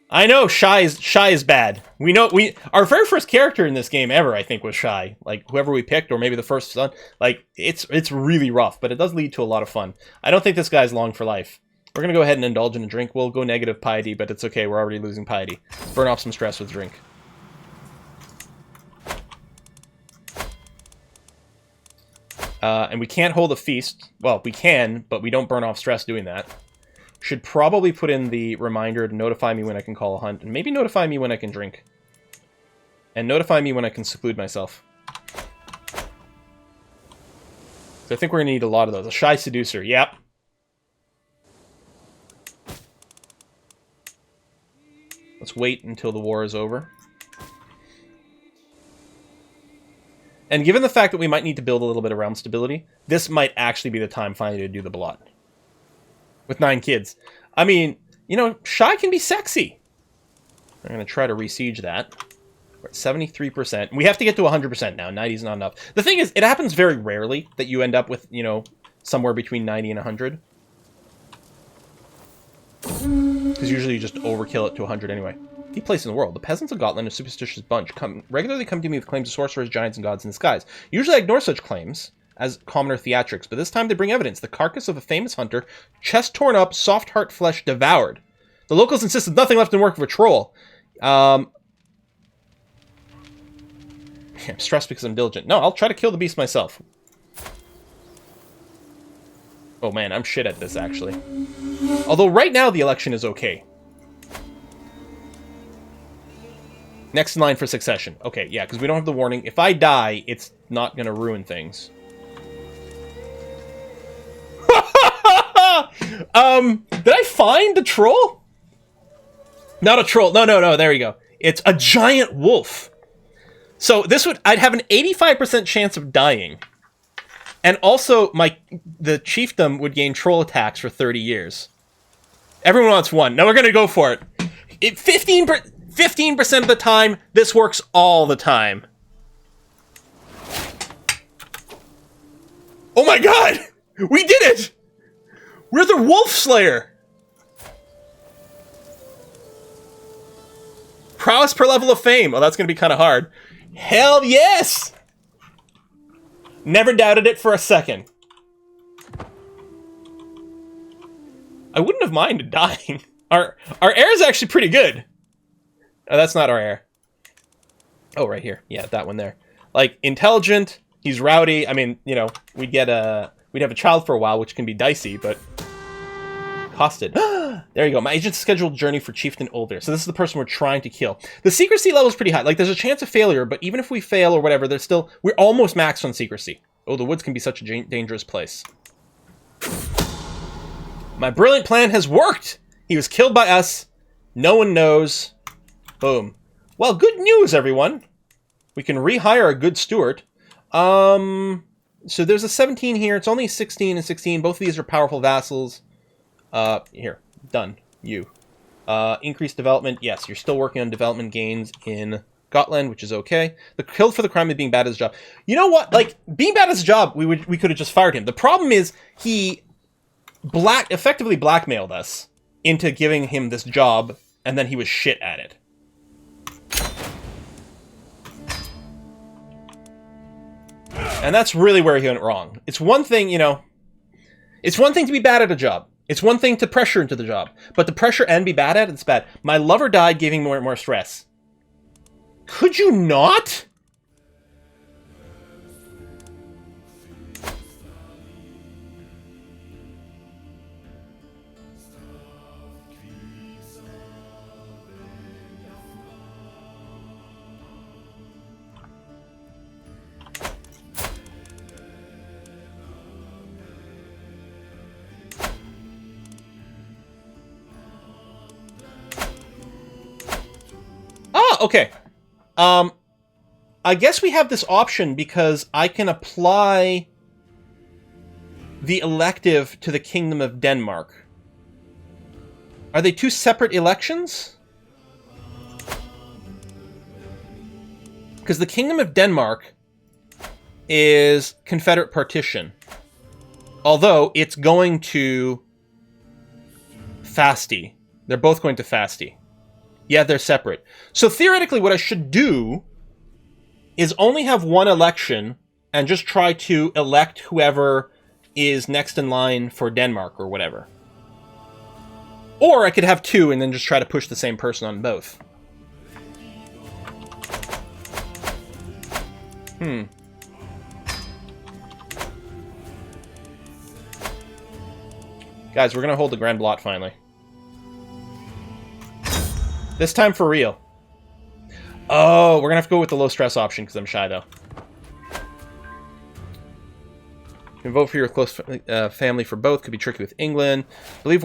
I know shy is bad. We know our very first character in this game ever, I think, was shy. Like whoever we picked, or maybe the first son. Like it's really rough, but it does lead to a lot of fun. I don't think this guy's long for life. We're gonna go ahead and indulge in a drink. We'll go negative piety, but it's okay. We're already losing piety. Let's burn off some stress with drink. And we can't hold a feast. Well, we can, but we don't burn off stress doing that. Should probably put in the reminder to notify me when I can call a hunt, and maybe notify me when I can drink. And notify me when I can seclude myself. So I think we're going to need a lot of those. A shy seducer, yep. Let's wait until the war is over. And given the fact that we might need to build a little bit of realm stability, this might actually be the time finally to do the blot. With 9 kids. I mean, you know, shy can be sexy. I'm going to try to re-siege that. We're at 73%. We have to get to 100% now. 90 is not enough. The thing is, it happens very rarely that you end up with, you know, somewhere between 90 and 100. Because usually you just overkill it to 100 anyway. Deep place in the world. The peasants of Gotland, a superstitious bunch, regularly come to me with claims of sorcerers, giants, and gods in the skies. Usually I ignore such claims as commoner theatrics, but this time they bring evidence. The carcass of a famous hunter, chest torn up, soft heart flesh devoured. The locals insist there's nothing left in work of a troll. I'm stressed because I'm diligent. No, I'll try to kill the beast myself. Oh man, I'm shit at this, actually. Although right now the election is okay. Next in line for succession. Okay, yeah, because we don't have the warning. If I die, it's not going to ruin things. Did I find the troll? Not a troll. No, there we go. It's a giant wolf. So this would... I'd have an 85% chance of dying. And also, the chiefdom would gain troll attacks for 30 years. Everyone wants one. Now we're going to go for it. 15% of the time, this works all the time. Oh my god! We did it! We're the Wolf Slayer! Prowess per level of fame. Oh, that's going to be kind of hard. Hell yes! Never doubted it for a second. I wouldn't have minded dying. Our air is actually pretty good. Oh, that's not our air. Oh, right here. Yeah, that one there. Like, intelligent. He's rowdy. I mean, you know, we'd have a child for a while, which can be dicey, but costed. There you go. My agent's scheduled journey for Chieftain Older. So this is the person we're trying to kill. The secrecy level is pretty high. Like, there's a chance of failure, but even if we fail or whatever, we're almost maxed on secrecy. Oh, the woods can be such a dangerous place. My brilliant plan has worked! He was killed by us. No one knows. Boom. Well, good news, everyone. We can rehire a good steward. So there's a 17 here. It's only 16 and 16. Both of these are powerful vassals. Here. Done. You. Increased development. Yes, you're still working on development gains in Gotland, which is okay. The killed for the crime of being bad at his job. You know what? Like, being bad at his job, we could have just fired him. The problem is he effectively blackmailed us into giving him this job, and then he was shit at it. And that's really where he went wrong. It's one thing, you know, it's one thing to be bad at a job. It's one thing to pressure into the job. But to pressure and be bad at it, it's bad. My lover died, giving more and more stress. Could you not? Okay. I guess we have this option because I can apply the elective to the Kingdom of Denmark. Are they two separate elections? Because the Kingdom of Denmark is Confederate partition. Although it's going to Fasti. They're both going to Fasti. Yeah, they're separate. So theoretically, what I should do is only have one election and just try to elect whoever is next in line for Denmark or whatever. Or I could have two and then just try to push the same person on both. Guys, we're going to hold the Grand Blot finally. This time for real. Oh, we're going to have to go with the low stress option because I'm shy, though. You can vote for your close family for both. Could be tricky with England. Believe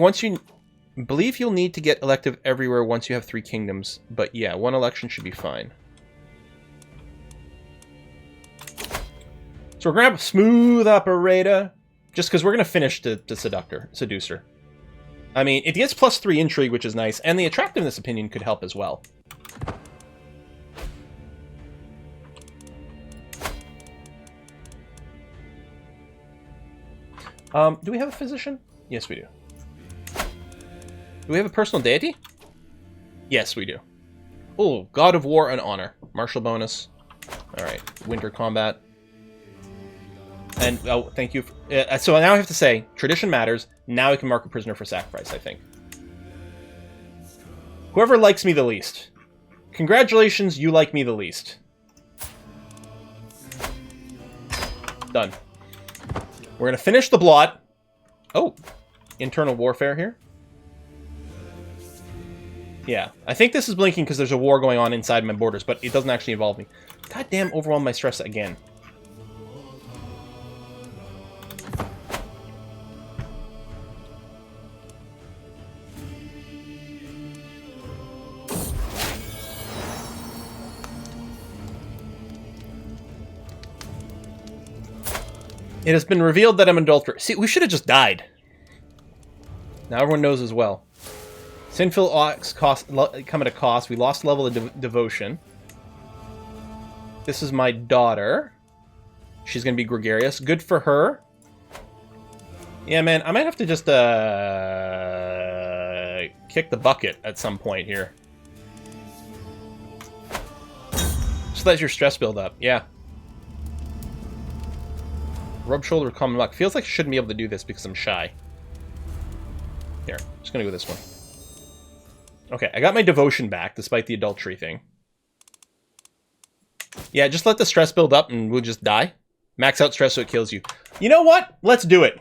you'll need to get elective everywhere once you have 3 kingdoms. But yeah, one election should be fine. So we're going to have a smooth operator. Just because we're going to finish the seducer. I mean, it gets +3 intrigue, which is nice, and the attractiveness opinion could help as well. Do we have a physician? Yes, we do. Do we have a personal deity? Yes, we do. Oh, God of War and Honor. Martial bonus. Alright, winter combat. And, oh, thank you. So now I have to say, tradition matters. Now I can mark a prisoner for sacrifice, I think. Whoever likes me the least. Congratulations, you like me the least. Done. We're going to finish the blot. Oh, internal warfare here. Yeah, I think this is blinking because there's a war going on inside my borders, but it doesn't actually involve me. Goddamn, overwhelm my stress again. It has been revealed that I'm an adulterer. See, we should have just died. Now everyone knows as well. Sinful acts come at a cost. We lost level of devotion. This is my daughter. She's going to be gregarious. Good for her. Yeah, man, I might have to just kick the bucket at some point here. Just let your stress build up. Yeah. Rub shoulder with common luck. Feels like I shouldn't be able to do this because I'm shy. Here, just gonna go with this one. Okay, I got my devotion back despite the adultery thing. Yeah, just let the stress build up and we'll just die. Max out stress so it kills you. You know what? Let's do it.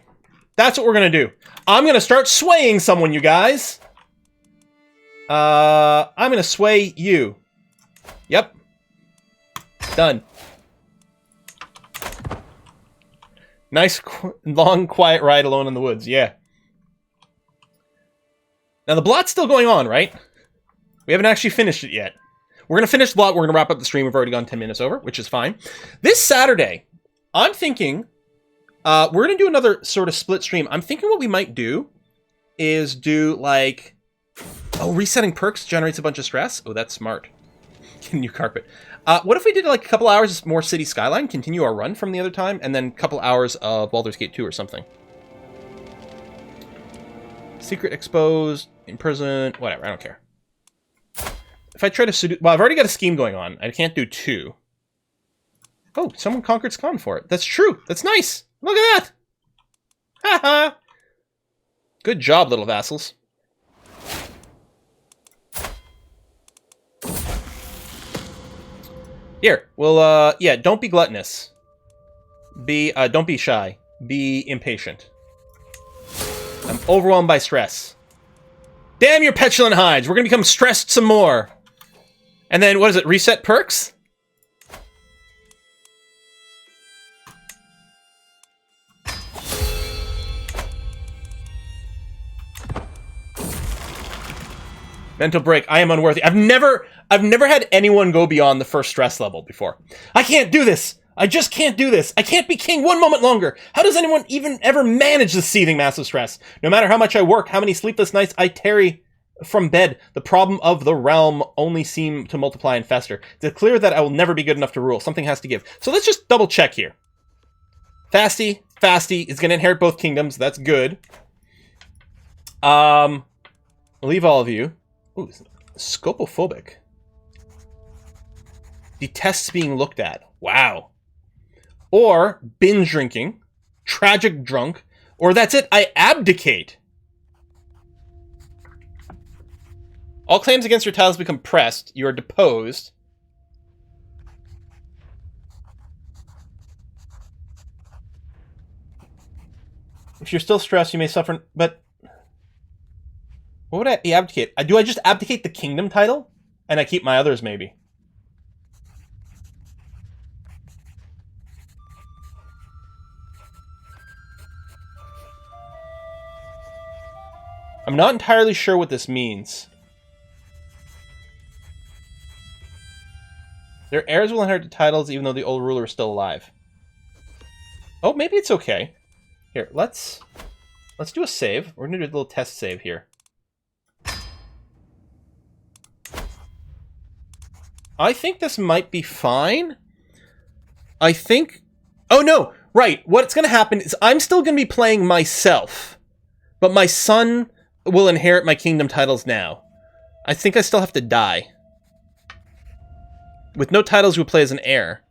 That's what we're gonna do. I'm gonna start swaying someone, you guys. I'm gonna sway you. Yep. Done. Nice, long, quiet ride alone in the woods. Yeah. Now, the blot's still going on, right? We haven't actually finished it yet. We're going to finish the blot. We're going to wrap up the stream. We've already gone 10 minutes over, which is fine. This Saturday, I'm thinking we're going to do another sort of split stream. I'm thinking what we might do is do, like... Oh, resetting perks generates a bunch of stress? Oh, that's smart. Get a new carpet. What if we did like a couple hours more City Skyline, continue our run from the other time, and then a couple hours of Baldur's Gate 2 or something? Secret exposed, imprisoned, whatever, I don't care. If I try to well, I've already got a scheme going on. I can't do 2. Oh, someone conquered Scon for it. That's true. That's nice. Look at that. Haha. Good job, little vassals. Here, well, yeah, don't be gluttonous. Don't be shy. Be impatient. I'm overwhelmed by stress. Damn your petulant hides! We're gonna become stressed some more. And then, what is it, reset perks? Mental break. I am unworthy. I've never had anyone go beyond the first stress level before. I can't do this. I just can't do this. I can't be king one moment longer. How does anyone even ever manage this seething massive stress? No matter how much I work, how many sleepless nights I tarry from bed, the problem of the realm only seem to multiply and fester. It's clear that I will never be good enough to rule. Something has to give. So let's just double check here. Fasty is going to inherit both kingdoms. That's good. Leave all of you. Ooh, scopophobic. Detests being looked at. Wow. Or binge drinking, tragic drunk, or that's it, I abdicate. All claims against your titles become pressed. You are deposed. If you're still stressed, you may suffer, but... What would I abdicate? Do I just abdicate the kingdom title? And I keep my others, maybe? I'm not entirely sure what this means. Their heirs will inherit the titles even though the old ruler is still alive. Oh, maybe it's okay. Here, let's do a save. We're going to do a little test save here. I think this might be fine. I think... Oh, no! Right, what's going to happen is I'm still going to be playing myself. But my son will inherit my kingdom titles now. I think I still have to die. With no titles, you'll play as an heir.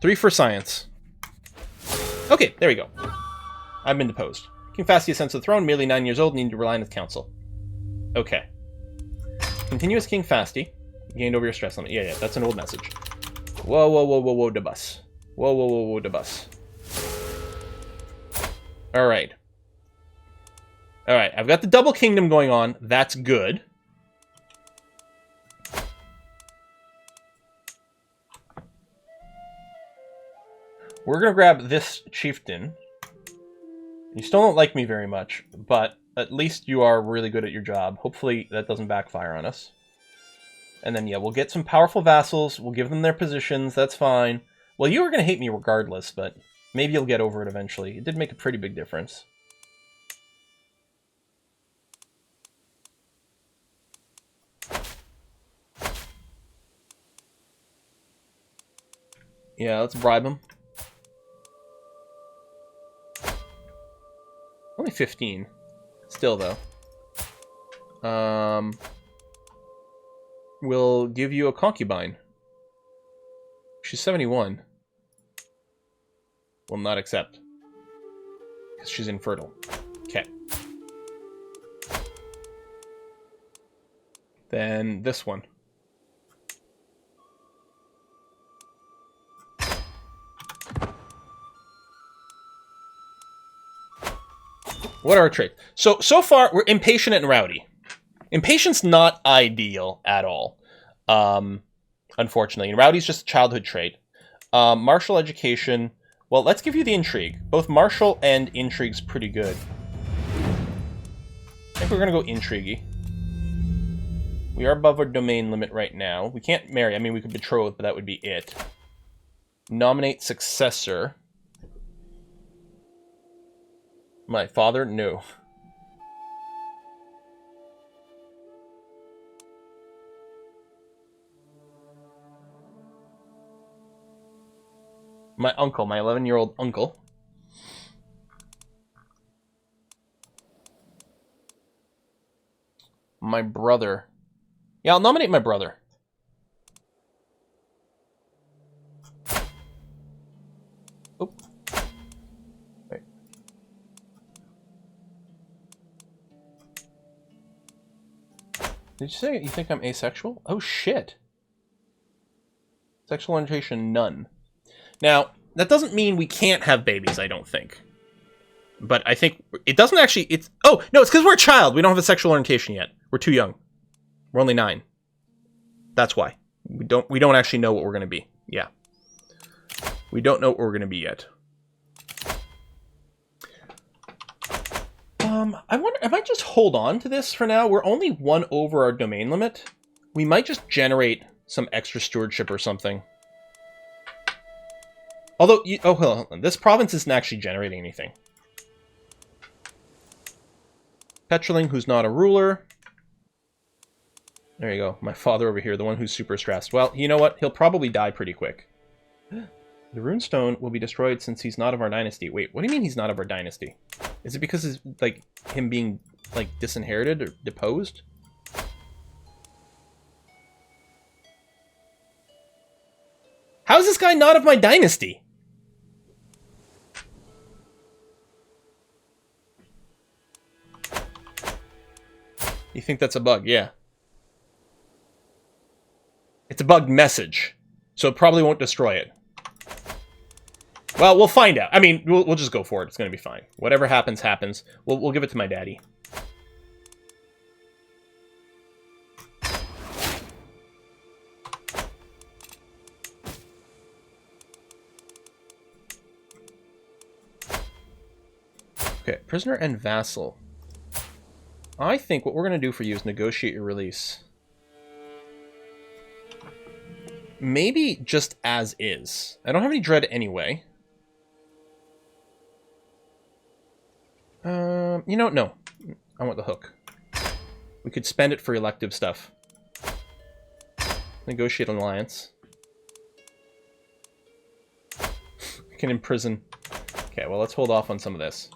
Three for science. Okay, there we go. I've been deposed. King Fasty ascends to the throne, merely 9 years old, needing to rely on his council. Okay. Continuous King Fasty. Gained over your stress limit. Yeah, that's an old message. Whoa, da bus. Whoa, da bus. Alright. Alright, I've got the double kingdom going on. That's good. We're gonna grab this chieftain. You still don't like me very much, but at least you are really good at your job. Hopefully that doesn't backfire on us. And then, yeah, we'll get some powerful vassals. We'll give them their positions. That's fine. Well, you were going to hate me regardless, but maybe you'll get over it eventually. It did make a pretty big difference. Yeah, let's bribe him. Only 15. Still, though. We'll give you a concubine. She's 71. Will not accept. Because she's infertile. Okay. Then this one. What are our traits? So far, we're impatient and rowdy. Impatient's not ideal at all, unfortunately. And rowdy's just a childhood trait. Martial education. Well, let's give you the intrigue. Both martial and intrigue's pretty good. I think we're going to go intrigue-y. We are above our domain limit right now. We can't marry. I mean, we could betroth, but that would be it. Nominate successor. My father? No. My uncle, my 11-year-old uncle. My brother. Yeah, I'll nominate my brother. Oop. Wait. Did you say you think I'm asexual? Oh, shit. Sexual orientation, none. Now, that doesn't mean we can't have babies, I don't think. But I think it doesn't actually... It's oh, no, it's because we're a child. We don't have a sexual orientation yet. We're too young. We're only 9. That's why. We don't actually know what we're going to be. Yeah. We don't know what we're going to be yet. I wonder... I might just hold on to this for now. We're only 1 over our domain limit. We might just generate some extra stewardship or something. Although, oh, hold on. This province isn't actually generating anything. Petraling, who's not a ruler. There you go. My father over here, the one who's super stressed. Well, you know what? He'll probably die pretty quick. The runestone will be destroyed since he's not of our dynasty. Wait, what do you mean he's not of our dynasty? Is it because it's, like, him being, like, disinherited or deposed? How is this guy not of my dynasty? You think that's a bug? Yeah. It's a bugged message, so it probably won't destroy it. Well, we'll find out. I mean, we'll just go for it. It's going to be fine. Whatever happens, happens. We'll give it to my daddy. Okay, prisoner and vassal. I think what we're going to do for you is negotiate your release. Maybe just as is. I don't have any dread anyway. You know, no. I want the hook. We could spend it for elective stuff. Negotiate an alliance. We can imprison. Okay, well, let's hold off on some of this.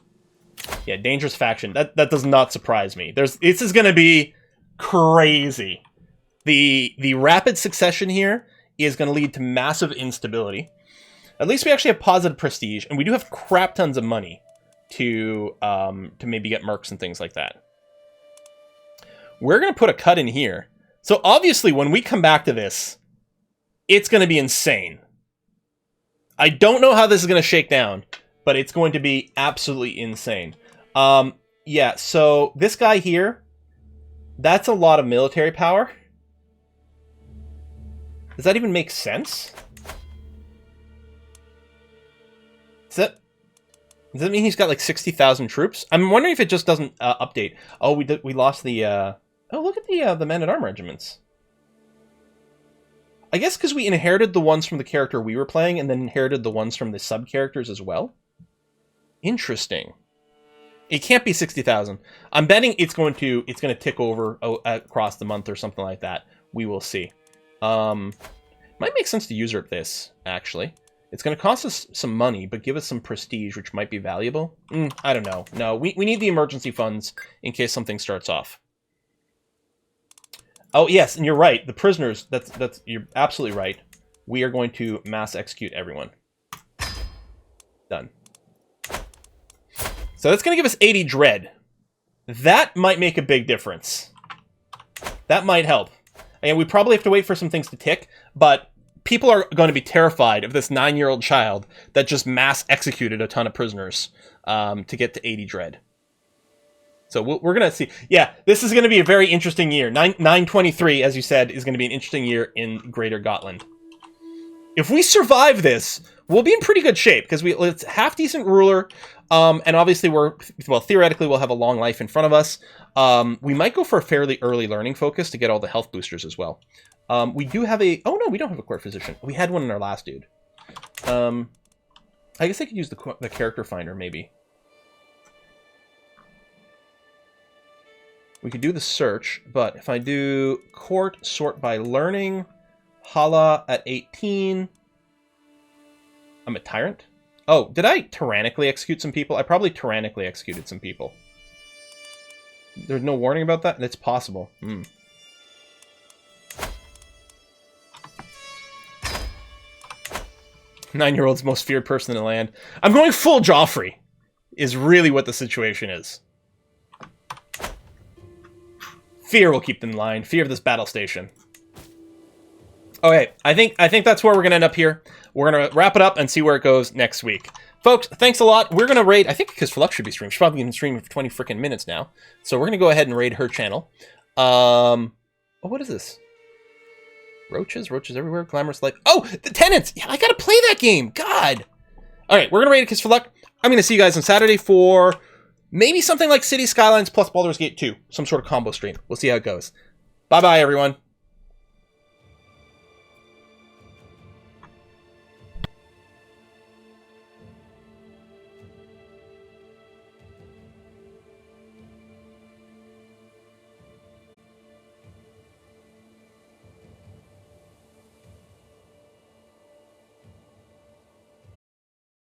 Yeah, dangerous faction. That does not surprise me. This is going to be crazy. The rapid succession here is going to lead to massive instability. At least we actually have positive prestige, and we do have crap tons of money to maybe get mercs and things like that. We're going to put a cut in here. So obviously, when we come back to this, it's going to be insane. I don't know how this is going to shake down, but it's going to be absolutely insane. Yeah, so this guy here, that's a lot of military power. Does that even make sense? Does that mean he's got like 60,000 troops? I'm wondering if it just doesn't update. Oh, we lost the... Oh, look at the man-at-arm regiments. I guess because we inherited the ones from the character we were playing and then inherited the ones from the sub-characters as well. Interesting. It can't be 60,000. I'm betting it's going to tick over across the month or something like that. We will see. Might make sense to usurp this, actually. It's going to cost us some money, but give us some prestige, which might be valuable. I don't know. No, we need the emergency funds in case something starts off. Oh, yes, and you're right. The prisoners, you're absolutely right. We are going to mass execute everyone. Done. So that's going to give us 80 dread. That might make a big difference. That might help. And we probably have to wait for some things to tick, but people are going to be terrified of this 9-year-old child that just mass executed a ton of prisoners to get to 80 dread. So we're going to see. Yeah, this is going to be a very interesting year. 923, as you said, is going to be an interesting year in Greater Gotland. If we survive this, we'll be in pretty good shape, because it's half-decent ruler, and obviously theoretically we'll have a long life in front of us. We might go for a fairly early learning focus to get all the health boosters as well. We do have a... Oh, no, we don't have a court physician. We had one in our last dude. I guess I could use the character finder, maybe. We could do the search, but if I do court, sort by learning, Hala at 18... I'm a tyrant? Oh, did I tyrannically execute some people? I probably tyrannically executed some people. There's no warning about that? It's possible. 9-year-old's most feared person in the land. I'm going full Joffrey, is really what the situation is. Fear will keep them in line. Fear of this battle station. Okay, I think that's where we're going to end up here. We're going to wrap it up and see where it goes next week. Folks, thanks a lot. We're going to raid... I think because Flux should be streaming. She's probably been streaming for 20 freaking minutes now. So we're going to go ahead and raid her channel. Oh, what is this? Roaches everywhere. Glamorous life. Oh, the Tenants! Yeah, I got to play that game. God! Alright, we're going to raid Kiss for Luck. I'm going to see you guys on Saturday for maybe something like City Skylines plus Baldur's Gate 2. Some sort of combo stream. We'll see how it goes. Bye-bye, everyone.